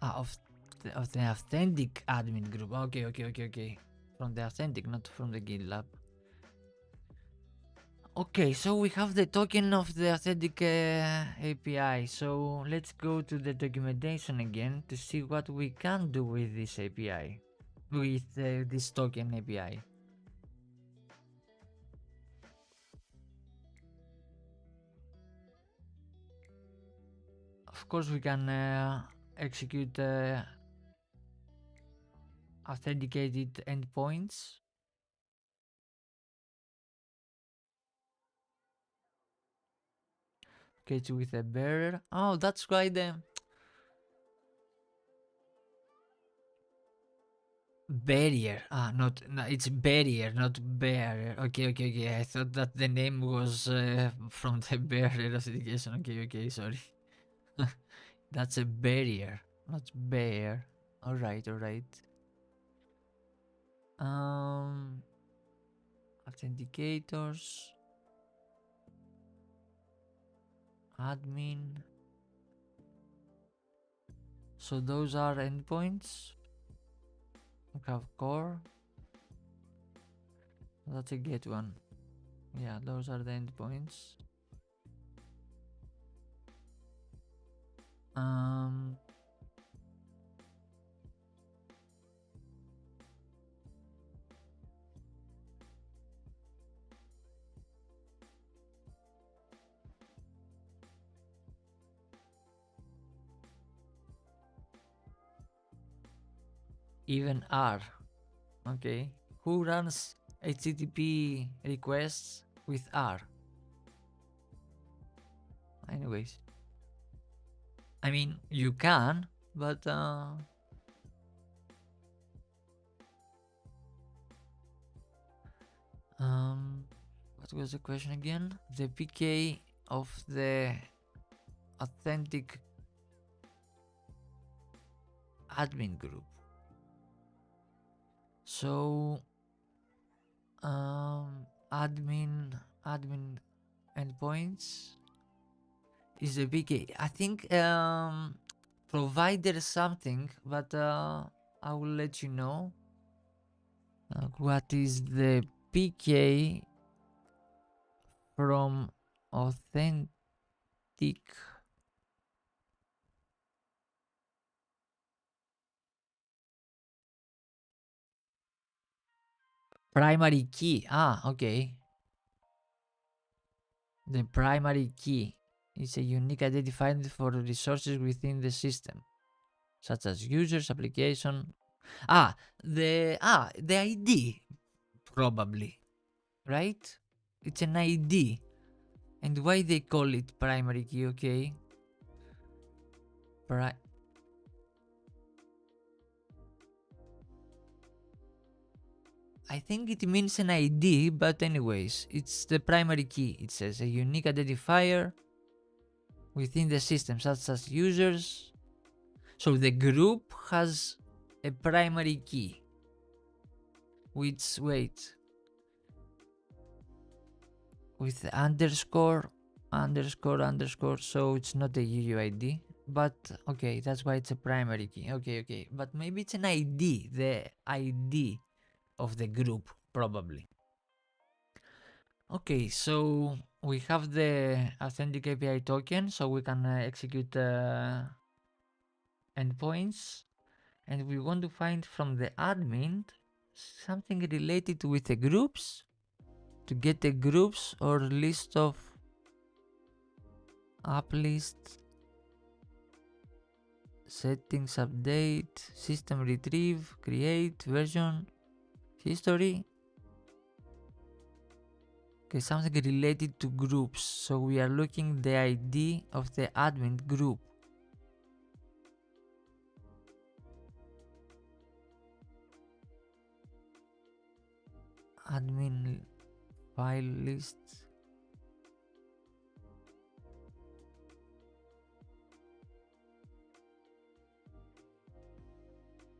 Of the authentic admin group. Okay. From the authentic, not from the GitLab. Okay, so we have the token of the authentic API. So let's go to the documentation again to see what we can do with this API, with this token API. Of course, we can execute authenticated endpoints. Okay, it's with a barrier. Oh, that's why the barrier. Not no, it's barrier, not barrier. Okay. I thought that the name was from the barrier authentication. Okay. Sorry. That's a barrier, not bear. All right. Authenticators, admin. So those are endpoints. We have core. That's a get one. Yeah, those are the endpoints. Even R. Okay. Who runs HTTP requests with R? Anyways. I mean, you can, but what was the question again? The PK of the authentic admin group. So admin endpoints is the PK. I think provider something, but I will let you know. What is the PK from authentic primary key? Okay. The primary key is a unique identifier for resources within the system, such as users, application. The ID, probably, right? It's an ID. And why they call it primary key? Okay. I think it means an ID, but anyways, it's the primary key. It says a unique identifier within the system, such as users. So the group has a primary key, which, wait, with underscore, so it's not a UUID, but okay, that's why it's a primary key. Okay, but maybe it's an ID, the ID of the group, probably. Okay, so we have the authentic API token, so we can execute endpoints, and we want to find from the admin something related with the groups, to get the groups or list of app lists, settings update, system retrieve, create, version, history. Okay, something related to groups. So we are looking the ID of the admin group. admin file list.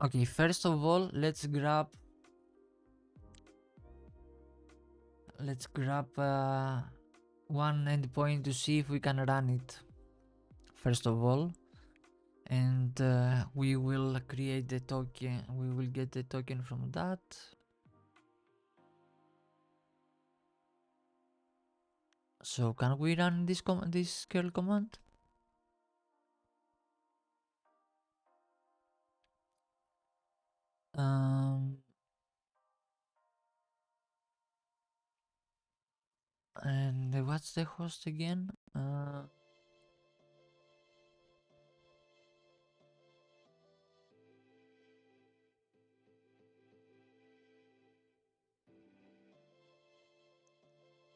Okay, first of all, let's grab one endpoint to see if we can run it. First of all, and we will create the token. We will get the token from that. So can we run this curl command? And what's the host again?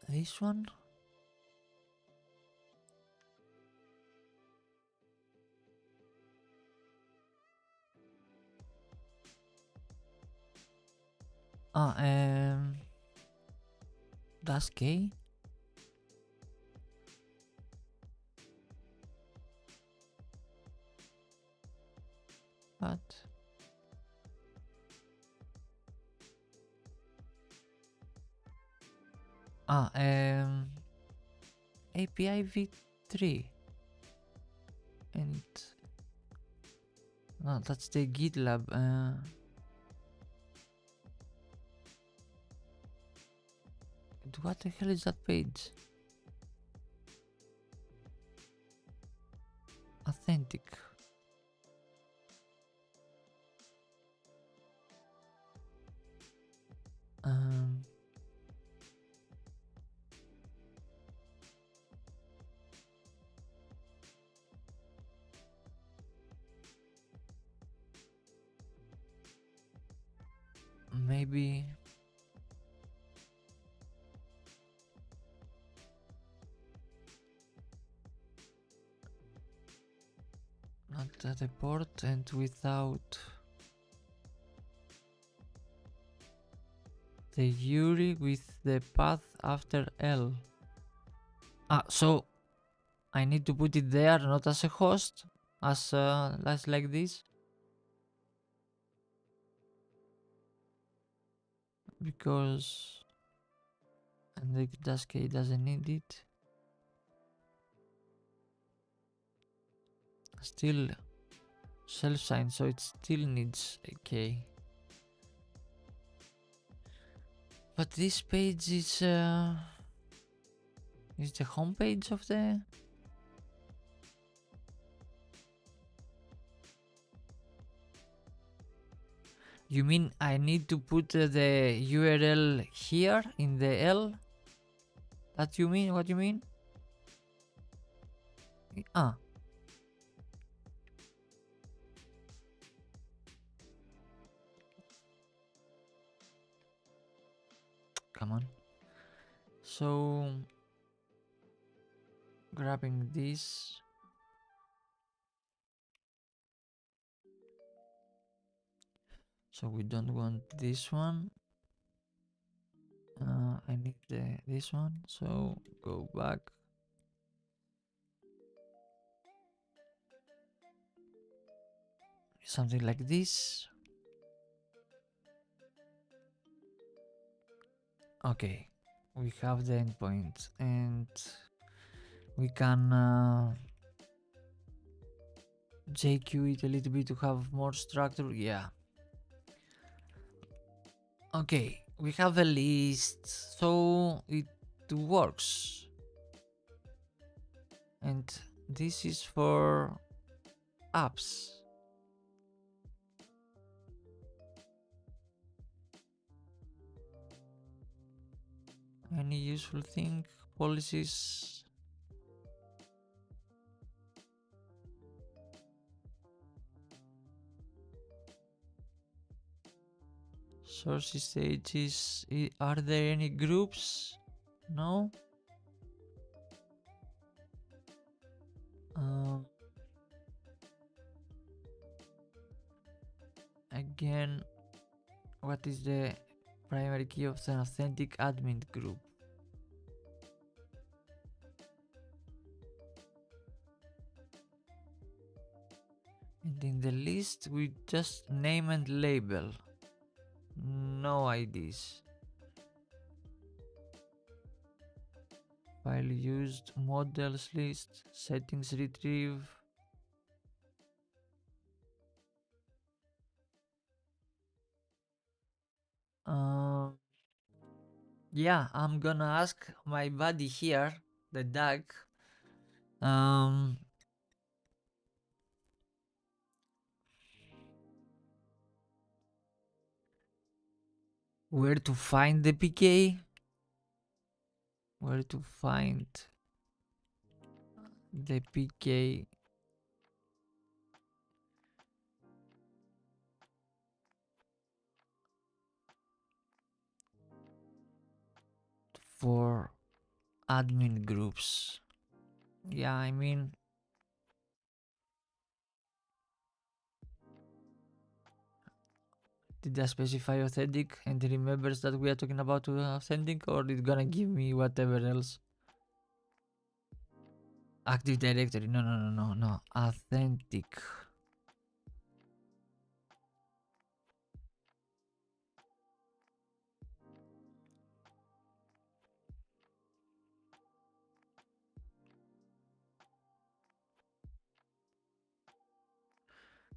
This one? That's K. What? API v3. And no, that's the GitLab. What the hell is that page? Authentic. Maybe not at the port and without the URI with the path after L. So I need to put it there, not as a host, as like this, because and the Dasky doesn't need it. Still self sign, so it still needs a key. But this page is the home page of the. You mean I need to put the URL here in the L? That you mean? What you mean? Come on. So grabbing this. So we don't want this one. I need this one. So go back. Something like this. Okay, we have the endpoint and we can JQ it a little bit to have more structure. Yeah. Okay, we have a list, so it works. And this is for apps. Any useful thing? Policies. Sources stages. Are there any groups? No. Again, what is the primary key of the authentic admin group. And in the list we just name and label. No IDs. File used, models list, settings retrieve. Yeah, I'm gonna ask my buddy here, the duck, um, where to find the PK, where to find the PK for admin groups. Yeah, I mean, did I specify authentic and it remembers that we are talking about authentic, or it gonna give me whatever else? Active directory, no, authentic.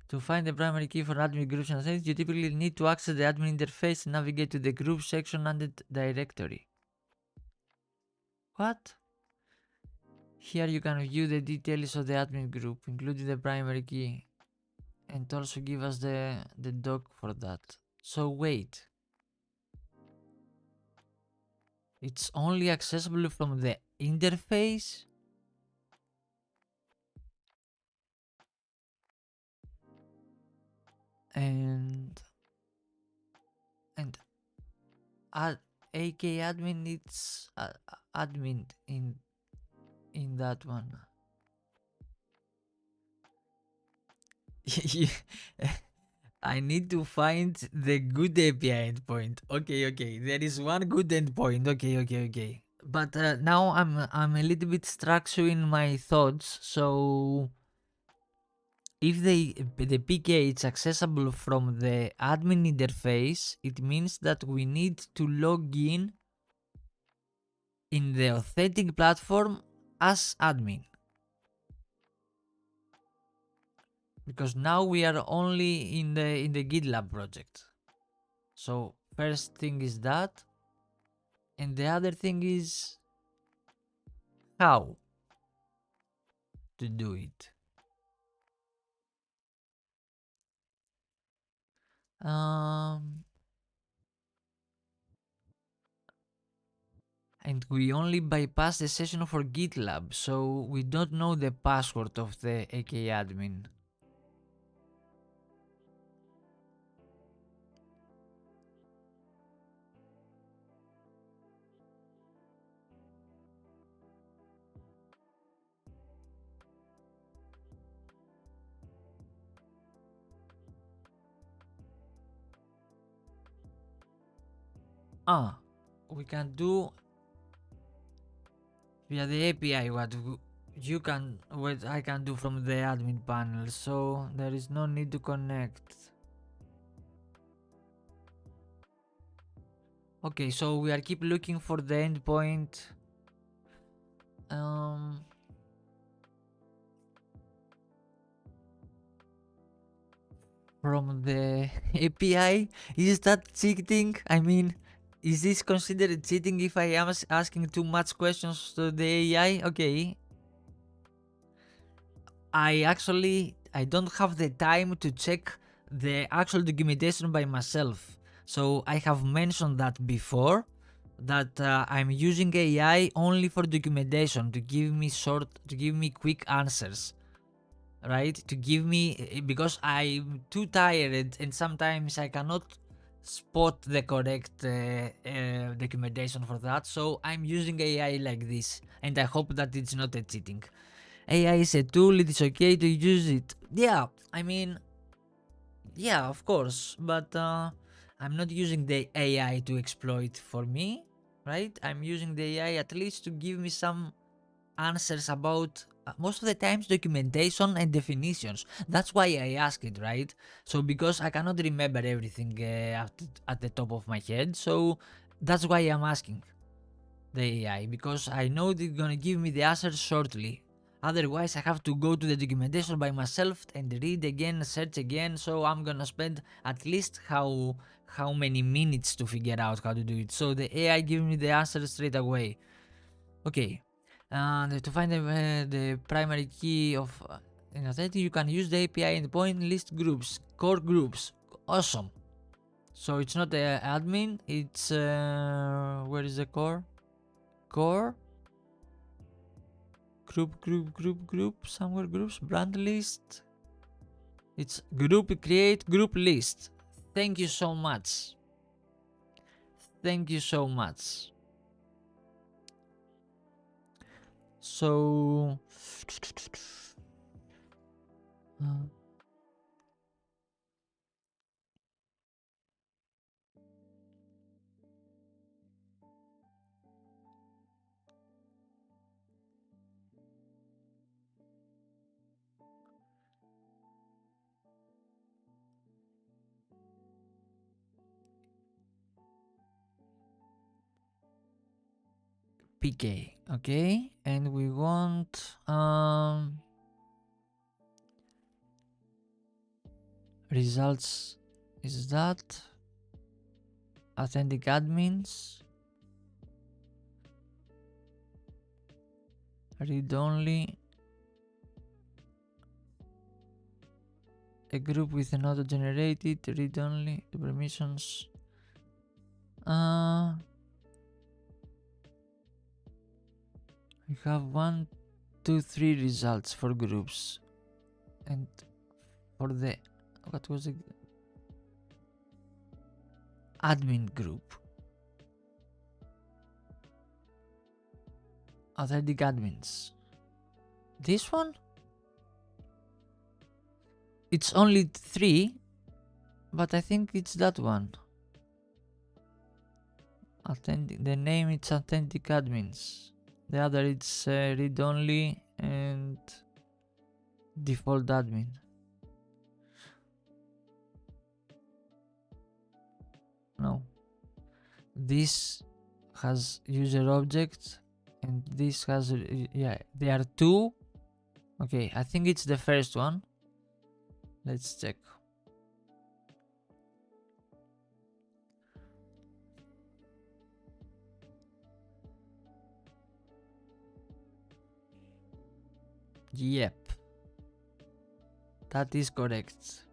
To find the primary key for admin groups and settings, you typically need to access the admin interface and navigate to the group section under the directory. What? Here you can view the details of the admin group, including the primary key, and also give us the doc for that. So wait, it's only accessible from the interface? And AK admin, it's admin in that one. I need to find the good API endpoint. Okay. There is one good endpoint. Okay. But now I'm a little bit structuring my thoughts. So if the PK is accessible from the admin interface, it means that we need to log in the authentic platform as admin. Because now we are only in the GitLab project. So first thing is that, and the other thing is how to do it. And we only bypass the session for GitLab, so we don't know the password of the AK admin. We can do via the API what I can do from the admin panel, so there is no need to connect. Okay, so we are keep looking for the endpoint. From the API. Is that cheating? I mean, is this considered cheating if I am asking too much questions to the AI? Okay. I don't have the time to check the actual documentation by myself. So I have mentioned that before, that I'm using AI only for documentation to give me quick answers, right? To give me, because I'm too tired and sometimes I cannot spot the correct documentation for that. So I'm using AI like this, and I hope that it's not a cheating. AI is a tool, it is okay to use it. Yeah, I mean, yeah, of course, but I'm not using the AI to exploit for me, right? I'm using the AI at least to give me some answers about most of the times documentation and definitions. That's why I ask it, right? So because I cannot remember everything at the top of my head, so that's why I'm asking the AI, because I know they're gonna give me the answers shortly. Otherwise, I have to go to the documentation by myself and read again, search again. So I'm gonna spend at least how many minutes to figure out how to do it. So the AI gives me the answer straight away. Okay, and to find the primary key of in Authentic, you can use the API endpoint list groups, core groups. Awesome. So it's not the admin. It's where is the core? Core group somewhere groups brand list. It's group create group list. Thank you so much. Thank you so much. So uh, PK, okay, and we want results. Is that authentic admins? Read only. A group with an auto generated read only. The permissions. We have 1, 2, 3 results for groups, and for the what was the admin group? Authentic admins. This one? It's only 3, but I think it's that one. Authentic. The name it's authentic admins. The other it's read only and default admin. No. This has user objects and this has yeah, there are 2. Okay, I think it's the first one. Let's check. Yep, that is correct.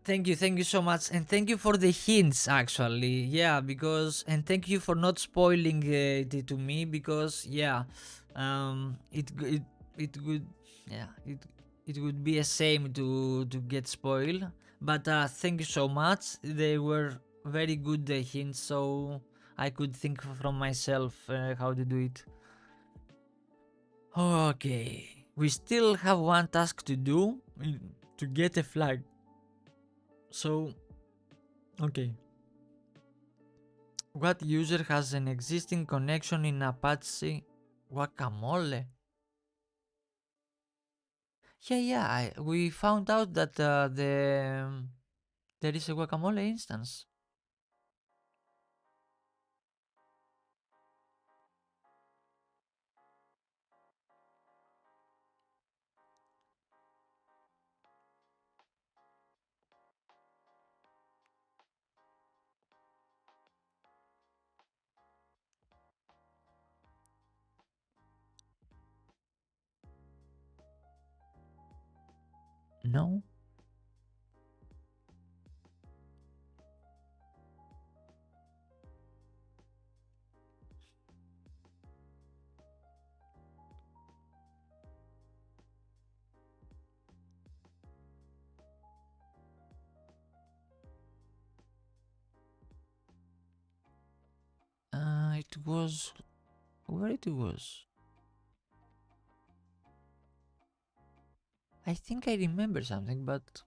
Thank you so much, and thank you for the hints. Actually, yeah, because and thank you for not spoiling it to me, because yeah, it would yeah it would be a shame to get spoiled. But thank you so much. They were very good hints, so I could think from myself how to do it. Okay, we still have one task to do to get a flag. So, okay. What user has an existing connection in Apache Guacamole? Yeah. We found out that there is a Guacamole instance. No? It was where it was. I think I remember something, but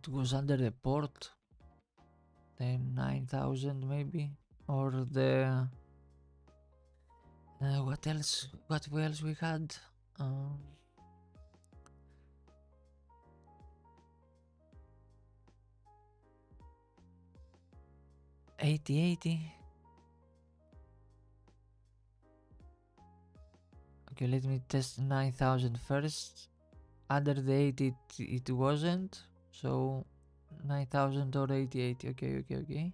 it was under the port. The 9000 maybe, or the what else? What else we had? 8080. Okay, let me test 9000 first. Under the 80 it wasn't, so 9000 or 8080. Okay.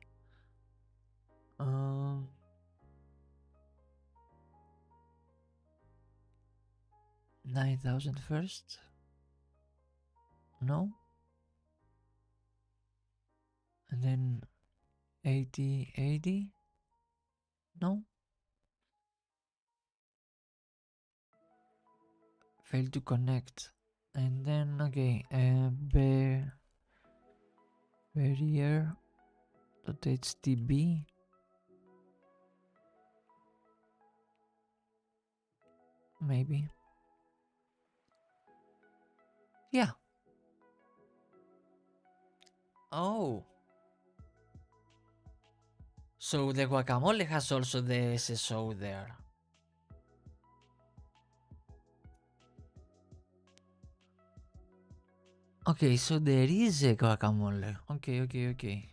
9000 first. No. And then 8080. No. Failed to connect. And then okay, barrier.htb. Maybe. Yeah. Oh. So the guacamole has also the SSO there. Okay, so there is a guacamole. Okay.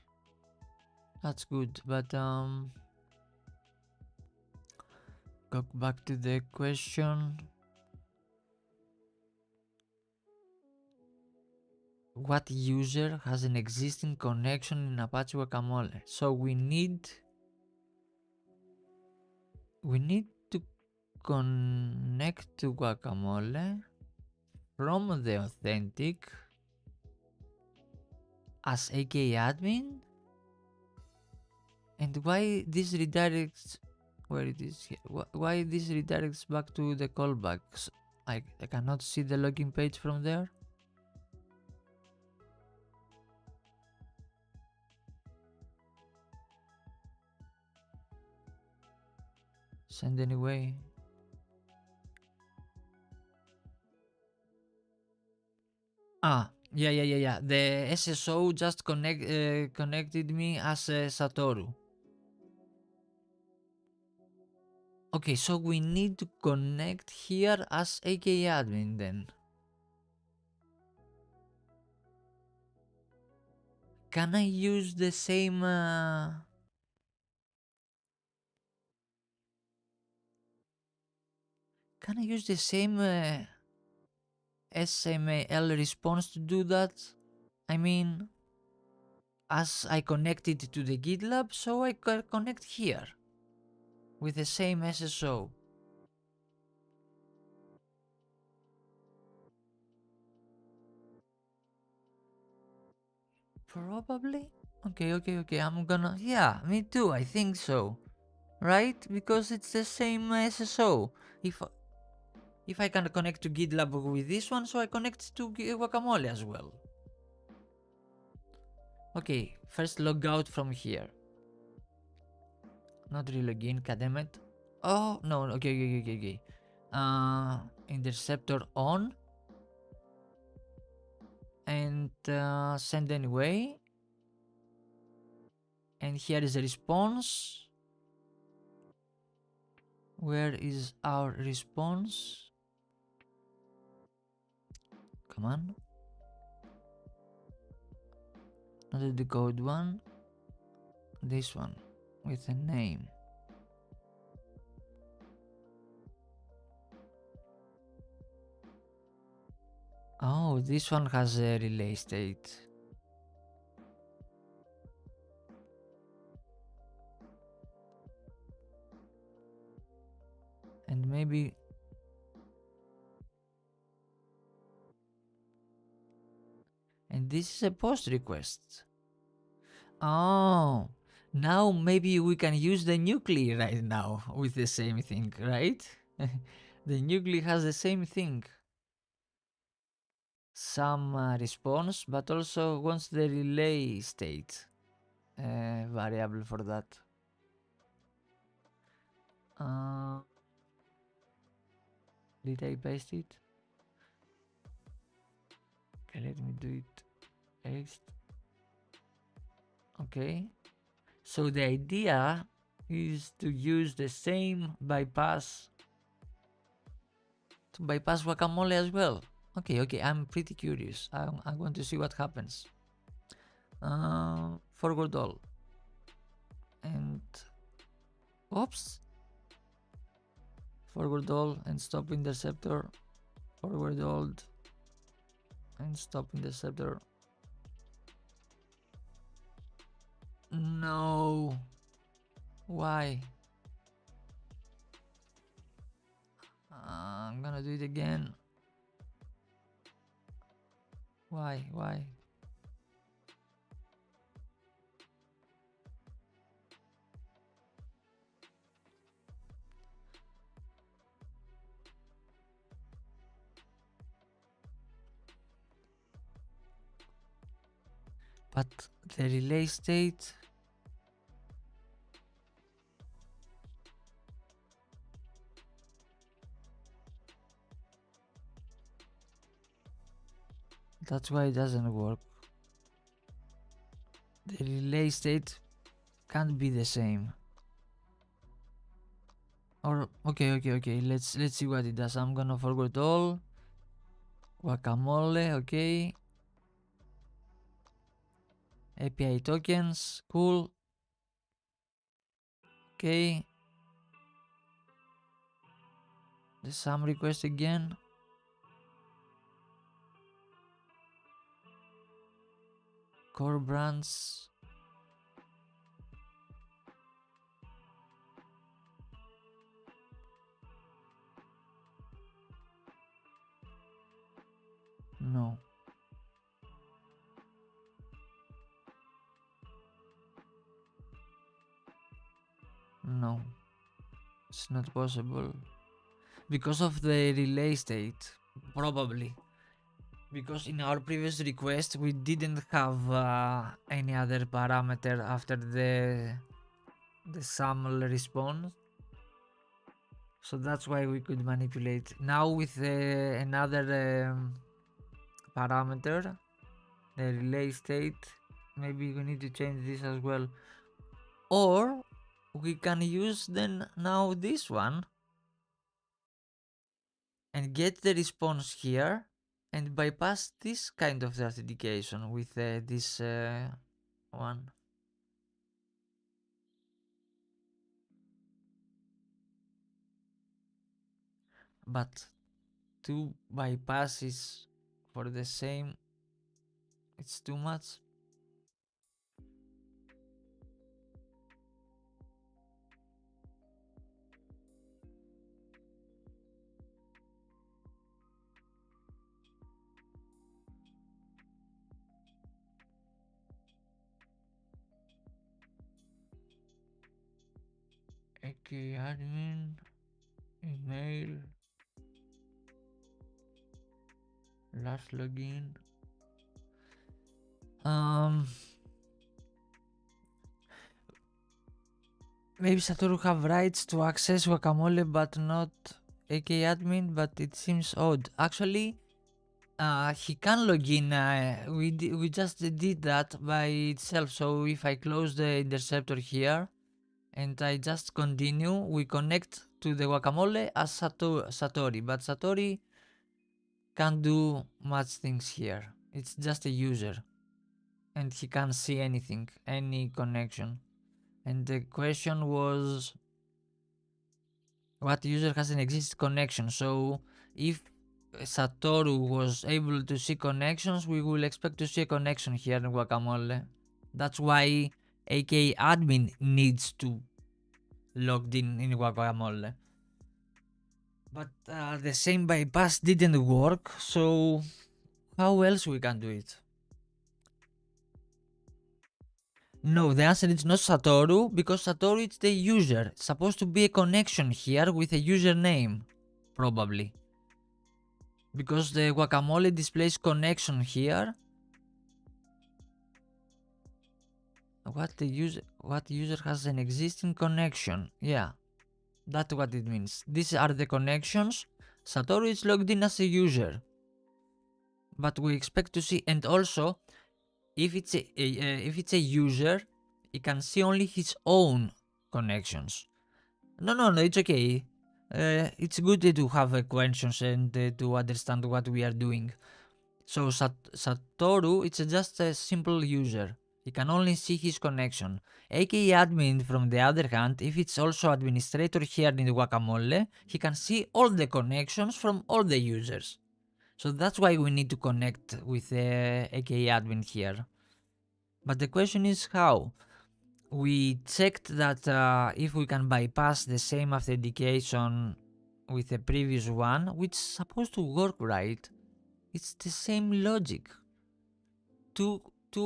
That's good, but go back to the question. What user has an existing connection in Apache Guacamole? So we need to connect to Guacamole from the authentic as AK admin. And why this redirects, where it is here, why this redirects back to the callbacks? I cannot see the login page from there. Send anyway. Yeah. The SSO just connected me as a Satoru. Okay, so we need to connect here as AK admin then. Can I use the same SML response to do that? I mean, as I connected to the GitLab, so I can connect here with the same SSO. Probably. Okay. I'm gonna. Yeah, me too. I think so. Right? Because it's the same SSO. If I can connect to GitLab with this one, so I connect to Guacamole as well. Okay, first log out from here. Not relogin, goddammit. Oh, no, okay. Interceptor on. And send anyway. And here is the response. Where is our response? Come on. Not the decode one. This one with a name. Oh, this one has a relay state. And maybe... And this is a post request. Oh, now maybe we can use the nuclei right now with the same thing, right? The nuclei has the same thing. Some response, but also wants the relay state variable for that. Did I paste it? Okay, let me do it Paste. Okay. So the idea is to use the same bypass to bypass guacamole as well. Okay, okay, I'm pretty curious. I'm going to see what happens. Forward all. And oops. Forward all and stop interceptor. Forward all and stop interceptor. No. Why? I'm gonna do it again. Why? Why? But the relay state. That's why it doesn't work. The relay state can't be the same. Or okay. Let's see what it does. I'm gonna forward all. Guacamole, okay. API tokens, cool. Okay. The SAM request again. Core brands. No. No. It's not possible. Because of the relay state. Probably. Because in our previous request we didn't have any other parameter after the SAML response. So that's why we could manipulate. Now with another parameter, the relay state, maybe we need to change this as well. Or we can use then now this one and get the response here and bypass this kind of authentication with this one. But two bypasses for the same, it's too much. Okay, admin, email, last login. Maybe Satoru have rights to access Guacamole but not AK admin, but it seems odd. Actually, he can log in. We just did that by itself. So if I close the interceptor here and I just continue, we connect to the Guacamole as Satori, but Satori can't do much things here. It's just a user and he can't see anything, any connection. And the question was, what user has an existing connection? So if Satoru was able to see connections, we will expect to see a connection here in Guacamole. That's why AK admin needs to logged in Guacamole. But the same bypass didn't work, so how else we can do it? No, the answer is not Satoru, because Satoru is the user. It's supposed to be a connection here with a username, probably. Because the Guacamole displays connection here. What user has an existing connection? Yeah, that's what it means. These are the connections. Satoru is logged in as a user. But we expect to see, and also if it's a user, he can see only his own connections. No, it's okay. It's good to have questions and to understand what we are doing. So Satoru, it's just a simple user. He can only see his connection. AKA admin, from the other hand, if it's also administrator here in the Guacamole, he can see all the connections from all the users. So that's why we need to connect with AKA admin here. But the question is how? We checked that if we can bypass the same authentication with the previous one, which is supposed to work, right? It's the same logic. Two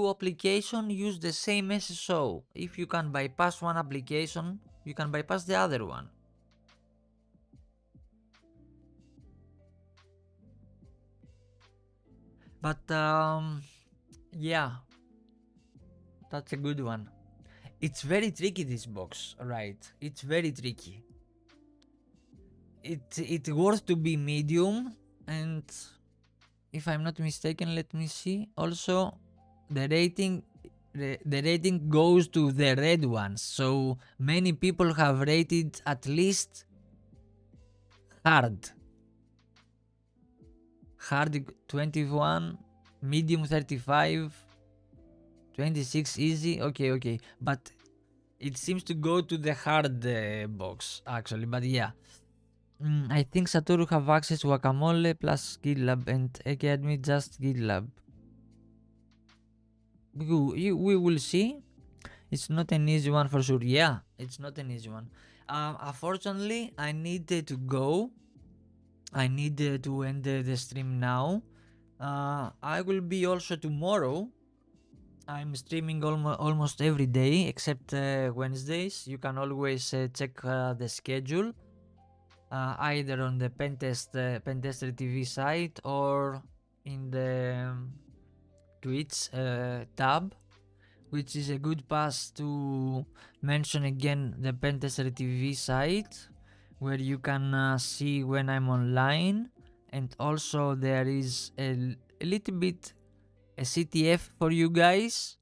applications use the same SSO. If you can bypass one application, you can bypass the other one. But yeah, that's a good one. It's very tricky, this box, right? It's very tricky. It worth to be medium, and if I'm not mistaken, let me see. Also, the rating goes to the red ones. So many people have rated at least hard. Hard 21, medium 35, 26 easy. Okay. But it seems to go to the hard box actually. But yeah. I think Satoru have access to Guacamole plus GitLab and Academy just GitLab. We will see. It's not an easy one for sure. Yeah, it's not an easy one. Unfortunately, I needed to go. I need to end the stream now. I will be also tomorrow. I'm streaming almost every day except Wednesdays. You can always check the schedule either on the Pentester TV site or in the Twitch tab, which is a good pass to mention again the Pentester TV site, where you can see when I'm online, and also there is a little bit a CTF for you guys.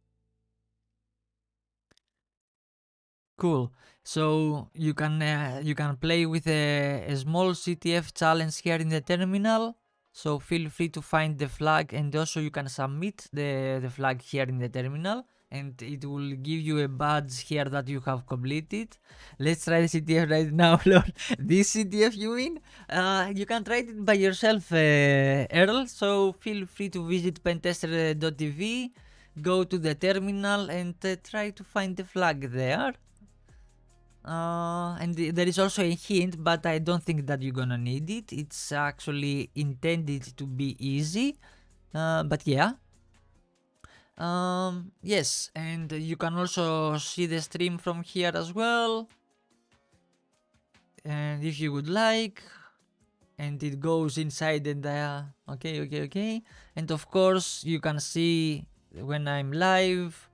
Cool. So you can play with a small CTF challenge here in the terminal. So feel free to find the flag, and also you can submit the flag here in the terminal, and it will give you a badge here that you have completed. Let's try the CTF right now, Lord. This CTF you mean? You can try it by yourself, Earl. So feel free to visit pentester.tv, go to the terminal, and try to find the flag there. And there is also a hint, but I don't think that you're gonna need it. It's actually intended to be easy. But yeah. Yes, and you can also see the stream from here as well. And if you would like, and it goes inside and okay. And of course, you can see when I'm live.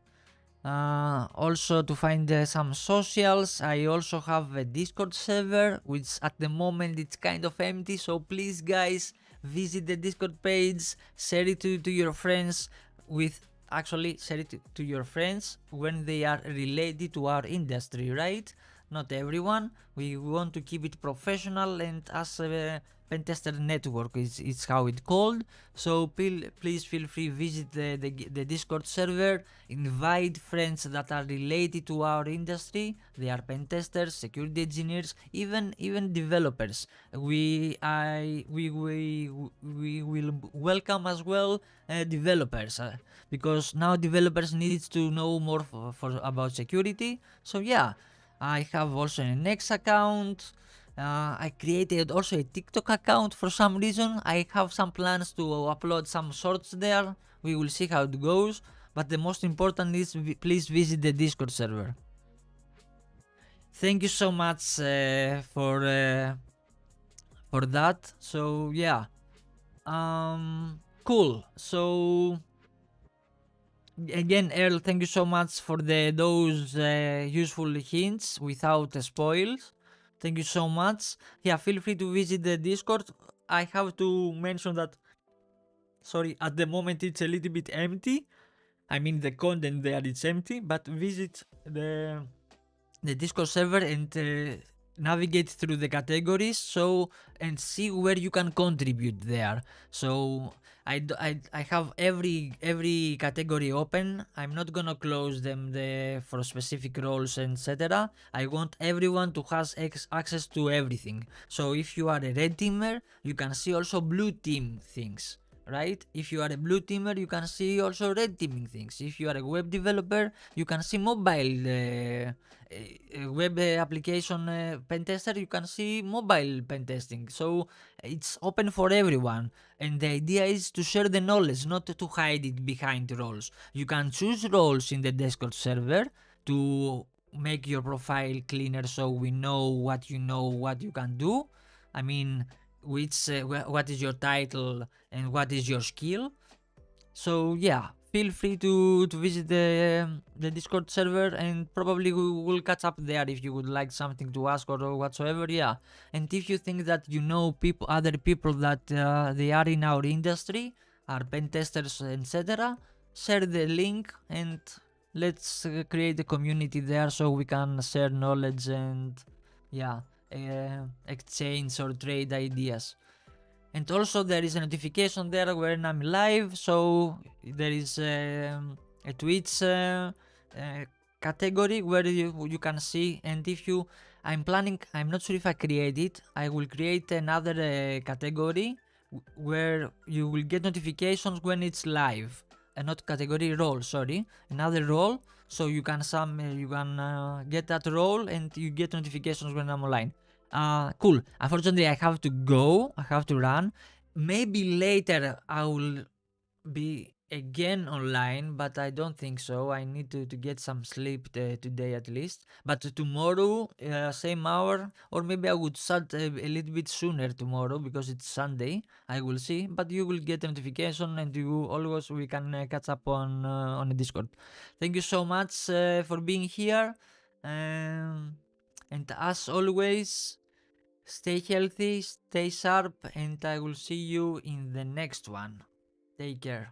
Also, to find some socials, I also have a Discord server, which at the moment it's kind of empty. So please, guys, visit the Discord page, share it to your friends. Share it to your friends when they are related to our industry, right? Not everyone. We want to keep it professional, and as a Pentester Network is how it's called. So please feel free visit the Discord server, invite friends that are related to our industry. They are pen testers, security engineers, even developers. We will welcome as well developers because now developers need to know more about security. So yeah, I have also an X account. I created also a TikTok account for some reason. I have some plans to upload some shorts there. We will see how it goes. But the most important is please visit the Discord server. Thank you so much for that. So yeah, cool. So again, Earl, thank you so much for those useful hints without spoils. Thank you so much. Yeah, feel free to visit the Discord. I have to mention that, sorry, at the moment it's a little bit empty. I mean, the content there is empty, but visit the Discord server and navigate through the categories, so and see where you can contribute there. So I have every category open. I'm not gonna close them for specific roles, etc. I want everyone to has access to everything. So if you are a red teamer, you can see also blue team things, right? If you are a blue teamer, you can see also red teaming things. If you are a web developer, you can see mobile web application pen tester, you can see mobile pen testing. So it's open for everyone, and the idea is to share the knowledge, not to hide it behind roles. You can choose roles in the Discord server to make your profile cleaner, so we know, what you can do. I mean, what is your title and what is your skill. So yeah, feel free to visit the Discord server, and probably we will catch up there if you would like something to ask or whatsoever. Yeah, and if you think that you know other people that they are in our industry, are pen testers, etc., share the link and let's create a community there so we can share knowledge and yeah, exchange or trade ideas. And also there is a notification there when I'm live, so there is a Twitch category where you can see. And if you, I'm not sure if I create it, I will create another category where you will get notifications when it's live, and not category, role, sorry, another role. So you can get that role and you get notifications when I'm online. Cool. Unfortunately, I have to go. I have to run. Maybe later I will be again online, but I don't think so. I need to get some sleep today at least. But tomorrow, same hour, or maybe I would start a little bit sooner tomorrow because it's Sunday. I will see. But you will get a notification, and you always we can catch up on the Discord. Thank you so much for being here. And as always, stay healthy, stay sharp, and I will see you in the next one. Take care.